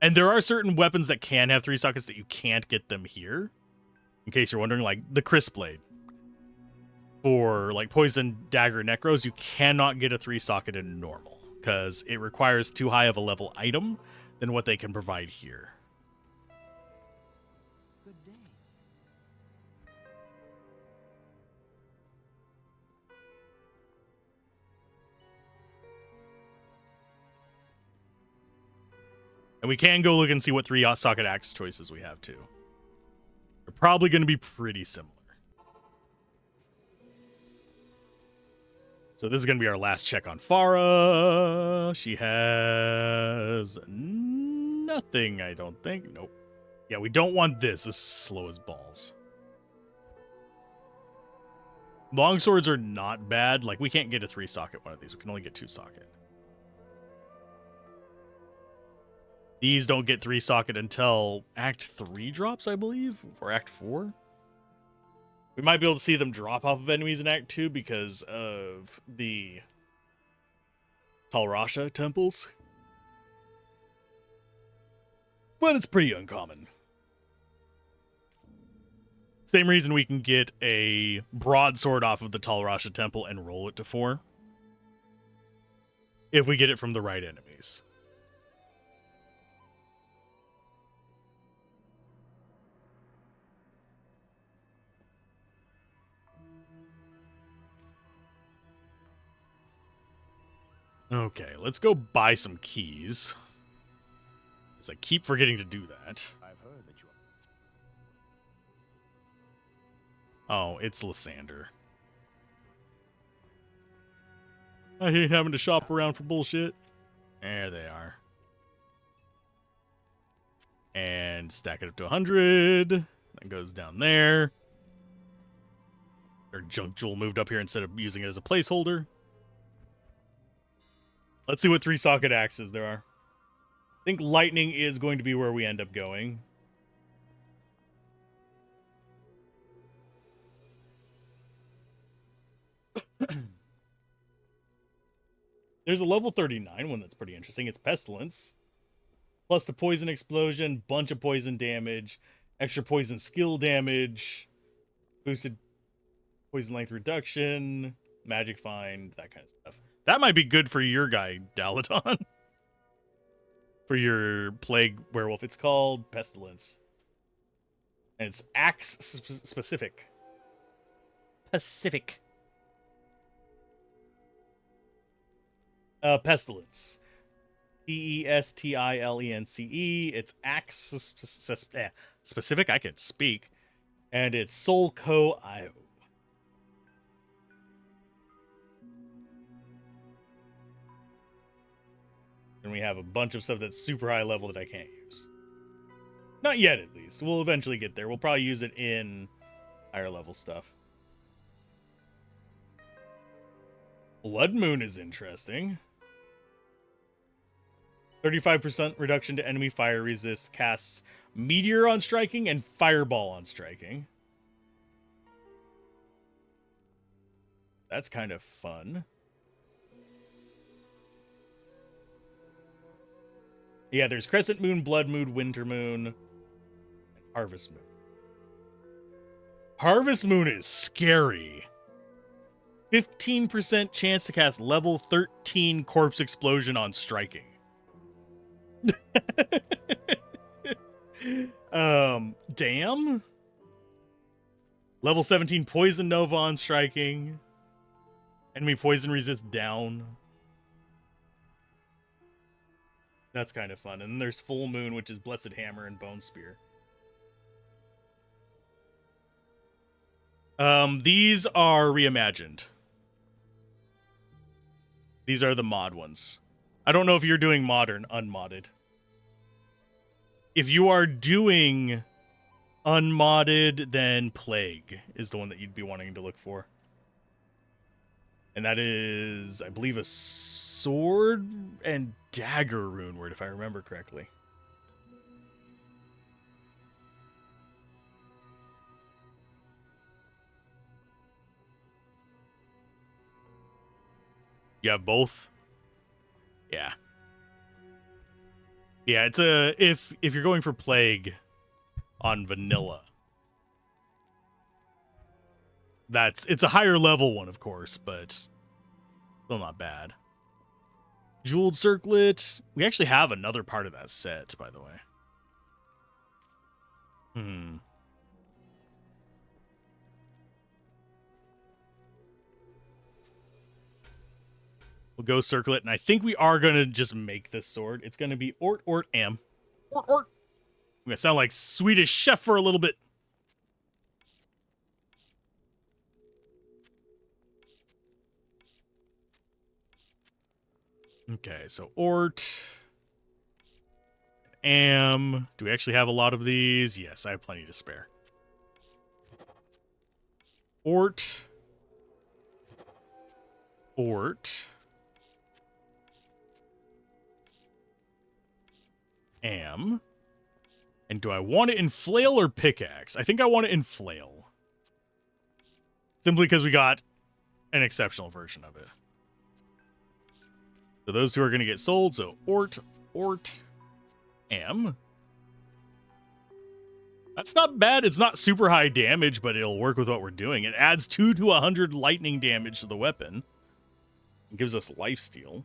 And there are certain weapons that can have 3 sockets that you can't get them here. In case you're wondering, like the Crisp Blade. For like Poison Dagger Necros, you cannot get a 3-socket in normal. Because it requires too high of a level item than what they can provide here. Good day. And we can go look and see what 3-socket axe choices we have too. They're probably going to be pretty similar. So this is going to be our last check on Farah. She has nothing, I don't think. Nope. Yeah, we don't want this. This is slow as balls. Longswords are not bad. Like, we can't get a 3-socket one of these. We can only get 2-socket. These don't get 3-socket until Act 3 drops, I believe, or Act 4. We might be able to see them drop off of enemies in Act 2 because of the Talrasha temples. But it's pretty uncommon. Same reason we can get a broadsword off of the Talrasha temple and roll it to 4. If we get it from the right enemies. Okay, let's go buy some keys. Because I keep forgetting to do that. I've heard that you Oh, it's Lysander. I hate having to shop around for bullshit. There they are. And stack it up to 100. That goes down there. Our junk jewel moved up here instead of using it as a placeholder. Let's see what 3-socket axes there are. I think lightning is going to be where we end up going. There's a level 39 one that's pretty interesting. It's Pestilence. Plus the poison explosion, bunch of poison damage, extra poison skill damage, boosted poison length reduction, magic find, that kind of stuff. That might be good for your guy, Daladon. For your plague werewolf. It's called Pestilence. And it's axe specific. Pacific. Pestilence. Pestilence. It's axe specific. I can speak. And it's Soul Co. IO. And we have a bunch of stuff that's super high level that I can't use. Not yet, at least. We'll eventually get there. We'll probably use it in higher level stuff. Blood Moon is interesting. 35% reduction to enemy fire resist, casts Meteor on striking and Fireball on striking. That's kind of fun. Yeah, there's Crescent Moon, Blood Moon, Winter Moon, and Harvest Moon. Harvest Moon is scary. 15% chance to cast level 13 Corpse Explosion on striking. Damn. Level 17 Poison Nova on striking. Enemy poison resist down. That's kind of fun. And then there's Full Moon, which is Blessed Hammer and Bone Spear. These are reimagined. These are the mod ones. I don't know if you're doing modern, unmodded. If you are doing unmodded, then Plague is the one that you'd be wanting to look for. And that is, I believe, a sword and dagger rune word, if I remember correctly. You have both? Yeah. Yeah, it's a if you're going for Plague on vanilla. It's a higher level one, of course, but still not bad. Jeweled Circlet. We actually have another part of that set, by the way. We'll go Circlet, and I think we are going to just make this sword. It's going to be Ort Am. Ort. I'm going to sound like Swedish Chef for a little bit. Okay, so Ort. Am. Do we actually have a lot of these? Yes, I have plenty to spare. Ort. Am. And do I want it in flail or pickaxe? I think I want it in flail. Simply because we got an exceptional version of it. So those two are going to get sold. So Ort, Am. That's not bad. It's not super high damage, but it'll work with what we're doing. It adds 2 to 100 lightning damage to the weapon. It gives us lifesteal.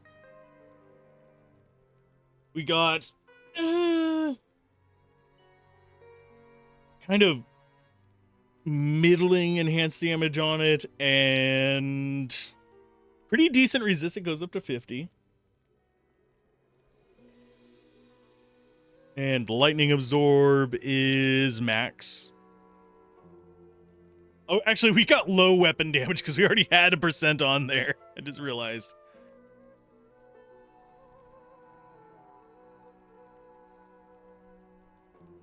We got kind of middling enhanced damage on it and pretty decent resist. It goes up to 50. And lightning absorb is max. Oh, actually, we got low weapon damage because we already had a % on there. I just realized.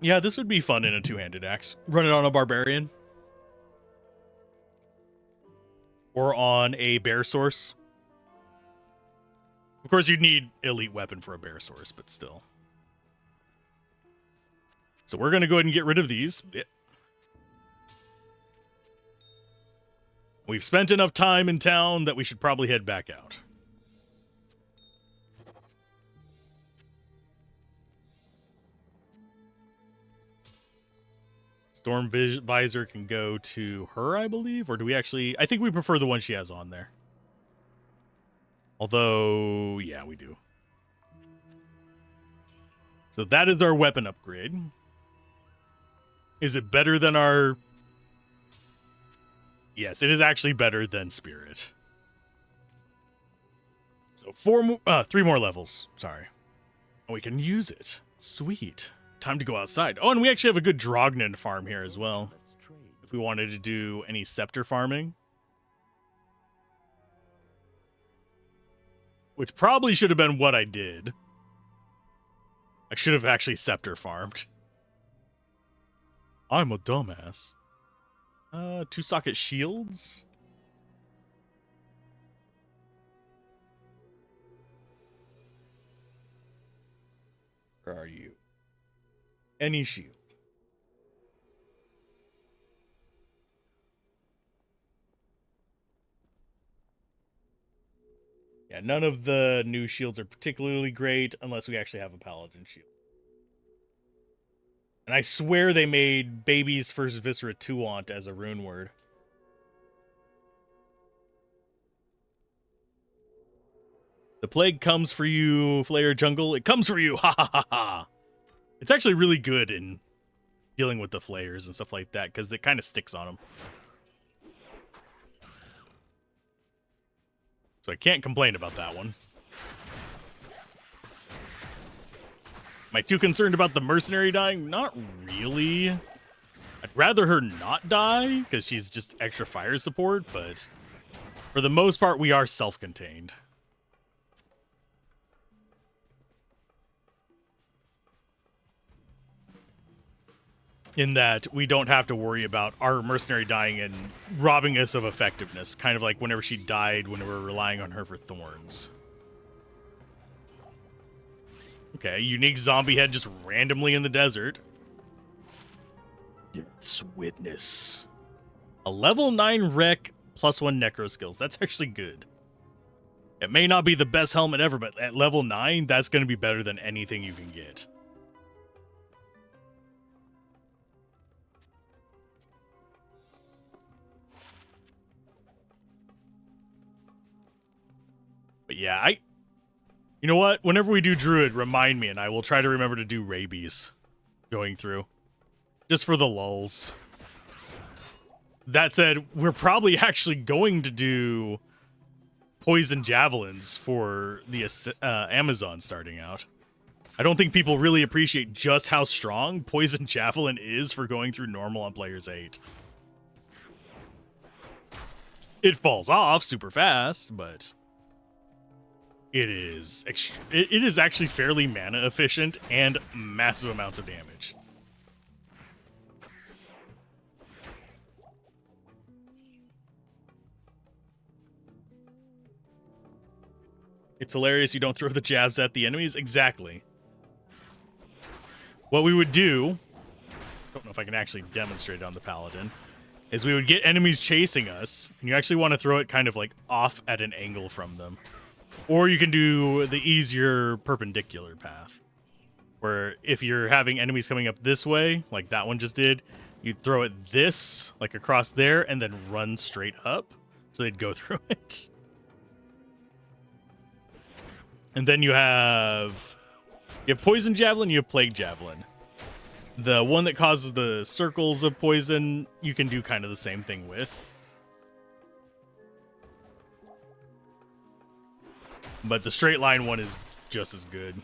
Yeah, this would be fun in a two-handed axe. Run it on a barbarian. Or on a bear source. Of course, you'd need elite weapon for a bear source, but still. So we're going to go ahead and get rid of these. We've spent enough time in town that we should probably head back out. Storm Visor can go to her, I believe. Or do we actually... I think we prefer the one she has on there. Although, yeah, we do. So that is our weapon upgrade. Is it better than our... Yes, it is actually better than Spirit. So 3 more levels. Sorry. And we can use it. Sweet. Time to go outside. Oh, and we actually have a good Drognan farm here as well. Let's trade. If we wanted to do any scepter farming. Which probably should have been what I did. I should have actually scepter farmed. I'm a dumbass. 2-socket shields? Where are you? Any shield. Yeah, none of the new shields are particularly great unless we actually have a Paladin shield. And I swear they made Baby's First Viscera Tuant as a rune word. The plague comes for you, Flayer Jungle. It comes for you! Ha ha ha ha! It's actually really good in dealing with the flayers and stuff like that, because it kind of sticks on them. So I can't complain about that one. Am I too concerned about the Mercenary dying? Not really. I'd rather her not die, because she's just extra fire support, but for the most part, we are self-contained. In that we don't have to worry about our Mercenary dying and robbing us of effectiveness, kind of like whenever she died when we were relying on her for thorns. Okay, unique zombie head just randomly in the desert. Death's Witness. A level 9 wreck plus 1 necro skills. That's actually good. It may not be the best helmet ever, but at level 9, that's going to be better than anything you can get. But yeah, you know what? Whenever we do Druid, remind me, and I will try to remember to do Rabies going through. Just for the lulz. That said, we're probably actually going to do Poison Javelins for the Amazon starting out. I don't think people really appreciate just how strong Poison Javelin is for going through normal on Players 8. It falls off super fast, but... It is actually fairly mana efficient and massive amounts of damage. It's hilarious you don't throw the jabs at the enemies. Exactly. What we would do, don't know if I can actually demonstrate it on the Paladin, is we would get enemies chasing us, and you actually want to throw it kind of like off at an angle from them. Or you can do the easier perpendicular path, where if you're having enemies coming up this way, like that one just did, you'd throw it this, like across there, and then run straight up, so they'd go through it. And then you have Poison Javelin, you have Plague Javelin. The one that causes the circles of poison, you can do kind of the same thing with. But the straight line one is just as good.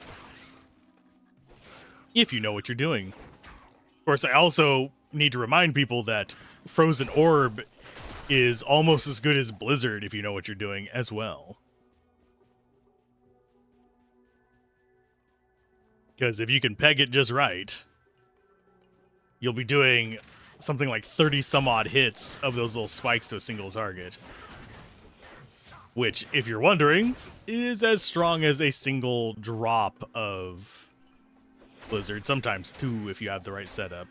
If you know what you're doing. Of course, I also need to remind people that Frozen Orb is almost as good as Blizzard if you know what you're doing as well. Because if you can peg it just right, you'll be doing something like 30 some odd hits of those little spikes to a single target. Which, if you're wondering, is as strong as a single drop of Blizzard, sometimes 2 if you have the right setup.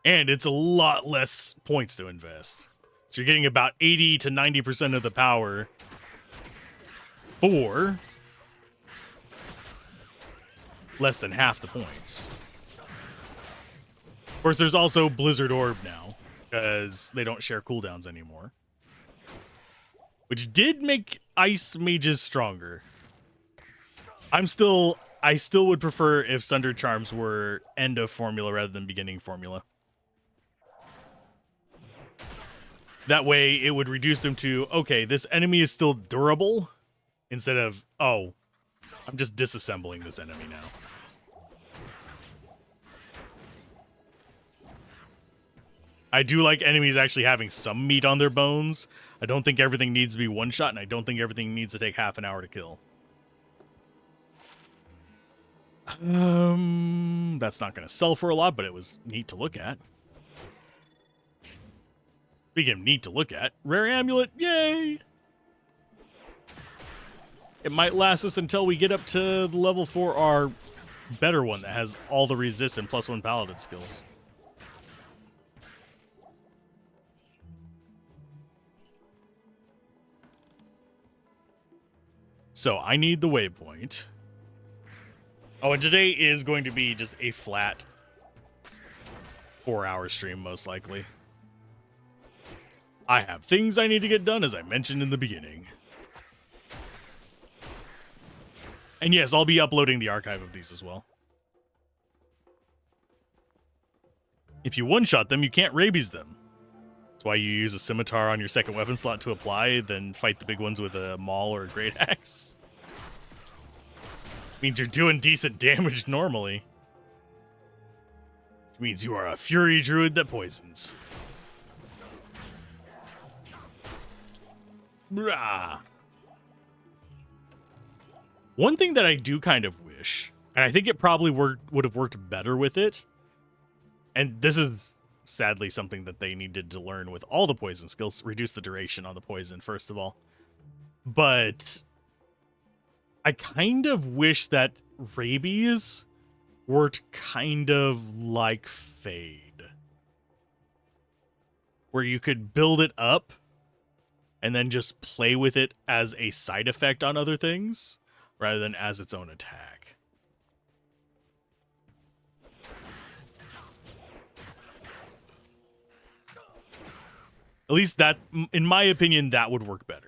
And it's a lot less points to invest. So you're getting about 80 to 90% of the power for less than half the points. Of course, there's also Blizzard Orb now, because they don't share cooldowns anymore. Which did make Ice Mages stronger. I still would prefer if Sunder Charms were end of formula rather than beginning formula. That way, it would reduce them to, okay, this enemy is still durable, instead of, oh, I'm just disassembling this enemy now. I do like enemies actually having some meat on their bones. I don't think everything needs to be one shot, and I don't think everything needs to take half an hour to kill. That's not going to sell for a lot, but it was neat to look at. Speaking of neat to look at, rare amulet, yay! It might last us until we get up to the level for our better one that has all the resist and +1 paladin skills. So I need the waypoint. Oh, and today is going to be just a flat 4-hour stream, most likely. I have things I need to get done, as I mentioned in the beginning. And yes, I'll be uploading the archive of these as well. If you one-shot them, you can't rabies them. That's why you use a scimitar on your second weapon slot to apply, then fight the big ones with a maul or a great axe. Means you're doing decent damage normally. Which means you are a fury druid that poisons. Brah. One thing that I do kind of wish, and I think it probably would have worked better with it, and this is sadly something that they needed to learn with all the poison skills, reduce the duration on the poison, first of all. But I kind of wish that rabies worked kind of like Fade, where you could build it up and then just play with it as a side effect on other things, rather than as its own attack. At least that, in my opinion, that would work better.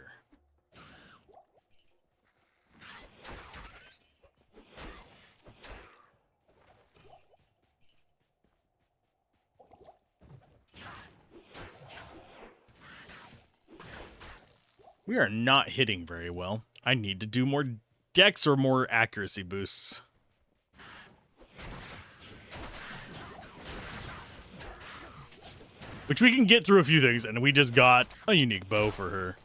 We are not hitting very well. I need to do more dex or more accuracy boosts. Which we can get through a few things, and we just got a unique bow for her.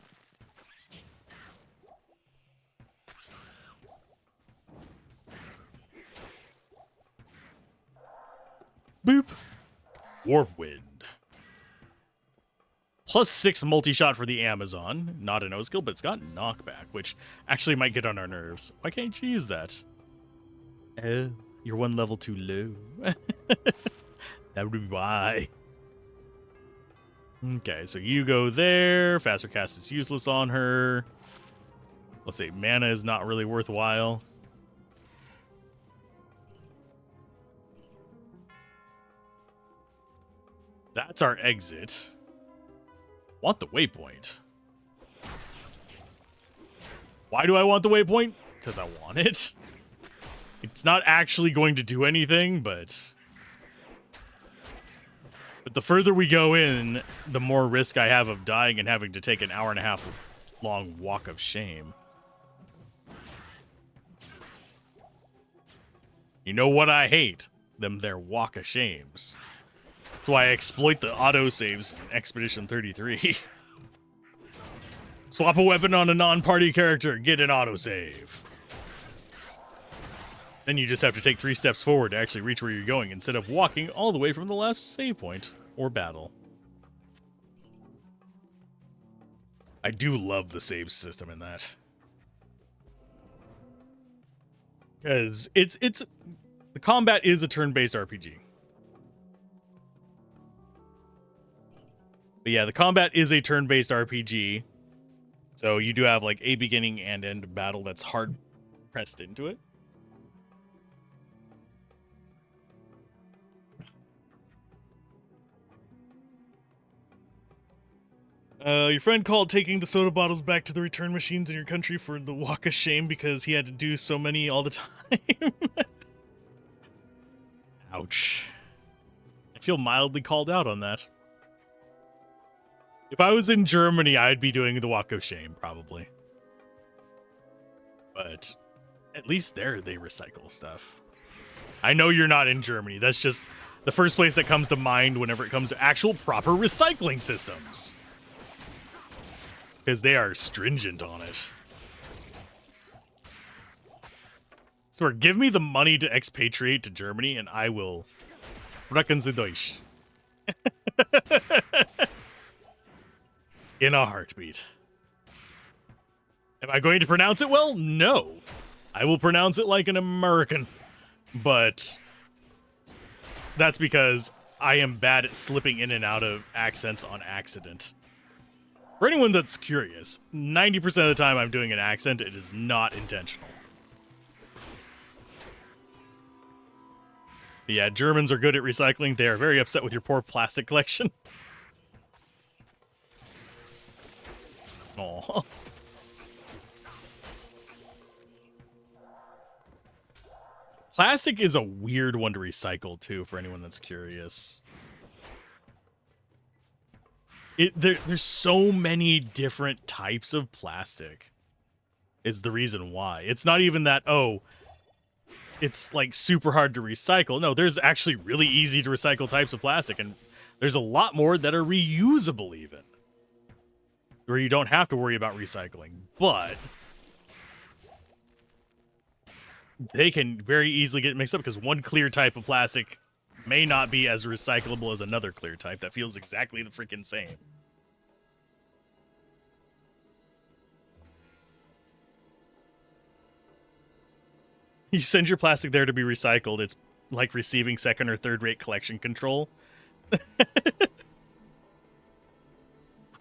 Boop. Warp Wind. +6 multi-shot for the Amazon. Not a no-skill, but it's got knockback, which actually might get on our nerves. Why can't you use that? Oh, you're one level too low. That would be why. Okay, so you go there. Faster cast is useless on her. Let's see, mana is not really worthwhile. That's our exit. Want the waypoint. Why do I want the waypoint? Because I want it. It's not actually going to do anything, but the further we go in, the more risk I have of dying and having to take an hour-and-a-half long walk of shame. You know what I hate? Them their walk of shames. That's why I exploit the autosaves in Expedition 33. Swap a weapon on a non-party character, get an autosave. Then you just have to take 3 steps forward to actually reach where you're going instead of walking all the way from the last save point or battle. I do love the save system in that. Because it's the combat is a turn-based RPG. But yeah, the combat is a turn-based RPG. So you do have like a beginning and end battle that's hard pressed into it. Your friend called taking the soda bottles back to the return machines in your country for the walk of shame because he had to do so many all the time. Ouch. I feel mildly called out on that. If I was in Germany, I'd be doing the walk of shame, probably. But at least there they recycle stuff. I know you're not in Germany. That's just the first place that comes to mind whenever it comes to actual proper recycling systems. Because they are stringent on it. So give me the money to expatriate to Germany and I will sprechen Sie Deutsch. In a heartbeat. Am I going to pronounce it well? No. I will pronounce it like an American. But that's because I am bad at slipping in and out of accents on accident. For anyone that's curious, 90% of the time I'm doing an accent, it is not intentional. But yeah, Germans are good at recycling. They are very upset with your poor plastic collection. Aww. Plastic is a weird one to recycle, too, for anyone that's curious. There's so many different types of plastic is the reason why. It's not even that, oh, it's like super hard to recycle. No, there's actually really easy to recycle types of plastic, and there's a lot more that are reusable even, where you don't have to worry about recycling. But they can very easily get mixed up because one clear type of plastic may not be as recyclable as another clear type that feels exactly the freaking same. You send your plastic there to be recycled. It's like receiving second or third rate collection control.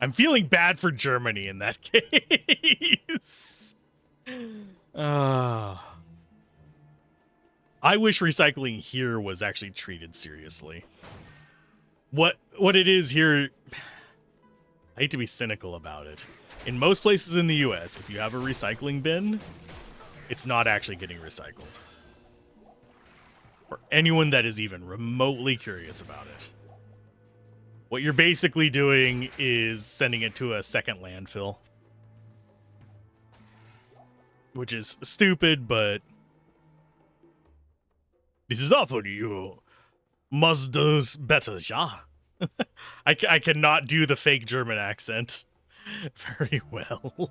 I'm feeling bad for Germany in that case. I wish recycling here was actually treated seriously. What it is here, I hate to be cynical about it. In most places in the US, if you have a recycling bin, it's not actually getting recycled. For anyone that is even remotely curious about it. What you're basically doing is sending it to a second landfill. Which is stupid, but this is awful. You must do better, ja. I cannot do the fake German accent very well.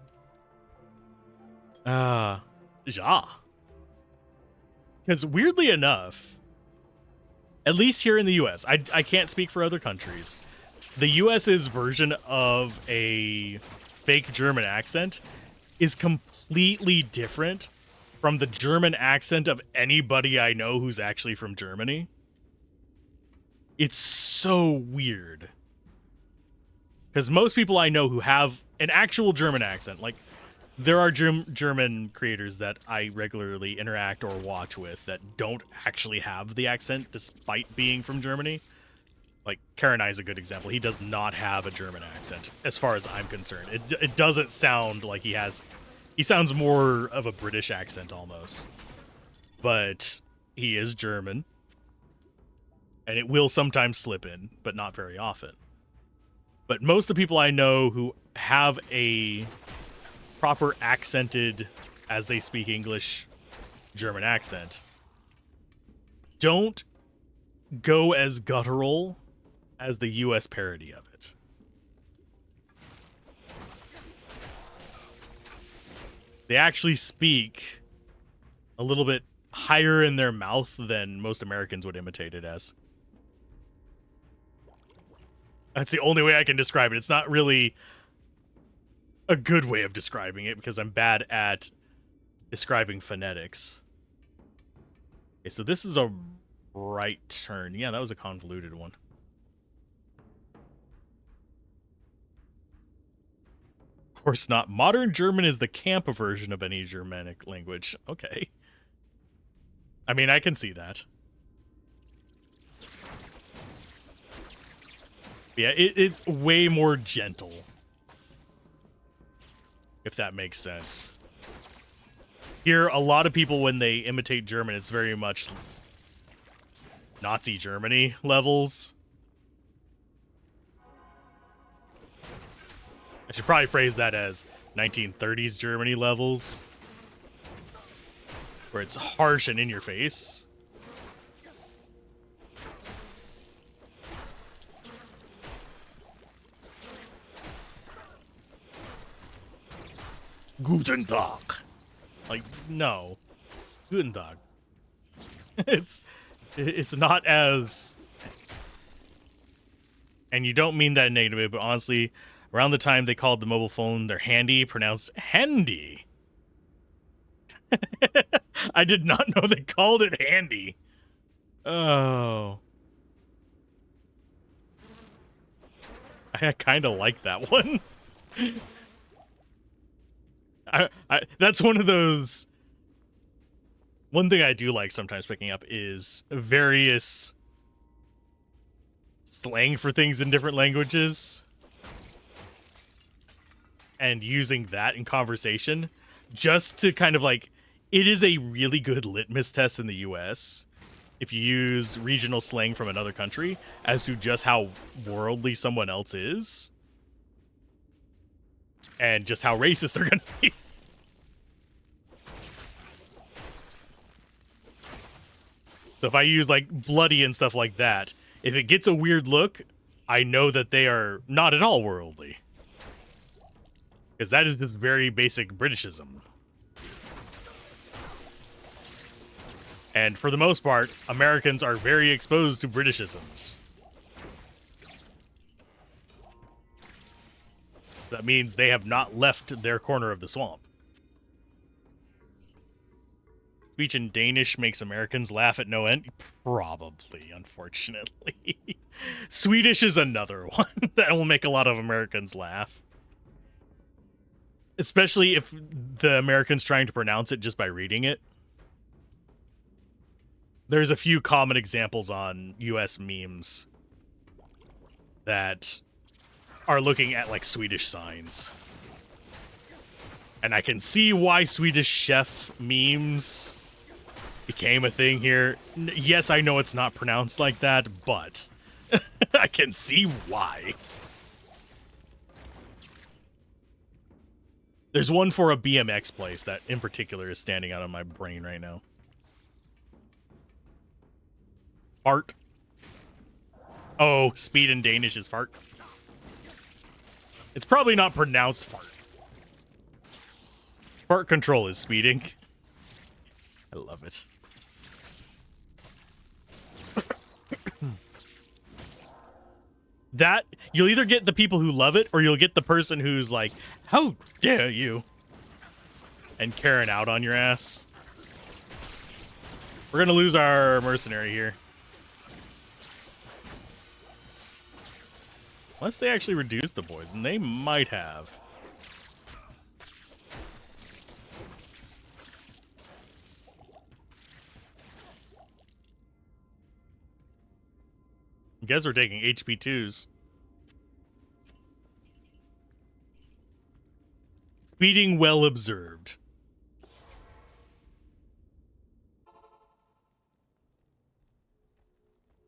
Ja. Because weirdly enough, at least here in the US, I can't speak for other countries. The US's version of a fake German accent is completely different from the German accent of anybody I know who's actually from Germany. It's so weird. Because most people I know who have an actual German accent, like, there are German creators that I regularly interact or watch with that don't actually have the accent despite being from Germany. Like, Karanai is a good example. He does not have a German accent, as far as I'm concerned. It doesn't sound like he has... He sounds more of a British accent, almost. But he is German. And it will sometimes slip in, but not very often. But most of the people I know who have a proper accented, as they speak English, German accent, don't go as guttural as the US parody of it. They actually speak a little bit higher in their mouth than most Americans would imitate it as. That's the only way I can describe it. It's not really a good way of describing it because I'm bad at describing phonetics. Okay, so this is a right turn. Yeah, that was a convoluted one. Of course not. Modern German is the camp version of any Germanic language. Okay. I mean, I can see that. Yeah, it's way more gentle. If that makes sense. Here, a lot of people, when they imitate German, it's very much Nazi Germany levels. I should probably phrase that as 1930s Germany levels. Where it's harsh and in your face. Guten Tag. Like, no. Guten Tag. It's not as... And you don't mean that in a negative way, but honestly, around the time they called the mobile phone their handy, pronounced handy. I did not know they called it handy. Oh. I kind of like that one. That's one of those... One thing I do like sometimes picking up is various slang for things in different languages. And using that in conversation just to kind of like... It is a really good litmus test in the US if you use regional slang from another country as to just how worldly someone else is. And just how racist they're going to be. So if I use like bloody and stuff like that, if it gets a weird look, I know that they are not at all worldly. Because that is just very basic Britishism. And for the most part, Americans are very exposed to Britishisms. That means they have not left their corner of the swamp. Speech in Danish makes Americans laugh at no end? Probably, unfortunately. Swedish is another one that will make a lot of Americans laugh. Especially if the American's trying to pronounce it just by reading it. There's a few common examples on US memes that are looking at like Swedish signs. And I can see why Swedish chef memes became a thing here. Yes, I know it's not pronounced like that, but I can see why. There's one for a BMX place that in particular is standing out on my brain right now. Fart. Oh, speed in Danish is fart. It's probably not pronounced fart. Fart control is speeding. I love it. That, you'll either get the people who love it, or you'll get the person who's like, how dare you? And Karen out on your ass. We're gonna lose our mercenary here. Unless they actually reduce the poison, they might have. I guess we're taking HP 2s. Speeding well observed.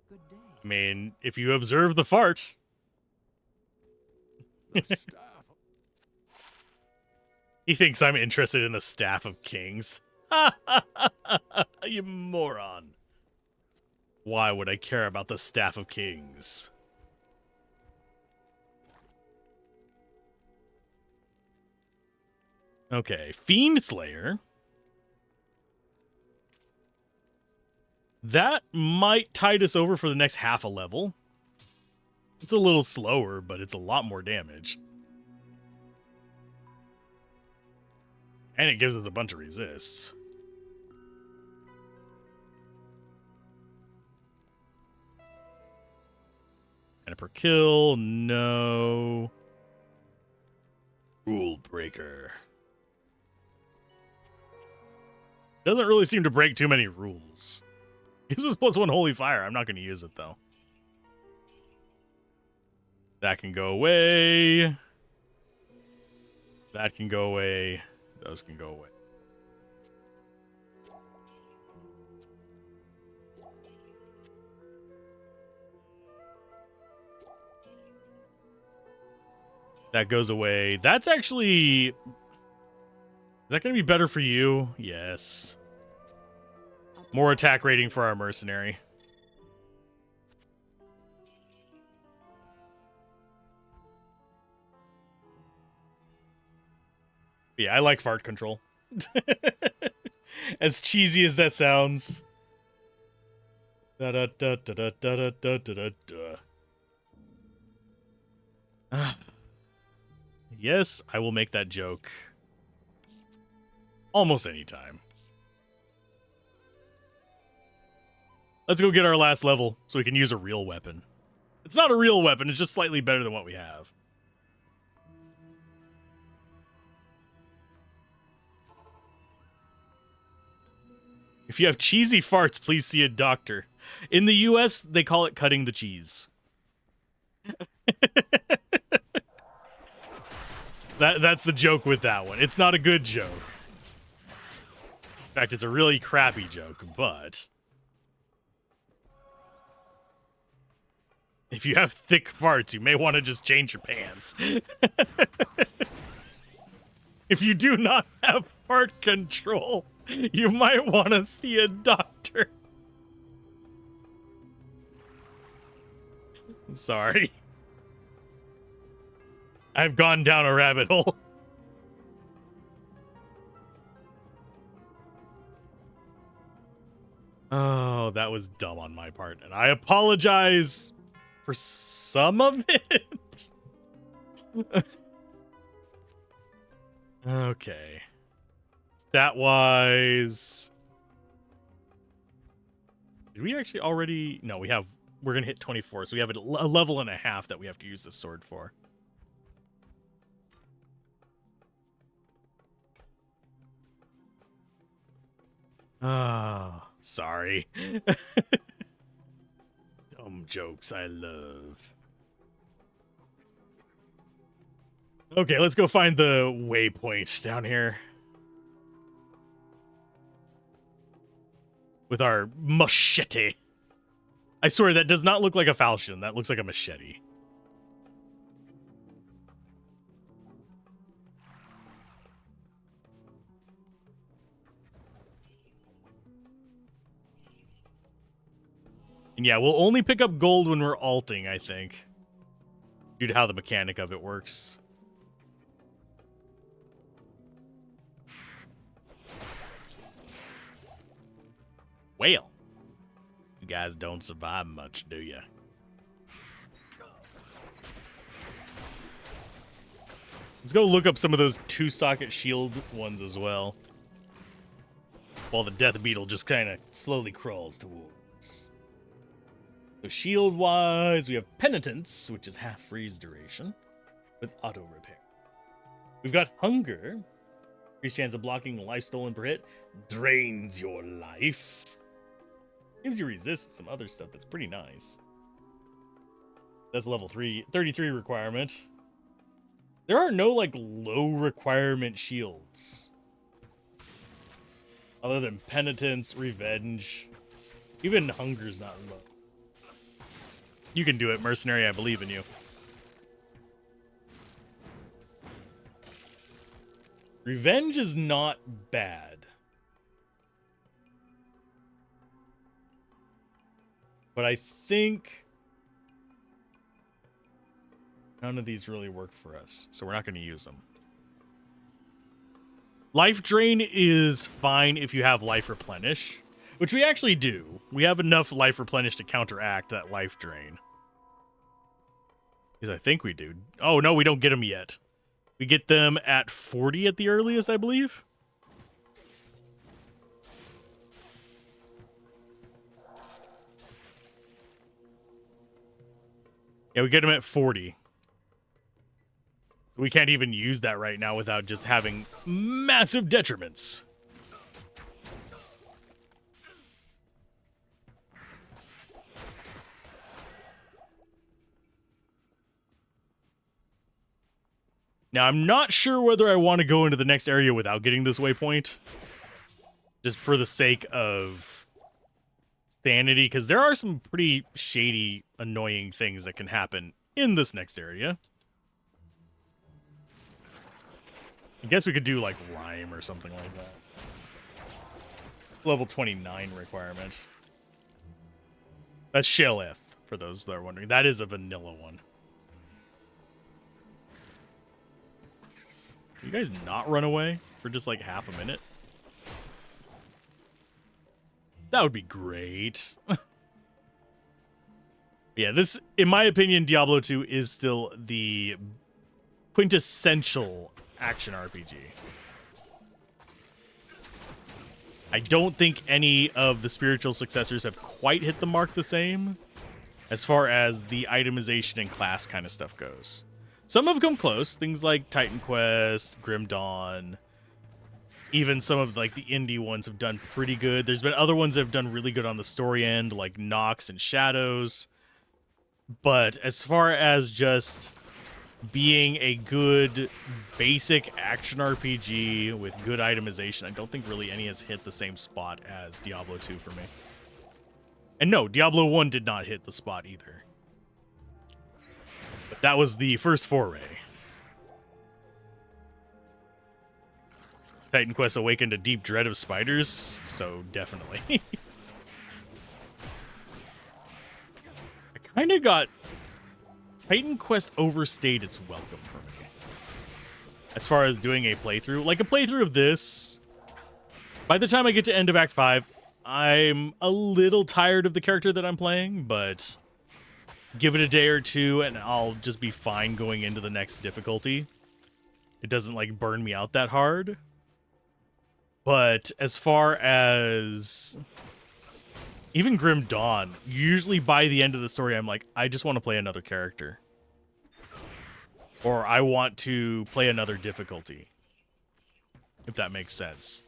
Good day. I mean, if you observe the farts. He thinks I'm interested in the staff of kings. You moron. Why would I care about the staff of kings? Okay, Fiend Slayer. That might tide us over for the next half a level. It's a little slower, but it's a lot more damage. And it gives us a bunch of resists. And per kill, no. Rule breaker. Doesn't really seem to break too many rules. Gives us +1 holy fire. I'm not going to use it though. That can go away. That can go away. Those can go away. That goes away. That's actually... Is that going to be better for you? Yes. More attack rating for our mercenary. Yeah, I like fart control. As cheesy as that sounds. Da da da da da da da da da. Yes, I will make that joke. Almost any time. Let's go get our last level so we can use a real weapon. It's not a real weapon, it's just slightly better than what we have. If you have cheesy farts, please see a doctor. In the US, they call it cutting the cheese. That's the joke with that one. It's not a good joke. In fact, it's a really crappy joke, but... If you have thick farts, you may want to just change your pants. If you do not have fart control, you might want to see a doctor. Sorry. I've gone down a rabbit hole. Oh, that was dumb on my part, and I apologize for some of it. Okay. Stat-wise... Did we actually already... No, we have... We're going to hit 24, so we have a level and a half that we have to use this sword for. Ah, sorry. Dumb jokes I love. Okay, let's go find the waypoint down here. With our machete. I swear, that does not look like a falchion. That looks like a machete. And yeah, we'll only pick up gold when we're alting, I think. Due to how the mechanic of it works. Well, you guys don't survive much, do you? Let's go look up some of those 2-socket shield ones as well. While the death beetle just kind of slowly crawls towards. So shield-wise, we have Penitence, which is half freeze duration, with auto-repair. We've got Hunger. Increased chance of blocking life stolen per hit. Drains your life. Gives you resist some other stuff that's pretty nice. That's level 33 requirement. There are no, like, low requirement shields. Other than Penitence, Revenge. Even Hunger's not low. You can do it, Mercenary. I believe in you. Revenge is not bad. But I think none of these really work for us, so we're not going to use them. Life Drain is fine if you have Life Replenish, Which we actually do. We have enough life replenished to counteract that life drain. Because I think we do. Oh, no, we don't get them yet. We get them at 40 at the earliest, I believe. Yeah, we get them at 40. We can't even use that right now without just having massive detriments. Now, I'm not sure whether I want to go into the next area without getting this waypoint. Just for the sake of sanity, because there are some pretty shady, annoying things that can happen in this next area. I guess we could do, like, Rhyme or something like that. Level 29 requirement. That's Shaleth, for those that are wondering. That is a vanilla one. You guys not run away for just like half a minute? That would be great. Yeah, this, in my opinion, Diablo 2 is still the quintessential action RPG. I don't think any of the spiritual successors have quite hit the mark the same as far as the itemization and class kind of stuff goes. Some have come close, things like Titan Quest, Grim Dawn, even some of like the indie ones have done pretty good. There's been other ones that have done really good on the story end, like Nox and Shadows. But as far as just being a good basic action RPG with good itemization, I don't think really any has hit the same spot as Diablo 2 for me. And no, Diablo 1 did not hit the spot either. But that was the first foray. Titan Quest awakened a deep dread of spiders, so definitely. I kind of got... Titan Quest overstayed its welcome for me. As far as doing a playthrough. Like a playthrough of this, by the time I get to end of Act 5, I'm a little tired of the character that I'm playing, but give it a day or two and I'll just be fine going into the next difficulty. It doesn't like burn me out that hard. But as far as even Grim Dawn, usually by the end of the story, I'm like, I just want to play another character. Or I want to play another difficulty. If that makes sense.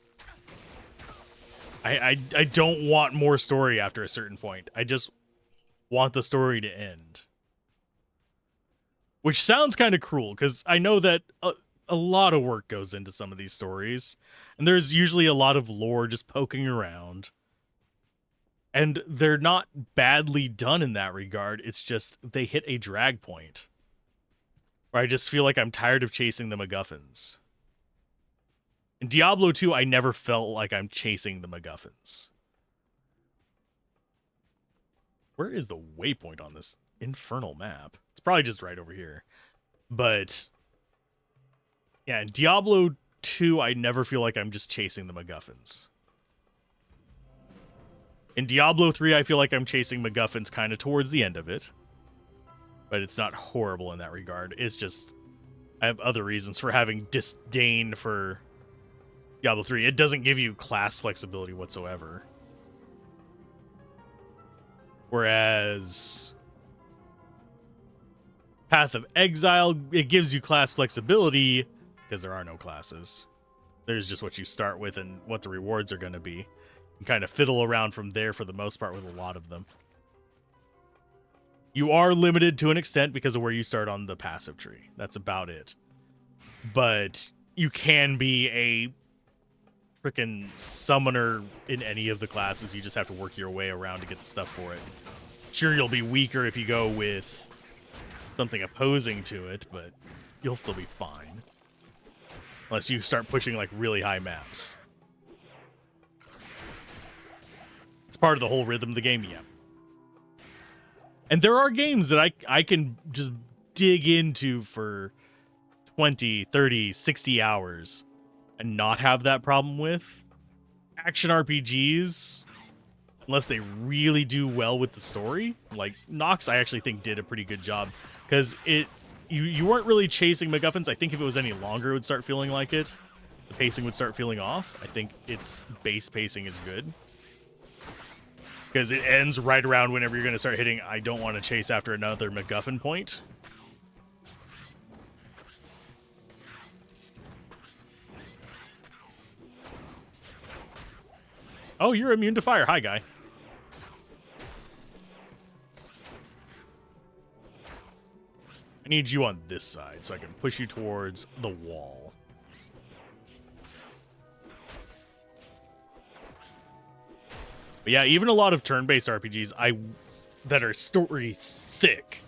I don't want more story after a certain point. I just want the story to end. Which sounds kind of cruel, because I know that a lot of work goes into some of these stories. And there's usually a lot of lore just poking around. And they're not badly done in that regard. It's just they hit a drag point. Where I just feel like I'm tired of chasing the MacGuffins. In Diablo 2, I never felt like I'm chasing the MacGuffins. Where is the waypoint on this infernal map? It's probably just right over here. But yeah, in Diablo 2, I never feel like I'm just chasing the MacGuffins. In Diablo 3, I feel like I'm chasing MacGuffins kind of towards the end of it. But it's not horrible in that regard. It's just, I have other reasons for having disdain for Diablo 3. It doesn't give you class flexibility whatsoever. Whereas Path of Exile, it gives you class flexibility because there are no classes. There's just what you start with and what the rewards are going to be. You kind of fiddle around from there for the most part with a lot of them. You are limited to an extent because of where you start on the passive tree. That's about it. But you can be a freaking summoner in any of the classes. You just have to work your way around to get the stuff for it. Sure, you'll be weaker if you go with something opposing to it, but you'll still be fine. Unless you start pushing like really high maps. It's part of the whole rhythm of the game, yeah. And there are games that I can just dig into for 20, 30, 60 hours and not have that problem with. Action RPGs, unless they really do well with the story. Like Nox, I actually think did a pretty good job because you weren't really chasing MacGuffins. I think if it was any longer, it would start feeling like it. The pacing would start feeling off. I think its base pacing is good because it ends right around whenever you're going to start hitting. I don't want to chase after another MacGuffin point. Oh, you're immune to fire. Hi, guy. I need you on this side so I can push you towards the wall. But yeah, even a lot of turn-based RPGs that are story thick,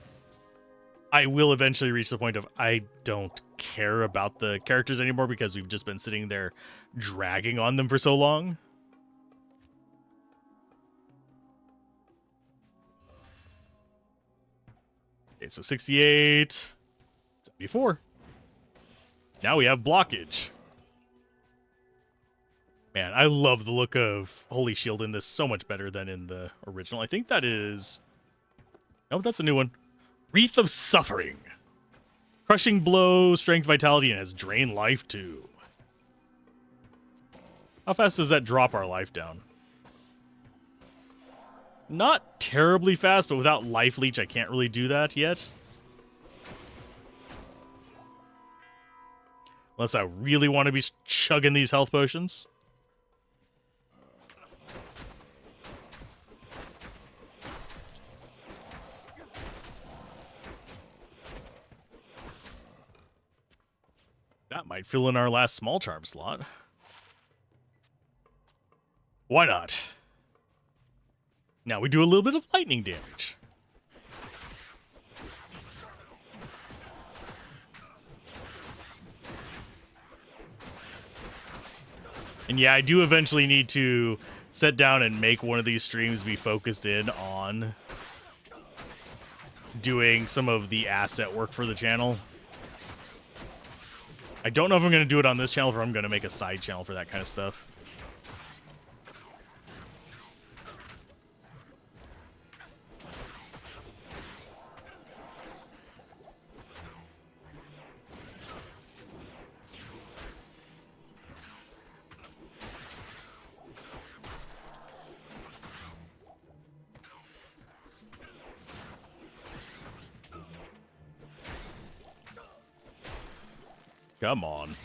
I will eventually reach the point of I don't care about the characters anymore because we've just been sitting there dragging on them for so long. Okay, so 68, 74. Now we have blockage. Man, I love the look of Holy Shield in this so much better than in the original. I think that is... Oh, that's a new one. Wreath of Suffering. Crushing blow, strength, vitality, and has drain life too. How fast does that drop our life down? Not terribly fast, but without life leech, I can't really do that yet. Unless I really want to be chugging these health potions. That might fill in our last small charm slot. Why not? Now we do a little bit of lightning damage. And yeah, I do eventually need to sit down and make one of these streams be focused in on doing some of the asset work for the channel. I don't know if I'm going to do it on this channel or if I'm going to make a side channel for that kind of stuff. Come on.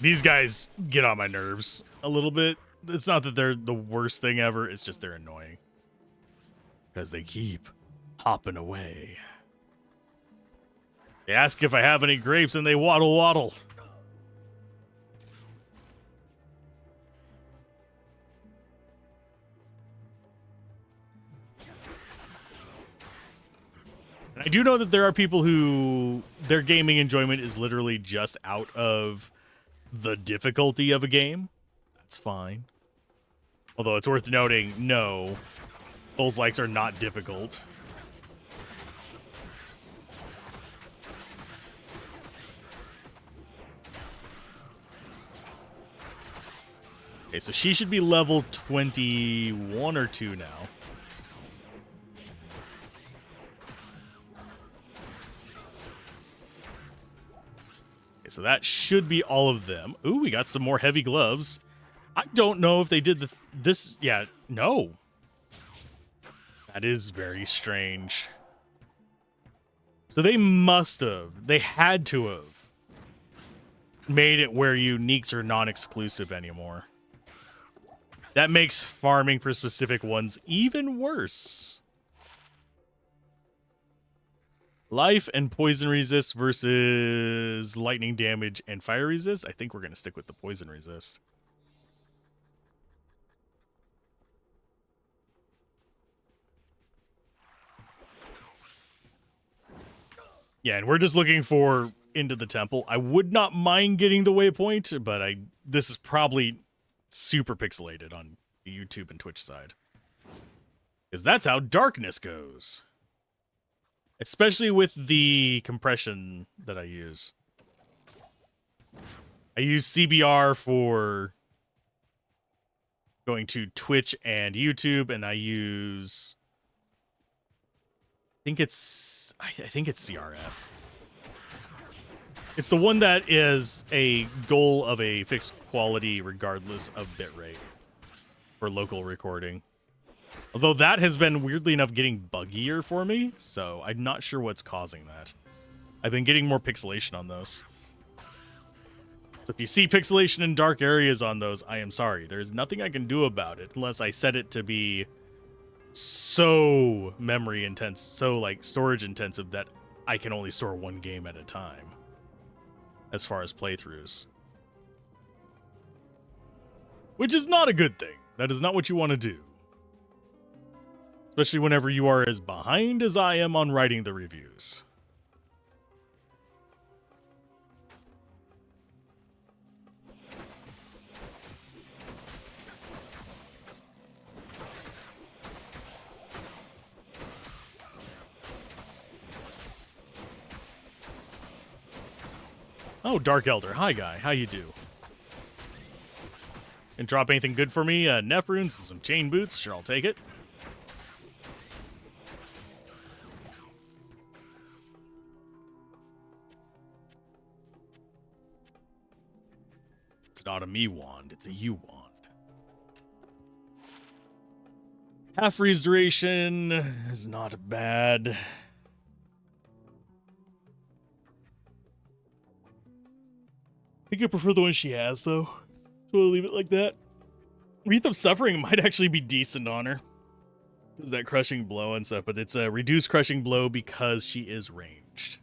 These guys get on my nerves a little bit. It's not that they're the worst thing ever. It's just they're annoying. Because they keep hopping away. They ask if I have any grapes and they waddle. I do know that there are people who their gaming enjoyment is literally just out of the difficulty of a game. That's fine. Although it's worth noting, no, Souls-likes are not difficult. Okay, so she should be level 21 or 2 now. So that should be all of them. Ooh, we got some more heavy gloves. I don't know if they did this. Yeah, no. That is very strange. So they must have. They had to have made it where uniques are non-exclusive anymore. That makes farming for specific ones even worse. Life and poison resist versus lightning damage and fire resist. I think we're going to stick with the poison resist. Yeah, and we're just looking for into the temple. I would not mind getting the waypoint, but this is probably super pixelated on the YouTube and Twitch side. Because that's how darkness goes. Especially with the compression that I use. I use CBR for going to Twitch and YouTube, and I use. I think it's CRF. It's the one that is a goal of a fixed quality regardless of bitrate for local recording. Although that has been weirdly enough getting buggier for me, so I'm not sure what's causing that. I've been getting more pixelation on those. So if you see pixelation in dark areas on those, I am sorry. There's nothing I can do about it unless I set it to be so memory intense, so like storage intensive that I can only store one game at a time as far as playthroughs. Which is not a good thing. That is not what you want to do. Especially whenever you are as behind as I am on writing the reviews. Oh, Dark Elder. Hi, guy. How you do? And drop anything good for me? Nep runes and some chain boots. Sure, I'll take it. It's not a me wand. It's a you wand. Half freeze duration is not bad. I think I prefer the one she has, though. So we'll leave it like that. Wreath of Suffering might actually be decent on her. Because that crushing blow and stuff, but it's a reduced crushing blow because she is ranged.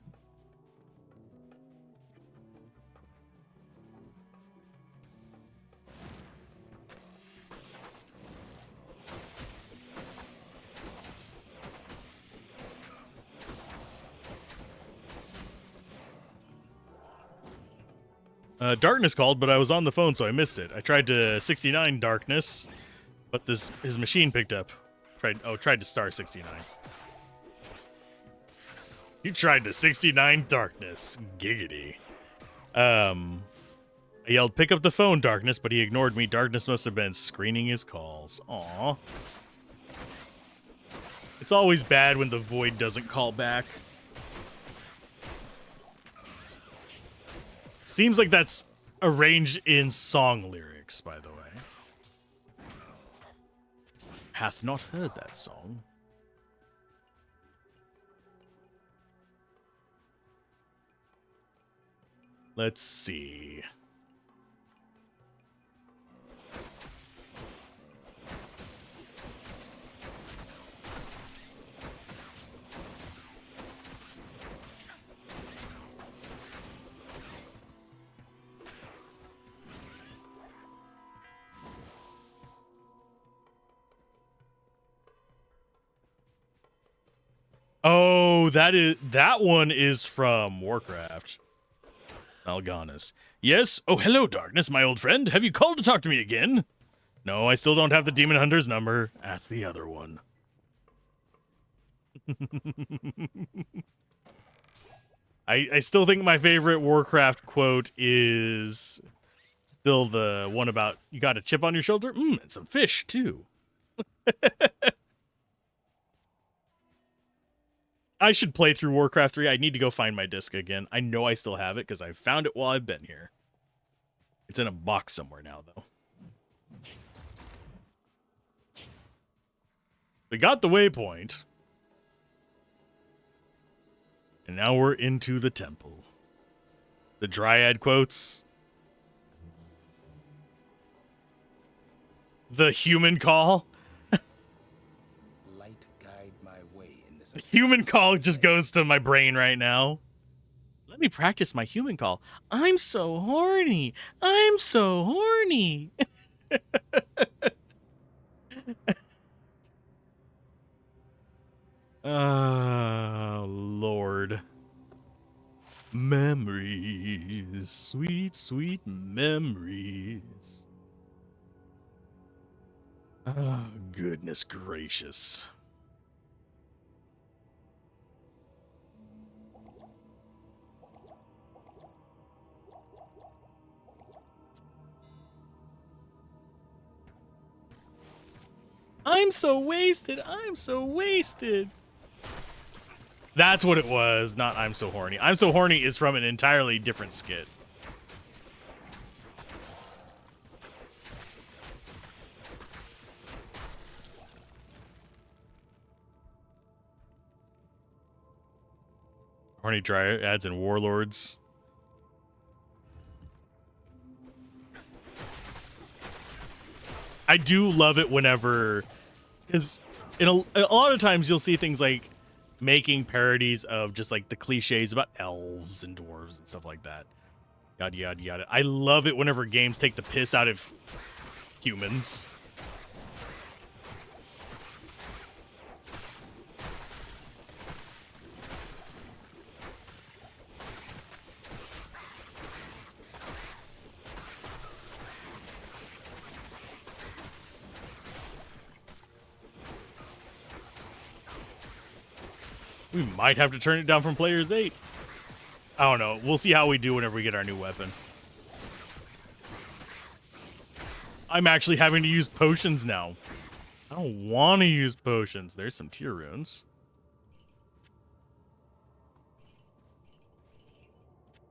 Darkness called, but I was on the phone, so I missed it. I tried to 69 Darkness, but his machine picked up. Tried to star 69. You tried to 69 Darkness. Giggity. I yelled, pick up the phone, Darkness, but he ignored me. Darkness must have been screening his calls. Aw. It's always bad when the void doesn't call back. Seems like that's arranged in song lyrics, by the way. Hath not heard that song. Let's see. Oh, that one is from Warcraft. Mal'Ganis. Yes? Oh, hello, Darkness, my old friend. Have you called to talk to me again? No, I still don't have the Demon Hunter's number. Ask the other one. I still think my favorite Warcraft quote is still the one about, you got a chip on your shoulder? And some fish, too. I should play through Warcraft 3. I need to go find my disc again. I know I still have it because I found it while I've been here. It's in a box somewhere now, though. We got the waypoint. And now we're into the temple. The Dryad quotes. The human call. Light guide my way in this. The human call just goes to my brain right now. Let me practice my human call. I'm so horny. I'm so horny. Oh, Lord. Memories. Sweet, sweet memories. Oh, goodness gracious. I'm so wasted. I'm so wasted. That's what it was, not I'm so horny. I'm so horny is from an entirely different skit. Horny dryads and warlords. I do love it whenever, because a lot of times you'll see things like making parodies of just like the cliches about elves and dwarves and stuff like that. Yada, yada, yada. I love it whenever games take the piss out of humans. We might have to turn it down from players 8. I don't know. We'll see how we do whenever we get our new weapon. I'm actually having to use potions now. I don't want to use potions. There's some tier runes.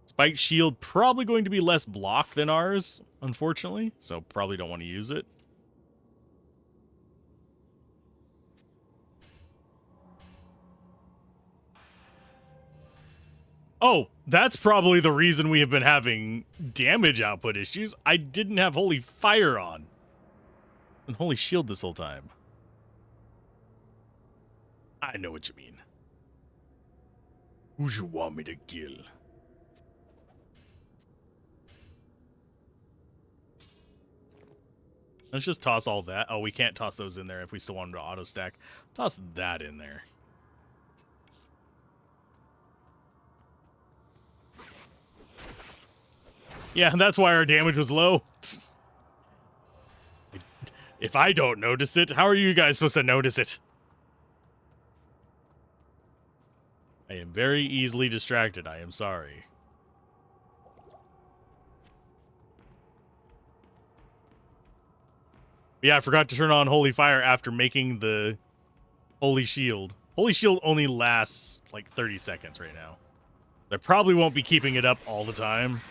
Spike shield probably going to be less block than ours, unfortunately. So probably don't want to use it. Oh, that's probably the reason we have been having damage output issues. I didn't have Holy Fire on. And Holy Shield this whole time. I know what you mean. Who you want me to kill? Let's just toss all that. Oh, we can't toss those in there if we still want them to auto stack. Toss that in there. Yeah, that's why our damage was low. If I don't notice it, how are you guys supposed to notice it? I am very easily distracted. I am sorry. Yeah, I forgot to turn on Holy Fire after making the Holy Shield. Holy Shield only lasts like 30 seconds right now. I probably won't be keeping it up all the time.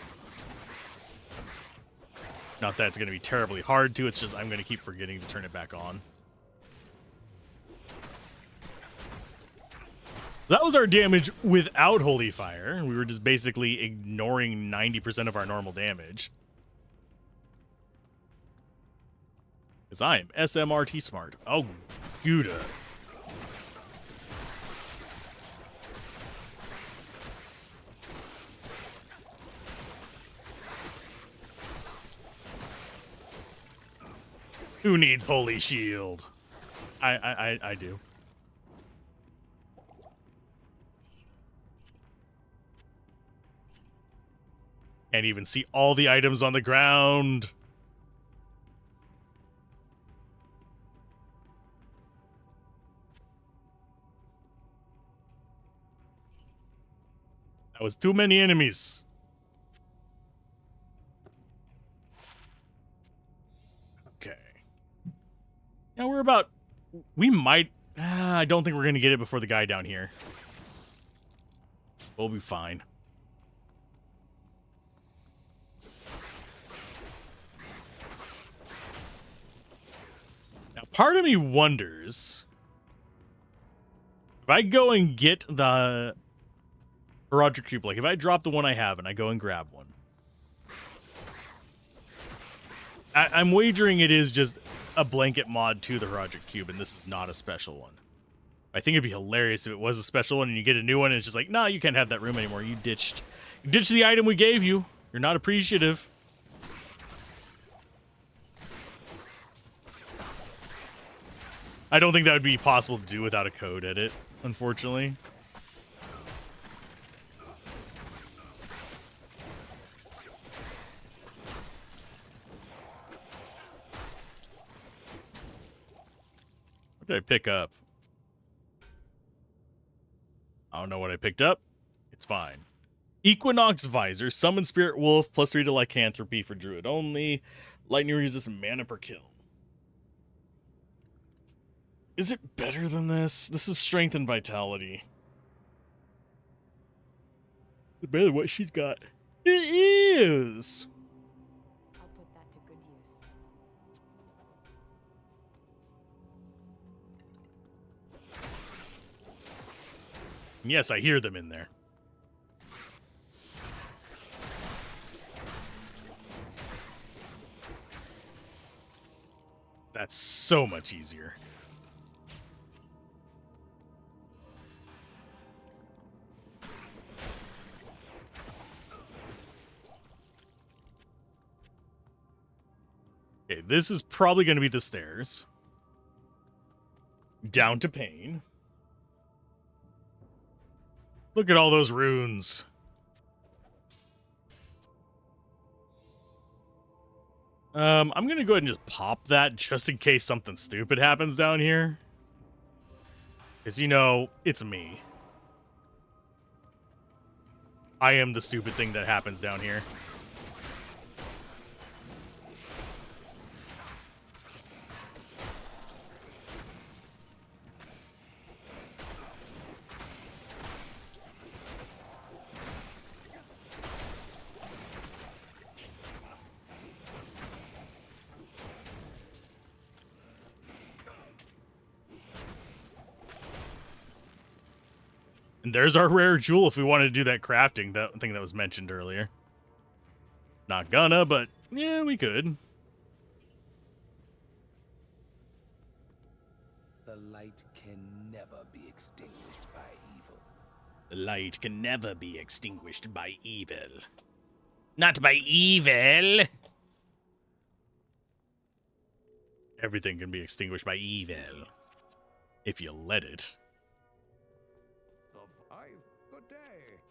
Not that it's going to be terribly hard to, it's just I'm going to keep forgetting to turn it back on. That was our damage without Holy Fire. We were just basically ignoring 90% of our normal damage. Because I am SMRT smart. Oh, Gouda. Who needs Holy Shield? I do. Can't even see all the items on the ground. That was too many enemies. Okay. Now we're about... We might... I don't think we're going to get it before the guy down here. We'll be fine. Now, part of me wonders... If I go and get the... Roger Cube, like if I drop the one I have and I go and grab one, I'm wagering it is just a blanket mod to the Roger Cube, and this is not a special one. I think it'd be hilarious if it was a special one and you get a new one and it's just like, nah, you can't have that room anymore. You ditched the item we gave you. You're not appreciative. I don't think that would be possible to do without a code edit, unfortunately. What did I pick up? I don't know what I picked up. It's fine. Equinox Visor, Summon Spirit Wolf, +3 to Lycanthropy for Druid only. Lightning resist mana per kill. Is it better than this? This is strength and vitality. It's better than what she's got. It is! I'll put that to good use. Yes, I hear them in there. That's so much easier. Okay, this is probably going to be the stairs. Down to pain. Look at all those runes. I'm going to go ahead and just pop that just in case something stupid happens down here. Because, you know, it's me. I am the stupid thing that happens down here. And there's our rare jewel if we wanted to do that crafting, that thing that was mentioned earlier. Not gonna, but yeah, we could. The light can never be extinguished by evil. The light can never be extinguished by evil. Not by evil! Everything can be extinguished by evil. If you let it.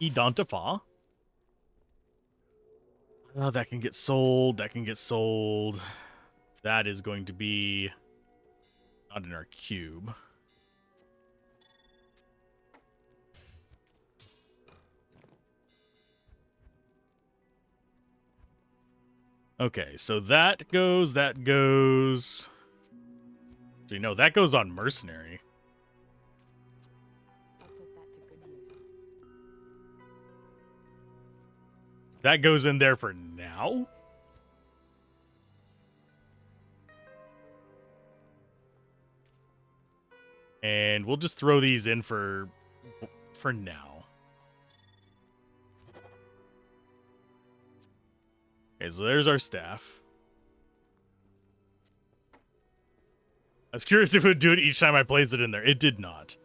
Identify. Oh, that can get sold. That can get sold. That is going to be not in our cube. Okay, so that goes, that goes. So, you know, that goes on Mercenary. I'll put that to good use. That goes in there for now. And we'll just throw these in for now. Okay, so there's our staff. I was curious if it would do it each time I placed it in there. It did not.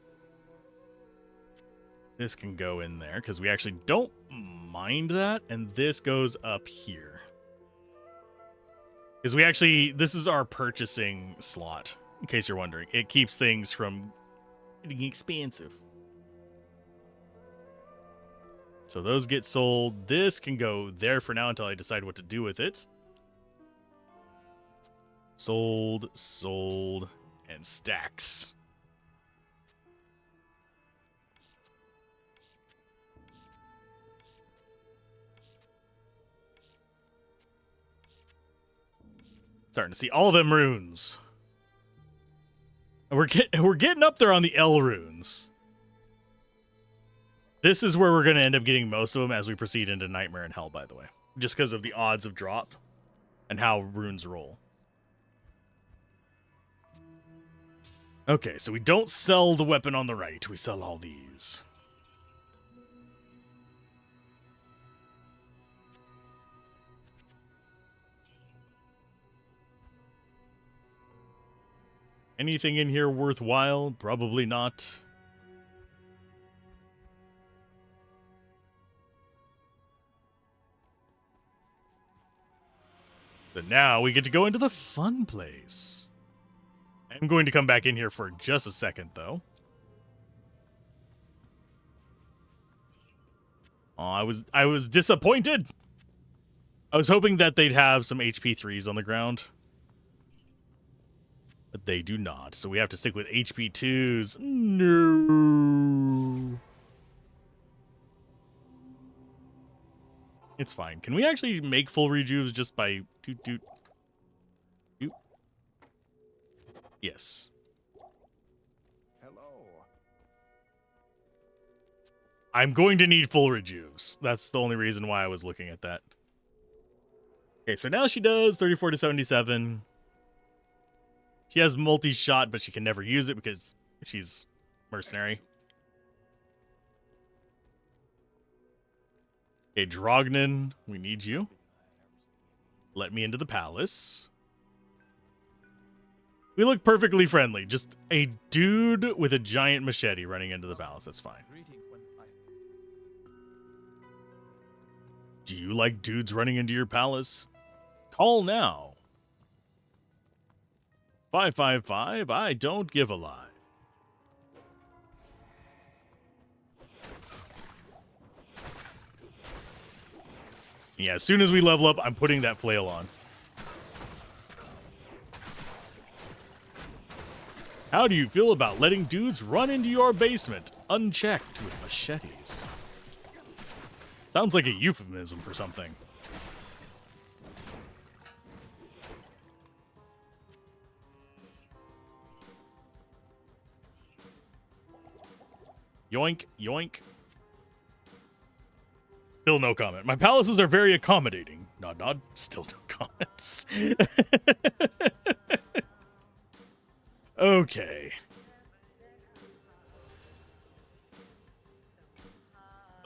This can go in there because we actually don't mind that. And this goes up here. Because we actually, this is our purchasing slot, in case you're wondering. It keeps things from getting expensive. So those get sold. This can go there for now until I decide what to do with it. Sold, sold, and stacks. Starting to see all them runes. And we're getting up there on the L runes. This is where we're going to end up getting most of them as we proceed into Nightmare and Hell, by the way. Just because of the odds of drop and how runes roll. Okay, so we don't sell the weapon on the right. We sell all these. Anything in here worthwhile? Probably not. But now we get to go into the fun place. I'm going to come back in here for just a second, though. Oh, I was disappointed. I was hoping that they'd have some HP 3s on the ground. But they do not, so we have to stick with HP 2s. No. It's fine. Can we actually make full rejuves just by doot? Yes. I'm going to need full rejuves. That's the only reason why I was looking at that. Okay, so now she does 34 to 77. She has multi-shot, but she can never use it because she's mercenary. Okay, Drognin, we need you. Let me into the palace. We look perfectly friendly. Just a dude with a giant machete running into the palace. That's fine. Do you like dudes running into your palace? Call now. 555, I don't give a lie. Yeah, as soon as we level up, I'm putting that flail on. How do you feel about letting dudes run into your basement unchecked with machetes? Sounds like a euphemism for something. Yoink, yoink. Still no comment. My palaces are very accommodating. Nod, nod. Still no comments. Okay.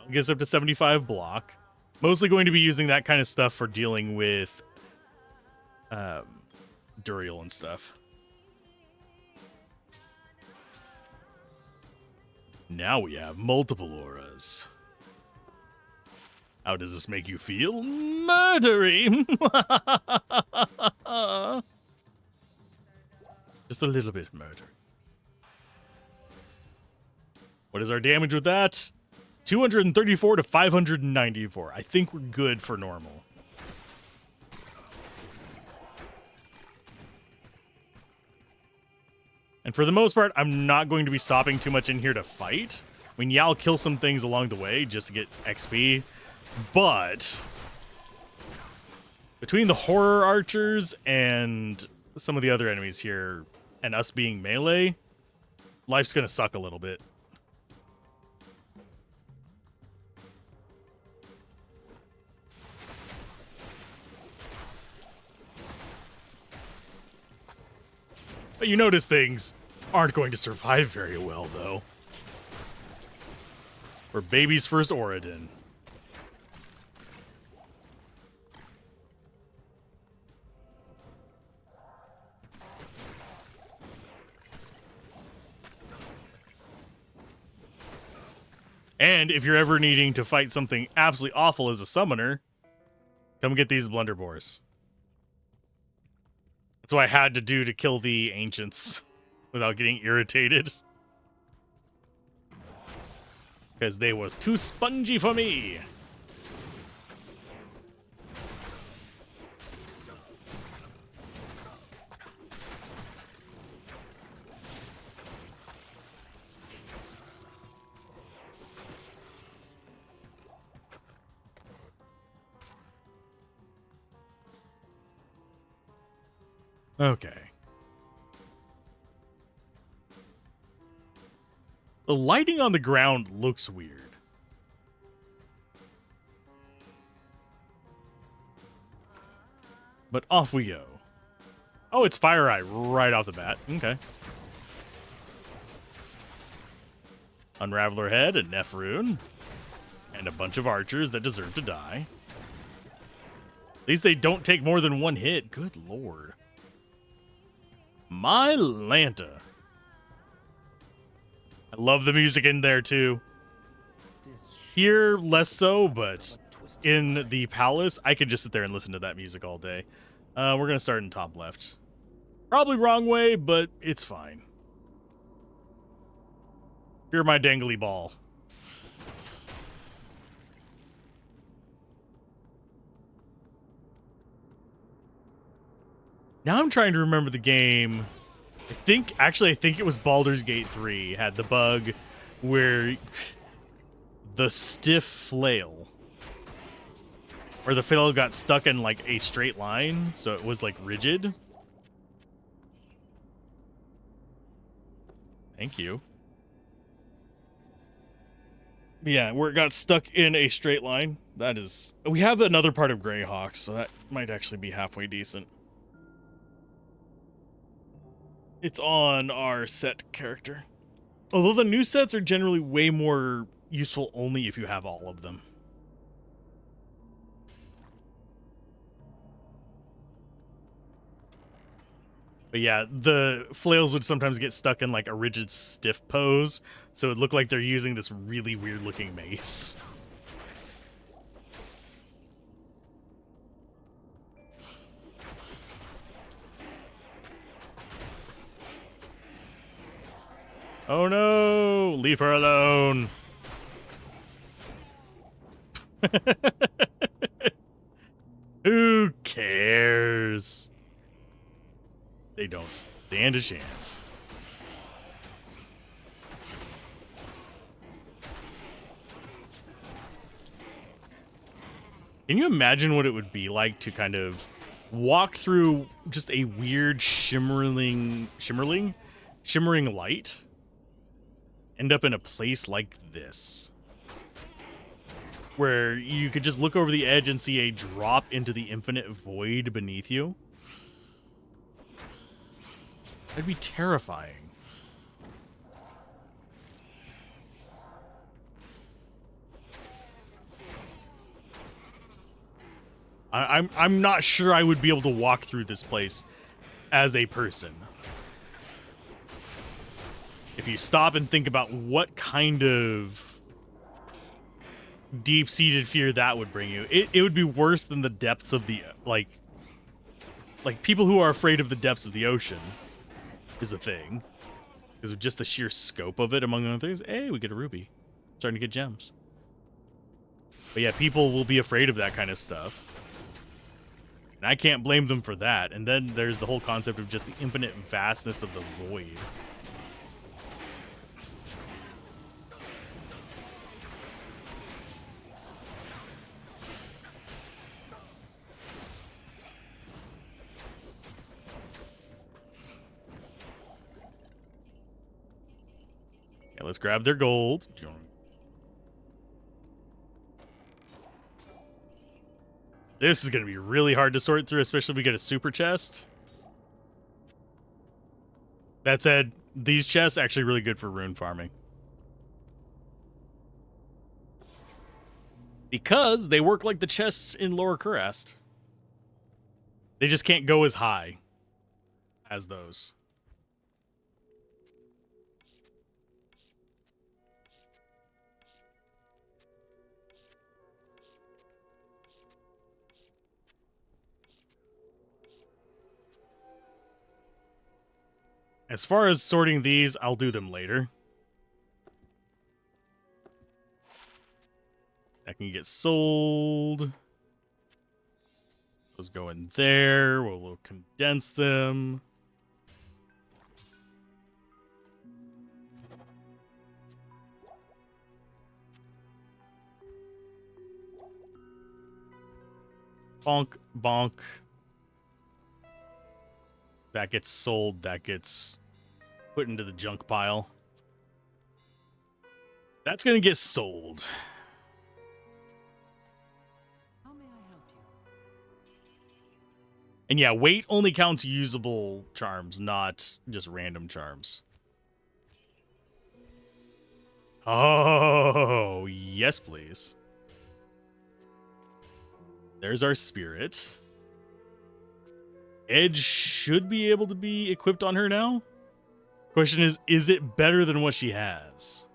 I guess up to 75 block. Mostly going to be using that kind of stuff for dealing with Andariel and stuff. Now we have multiple auras. How does this make you feel? Murdery! Just a little bit murder. What is our damage with that? 234 to 594. I think we're good for normal. And for the most part, I'm not going to be stopping too much in here to fight. I mean, yeah, I'll kill some things along the way just to get XP. But between the horror archers and some of the other enemies here and us being melee, life's going to suck a little bit. But you notice things aren't going to survive very well, though. For baby's first Oradin. And if you're ever needing to fight something absolutely awful as a summoner, come get these blunderbores. That's what I had to do to kill the ancients without getting irritated. Because they was too spongy for me. Okay. The lighting on the ground looks weird. But off we go. Oh, it's Fire Eye right off the bat. Okay. Unraveler Head, a Rune, and a bunch of archers that deserve to die. At least they don't take more than one hit. Good lord. My Lanta. I love the music in there too. Here, less so, but in the palace, I could just sit there and listen to that music all day. We're going to start in top left. Probably wrong way, but it's fine. Fear my dangly ball. Now I'm trying to remember the game. I think it was Baldur's Gate 3 had the bug where the stiff flail, or the flail got stuck in like a straight line, so it was like rigid. Thank you. Yeah, where it got stuck in a straight line. That is... We have another part of Greyhawk, so that might actually be halfway decent. It's on our set character. Although the new sets are generally way more useful only if you have all of them. But yeah, the flails would sometimes get stuck in like a rigid stiff pose, so it looked like they're using this really weird looking mace. Oh no! Leave her alone! Who cares? They don't stand a chance. Can you imagine what it would be like to kind of walk through just a weird shimmering light? End up in a place like this, where you could just look over the edge and see a drop into the infinite void beneath you. That'd be terrifying. I'm not sure I would be able to walk through this place as a person. If you stop and think about what kind of deep-seated fear that would bring you, it would be worse than the depths of the, like people who are afraid of the depths of the ocean is a thing. Because of just the sheer scope of it, among other things. Hey, we get a ruby. Starting to get gems. But yeah, people will be afraid of that kind of stuff. And I can't blame them for that. And then there's the whole concept of just the infinite vastness of the void. Yeah, let's grab their gold. This is going to be really hard to sort through, especially if we get a super chest. That said, these chests are actually really good for rune farming. Because they work like the chests in Lower Kurast. They just can't go as high as those. As far as sorting these, I'll do them later. That can get sold. Those go in there. We'll condense them. Bonk, bonk. That gets sold. That gets put into the junk pile. That's going to get sold. How may I help you? And yeah, weight only counts usable charms, not just random charms. Oh, yes, please. There's our spirit. Edge should be able to be equipped on her now. Question is it better than what she has?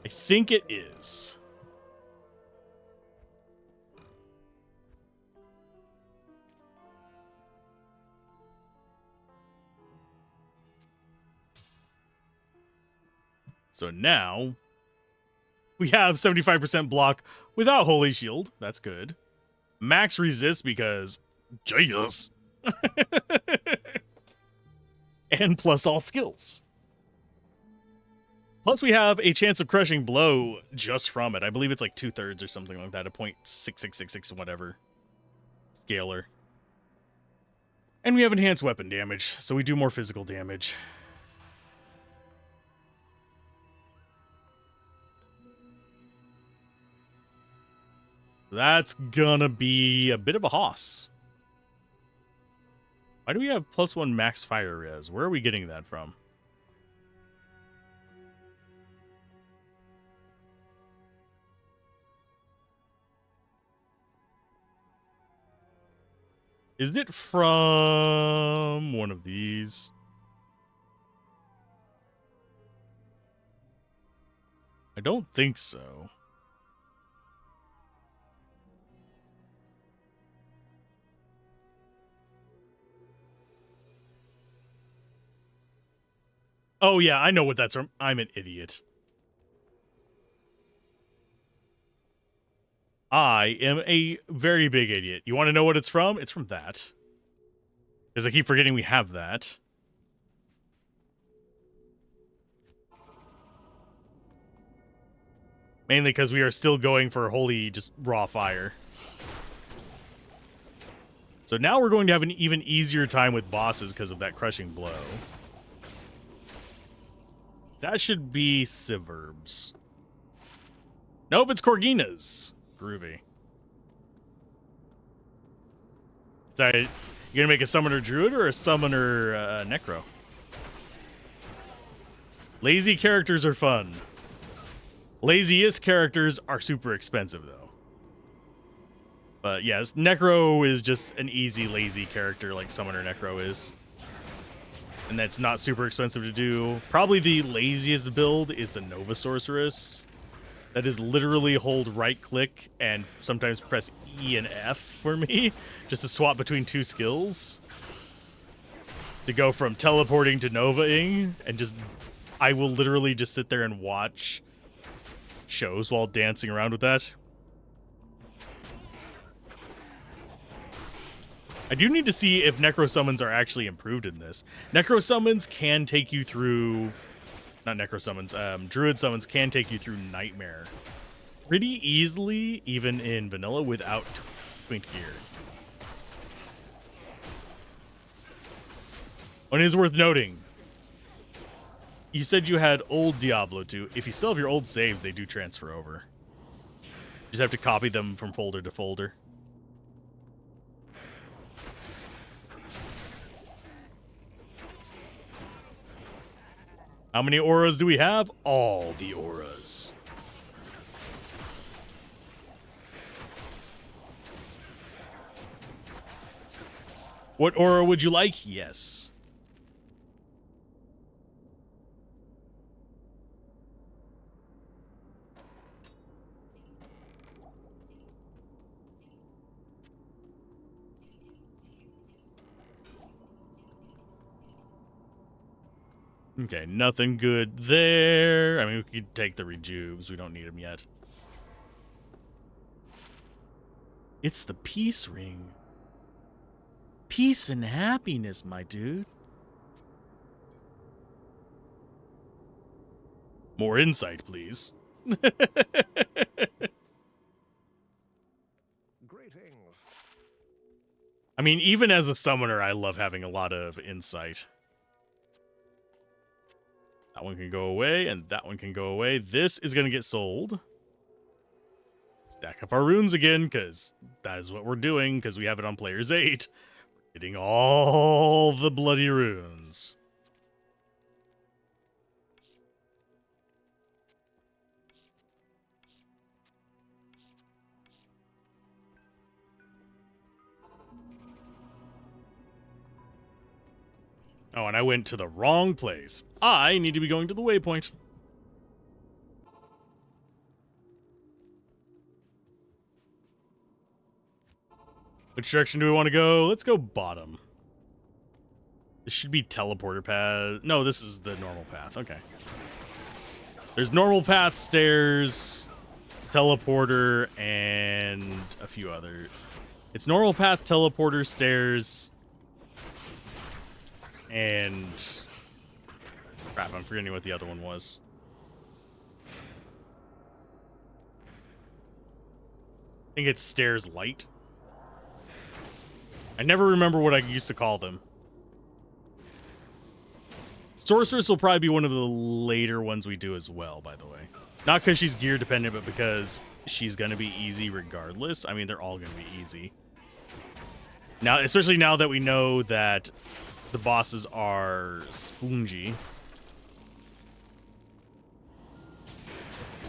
I think it is. So now we have 75% block without Holy Shield. That's good. Max resist because Jesus. And plus all skills. Plus we have a chance of crushing blow just from it. I believe it's like 2/3 or something like that. A 0.6666 whatever scalar. And we have enhanced weapon damage, so we do more physical damage. That's gonna be a bit of a hoss. Why do we have +1 max fire res? Where are we getting that from? Is it from one of these? I don't think so. Oh yeah, I know what that's from. I'm an idiot. I am a very big idiot. You want to know what it's from? It's from that. Because I keep forgetting we have that. Mainly because we are still going for holy, just raw fire. So now we're going to have an even easier time with bosses because of that crushing blow. That should be Siverbs. Nope, it's Corgina's. Groovy. Sorry, you gonna make a summoner druid or a summoner necro? Lazy characters are fun. Laziest characters are super expensive though. But yes, necro is just an easy lazy character like summoner necro is. And that's not super expensive to do. Probably the laziest build is the Nova Sorceress. That is literally hold right click and sometimes press E and F for me just to swap between two skills. To go from teleporting to Novaing and just, I will literally just sit there and watch shows while dancing around with that. I do need to see if necro summons are actually improved in this. Necro summons can take you through, not necro summons, druid summons can take you through Nightmare pretty easily, even in vanilla, without Twinked Gear. One is worth noting. You said you had old Diablo 2. If you still have your old saves, they do transfer over. You just have to copy them from folder to folder. How many auras do we have? All the auras. What aura would you like? Yes. Okay, nothing good there. I mean, we could take the rejuves. We don't need them yet. It's the peace ring. Peace and happiness, my dude. More insight, please. Greetings. I mean, even as a summoner, I love having a lot of insight. That one can go away, and that one can go away. This is going to get sold. Stack up our runes again, because that is what we're doing, because we have it on Players 8. We're getting all the bloody runes. Oh, and I went to the wrong place. I need to be going to the waypoint. Which direction do we want to go? Let's go bottom. This should be teleporter path. No, this is the normal path. Okay. There's normal path, stairs, teleporter, and a few other. It's normal path, teleporter, stairs, and crap, I'm forgetting what the other one was. I think it's stairs light. I never remember what I used to call them. Sorceress will probably be one of the later ones we do as well, by the way. Not because she's gear dependent, but because she's going to be easy regardless. I mean, they're all going to be easy. Now, especially now that we know that the bosses are spongy.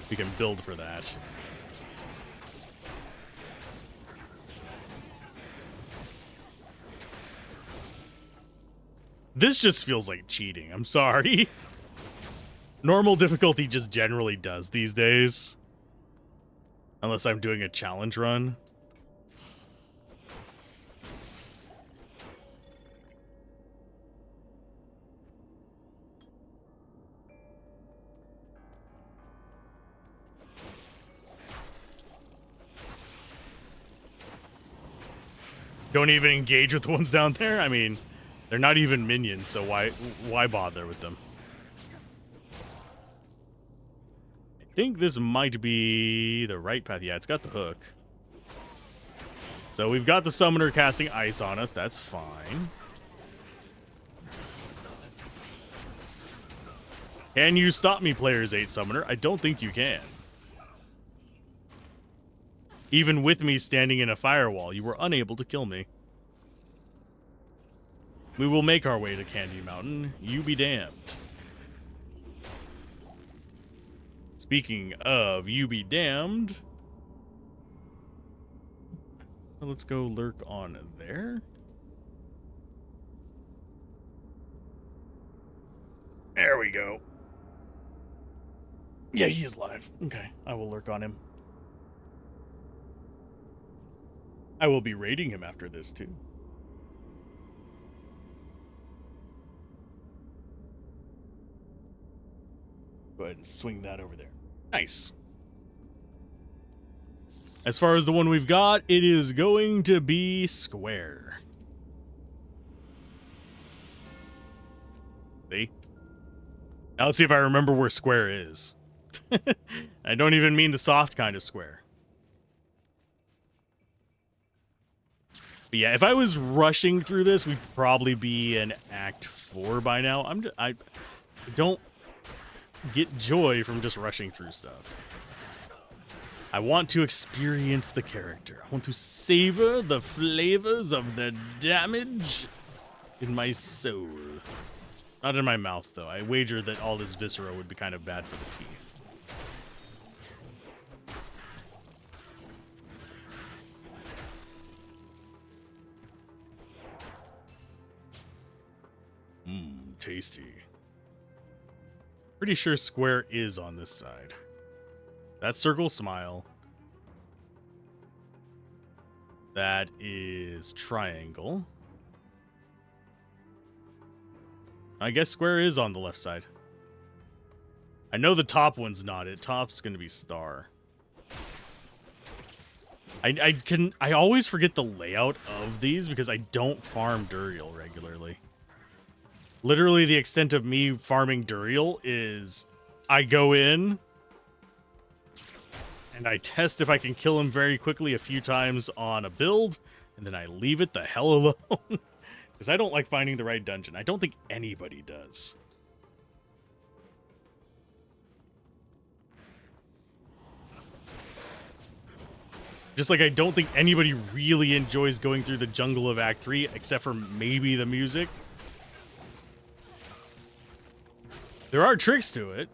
We can build for that. This just feels like cheating. I'm sorry. Normal difficulty just generally does these days. Unless I'm doing a challenge run. Don't even engage with the ones down there? I mean, they're not even minions, so why bother with them? I think this might be the right path. Yeah, it's got the hook. So we've got the summoner casting ice on us. That's fine. Can you stop me, Players 8 Summoner? I don't think you can. Even with me standing in a firewall, you were unable to kill me. We will make our way to Candy Mountain. You be damned. Speaking of you be damned, let's go lurk on there. There we go. Yeah, he is live. Okay, I will lurk on him. I will be raiding him after this, too. Go ahead and swing that over there. Nice. As far as the one we've got, it is going to be square. See? Now let's see if I remember where square is. I don't even mean the soft kind of square. But yeah, if I was rushing through this, we'd probably be in Act 4 by now. I don't get joy from just rushing through stuff. I want to experience the character. I want to savor the flavors of the damage in my soul. Not in my mouth, though. I wager that all this viscera would be kind of bad for the teeth. Tasty. Pretty sure square is on this side. That's circle smile. That is triangle. I guess square is on the left side. I know the top one's not. Top's gonna be star. I always forget the layout of these because I don't farm Andariel regularly. Literally, the extent of me farming Andariel is I go in and I test if I can kill him very quickly a few times on a build, and then I leave it the hell alone. Because I don't like finding the right dungeon. I don't think anybody does. Just like I don't think anybody really enjoys going through the jungle of Act 3, except for maybe the music. There are tricks to it,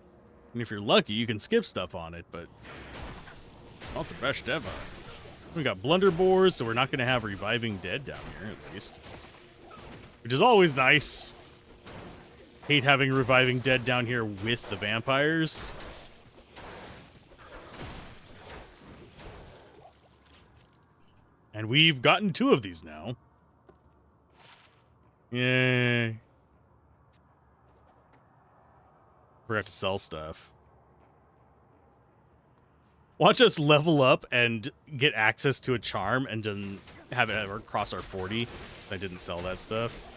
and if you're lucky, you can skip stuff on it, but not the best ever. We got blunderbores, so we're not going to have reviving dead down here, at least. Which is always nice. Hate having reviving dead down here with the vampires. And we've gotten 2 of these now. Yay. Forgot to sell stuff. Watch us level up and get access to a charm and then have it ever cross our 40. I didn't sell that stuff.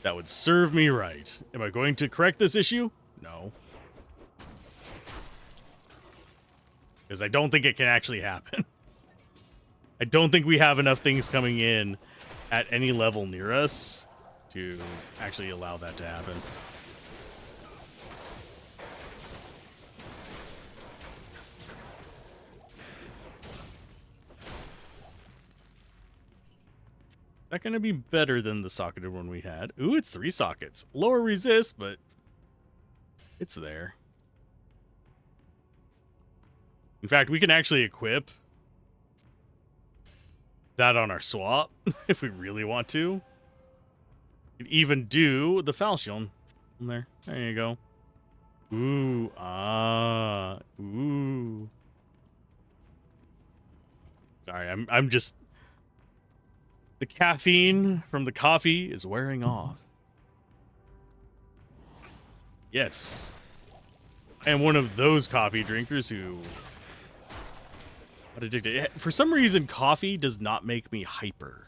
That would serve me right. Am I going to correct this issue? No. Because I don't think it can actually happen. I don't think we have enough things coming in at any level near us to actually allow that to happen. that going to be better than the socketed one we had? Ooh, it's 3 sockets. Lower resist, but it's there. In fact, we can actually equip that on our swap if we really want to. We can even do the falchion there. There you go. Ooh, ooh. Sorry, I'm just... The caffeine from the coffee is wearing off. Yes. And one of those coffee drinkers who... got addicted. For some reason, coffee does not make me hyper.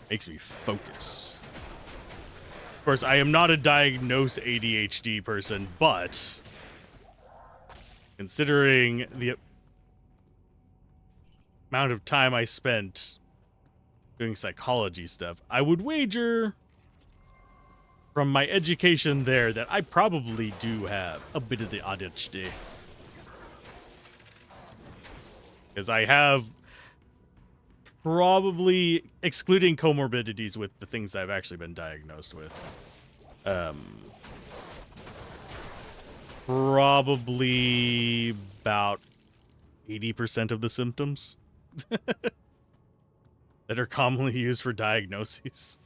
It makes me focus. Of course, I am not a diagnosed ADHD person, but... considering the amount of time I spent doing psychology stuff, I would wager from my education there that I probably do have a bit of the ADHD. Because I have probably, excluding comorbidities with the things I've actually been diagnosed with, probably about 80% of the symptoms that are commonly used for diagnoses.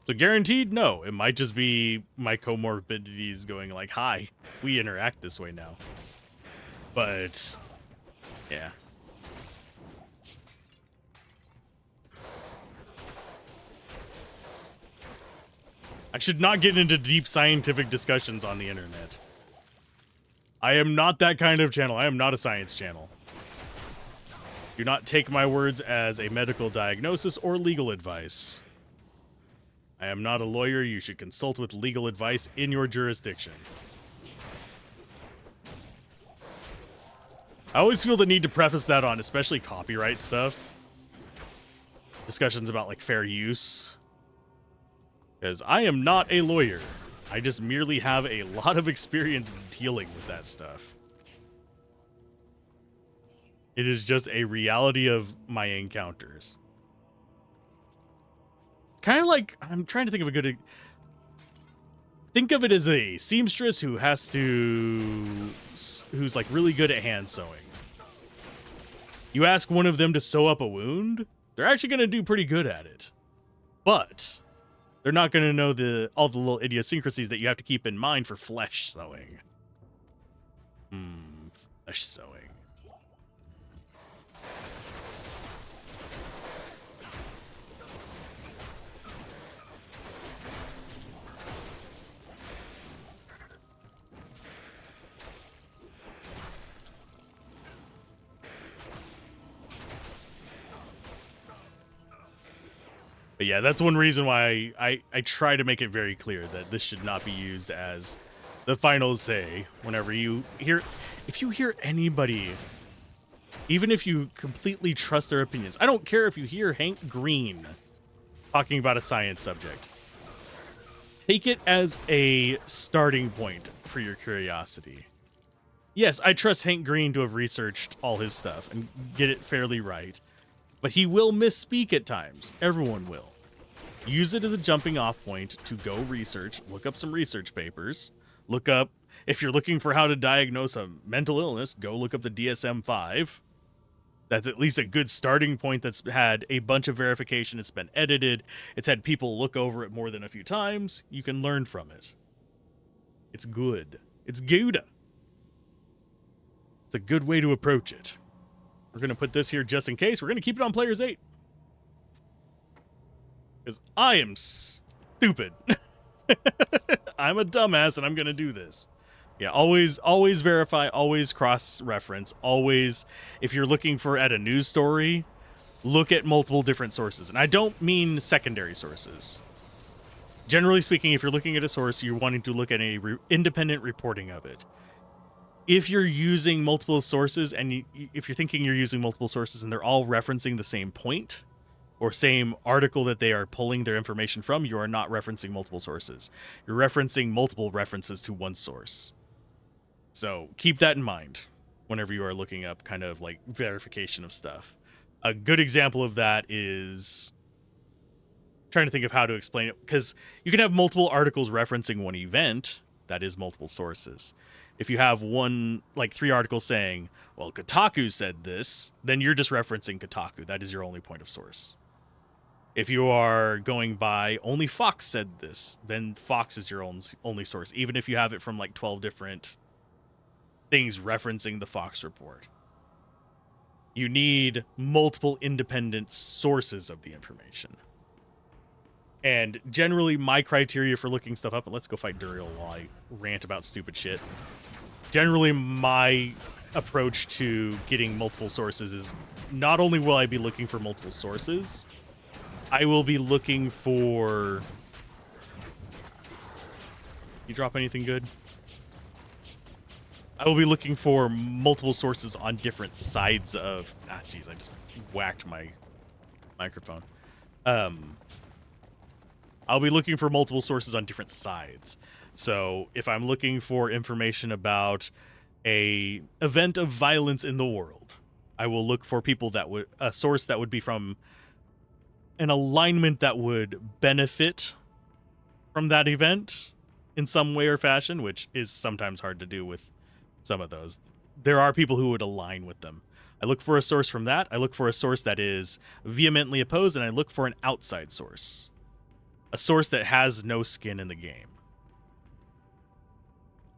So guaranteed, no. It might just be my comorbidities going like, hi, we interact this way now. But, yeah. I should not get into deep scientific discussions on the internet. I am not that kind of channel. I am not a science channel. Do not take my words as a medical diagnosis or legal advice. I am not a lawyer. You should consult with legal advice in your jurisdiction. I always feel the need to preface that on, especially copyright stuff. Discussions about, like, fair use. Because I am not a lawyer. I just merely have a lot of experience dealing with that stuff. It is just a reality of my encounters. Kind of like, I'm trying to think of a good... Think of it as a seamstress who has to... who's like really good at hand sewing. You ask one of them to sew up a wound, they're actually going to do pretty good at it. But they're not going to know all the little idiosyncrasies that you have to keep in mind for flesh sewing. Flesh sewing. But yeah, that's one reason why I try to make it very clear that this should not be used as the final say whenever you hear... If you hear anybody, even if you completely trust their opinions, I don't care if you hear Hank Green talking about a science subject. Take it as a starting point for your curiosity. Yes, I trust Hank Green to have researched all his stuff and get it fairly right. But he will misspeak at times. Everyone will. Use it as a jumping off point to go research, look up some research papers, look up, if you're looking for how to diagnose a mental illness, go look up the DSM-5. That's at least a good starting point that's had a bunch of verification. It's been edited. It's had people look over it more than a few times. You can learn from it. It's good. It's good. It's a good way to approach it. We're going to put this here just in case. We're going to keep it on players 8. Because I am stupid. I'm a dumbass and I'm going to do this. Yeah, always verify, always cross-reference, always, if you're looking for at a news story, look at multiple different sources. And I don't mean secondary sources. Generally speaking, if you're looking at a source, you're wanting to look at an independent reporting of it. If you're using multiple sources and if you're thinking you're using multiple sources and they're all referencing the same point or same article that they are pulling their information from, you are not referencing multiple sources. You're referencing multiple references to one source. So keep that in mind. whenever you are looking up kind of like verification of stuff. A good example of that is trying to think of how to explain it, because you can have multiple articles referencing one event. That is multiple sources. If you have one, like 3 articles saying, well, Kotaku said this, then you're just referencing Kotaku. That is your only point of source. If you are going by only Fox said this, then Fox is your only source, even if you have it from like 12 different things referencing the Fox report. You need multiple independent sources of the information. And generally, my criteria for looking stuff up, and let's go fight Andariel while I rant about stupid shit. Generally, my approach to getting multiple sources is not only will I be looking for multiple sources, I will be looking for... You drop anything good? I will be looking for multiple sources on different sides of... Ah, jeez, I just whacked my microphone. I'll be looking for multiple sources on different sides. So if I'm looking for information about a event of violence in the world, I will look for people that would... A source that would be from an alignment that would benefit from that event in some way or fashion, which is sometimes hard to do with some of those. There are people who would align with them. I look for a source from that. I look for a source that is vehemently opposed, and I look for an outside source. A source that has no skin in the game.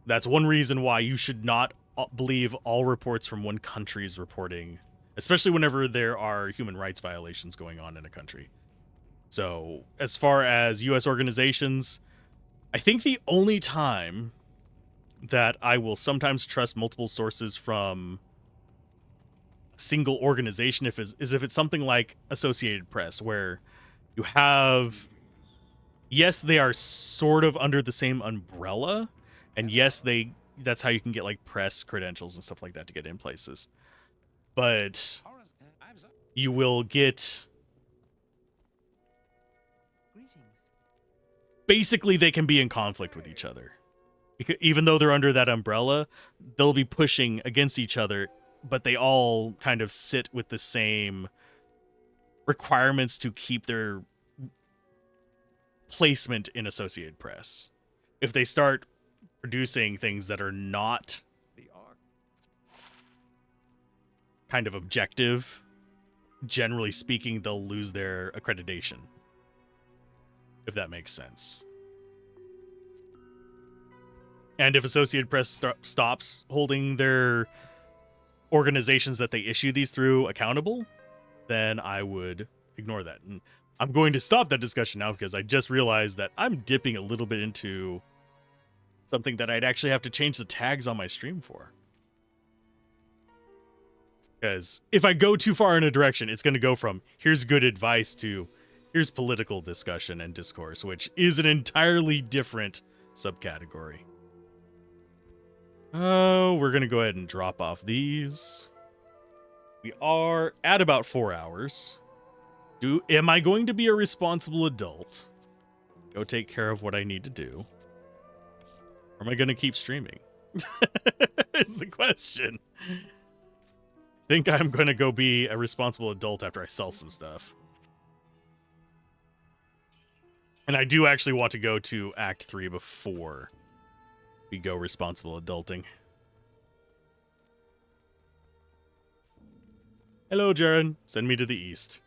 That's one reason why you should not believe all reports from one country's reporting, especially whenever there are human rights violations going on in a country. So, as far as U.S. organizations, I think the only time that I will sometimes trust multiple sources from a single organization is if it's something like Associated Press, where you have... Yes, they are sort of under the same umbrella, and yes, that's how you can get like press credentials and stuff like that to get in places. But you will get... Basically, they can be in conflict with each other. Even though they're under that umbrella, they'll be pushing against each other, but they all kind of sit with the same requirements to keep their placement in Associated Press. If they start producing things that are not kind of objective, generally speaking, they'll lose their accreditation. If that makes sense. And if Associated Press stops holding their organizations that they issue these through accountable, then I would ignore that. And I'm going to stop that discussion now because I just realized that I'm dipping a little bit into something that I'd actually have to change the tags on my stream for. Because if I go too far in a direction, it's going to go from here's good advice to here's political discussion and discourse, which is an entirely different subcategory. Oh, we're going to go ahead and drop off these. We are at about 4 hours. Am I going to be a responsible adult? Go take care of what I need to do? Or am I going to keep streaming? Is the question. I think I'm going to go be a responsible adult after I sell some stuff. And I do actually want to go to Act 3 before we go responsible adulting. Hello, Jaren. Send me to the east.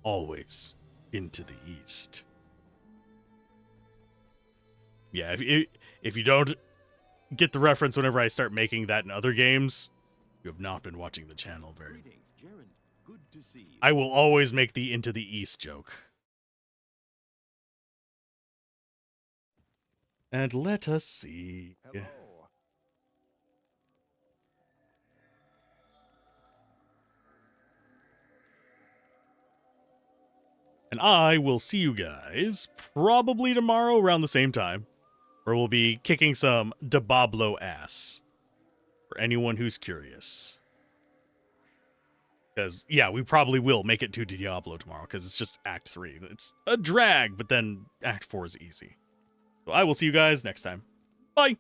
Always into the east. Yeah, if you don't get the reference whenever I start making that in other games, you have not been watching the channel very... Good to see you. I will always make the into the east joke. And let us see. Hello. And I will see you guys probably tomorrow around the same time, where we'll be kicking some Diablo ass for anyone who's curious. Because, yeah, we probably will make it to Diablo tomorrow, because it's just Act 3. It's a drag, but then Act 4 is easy. So I will see you guys next time. Bye!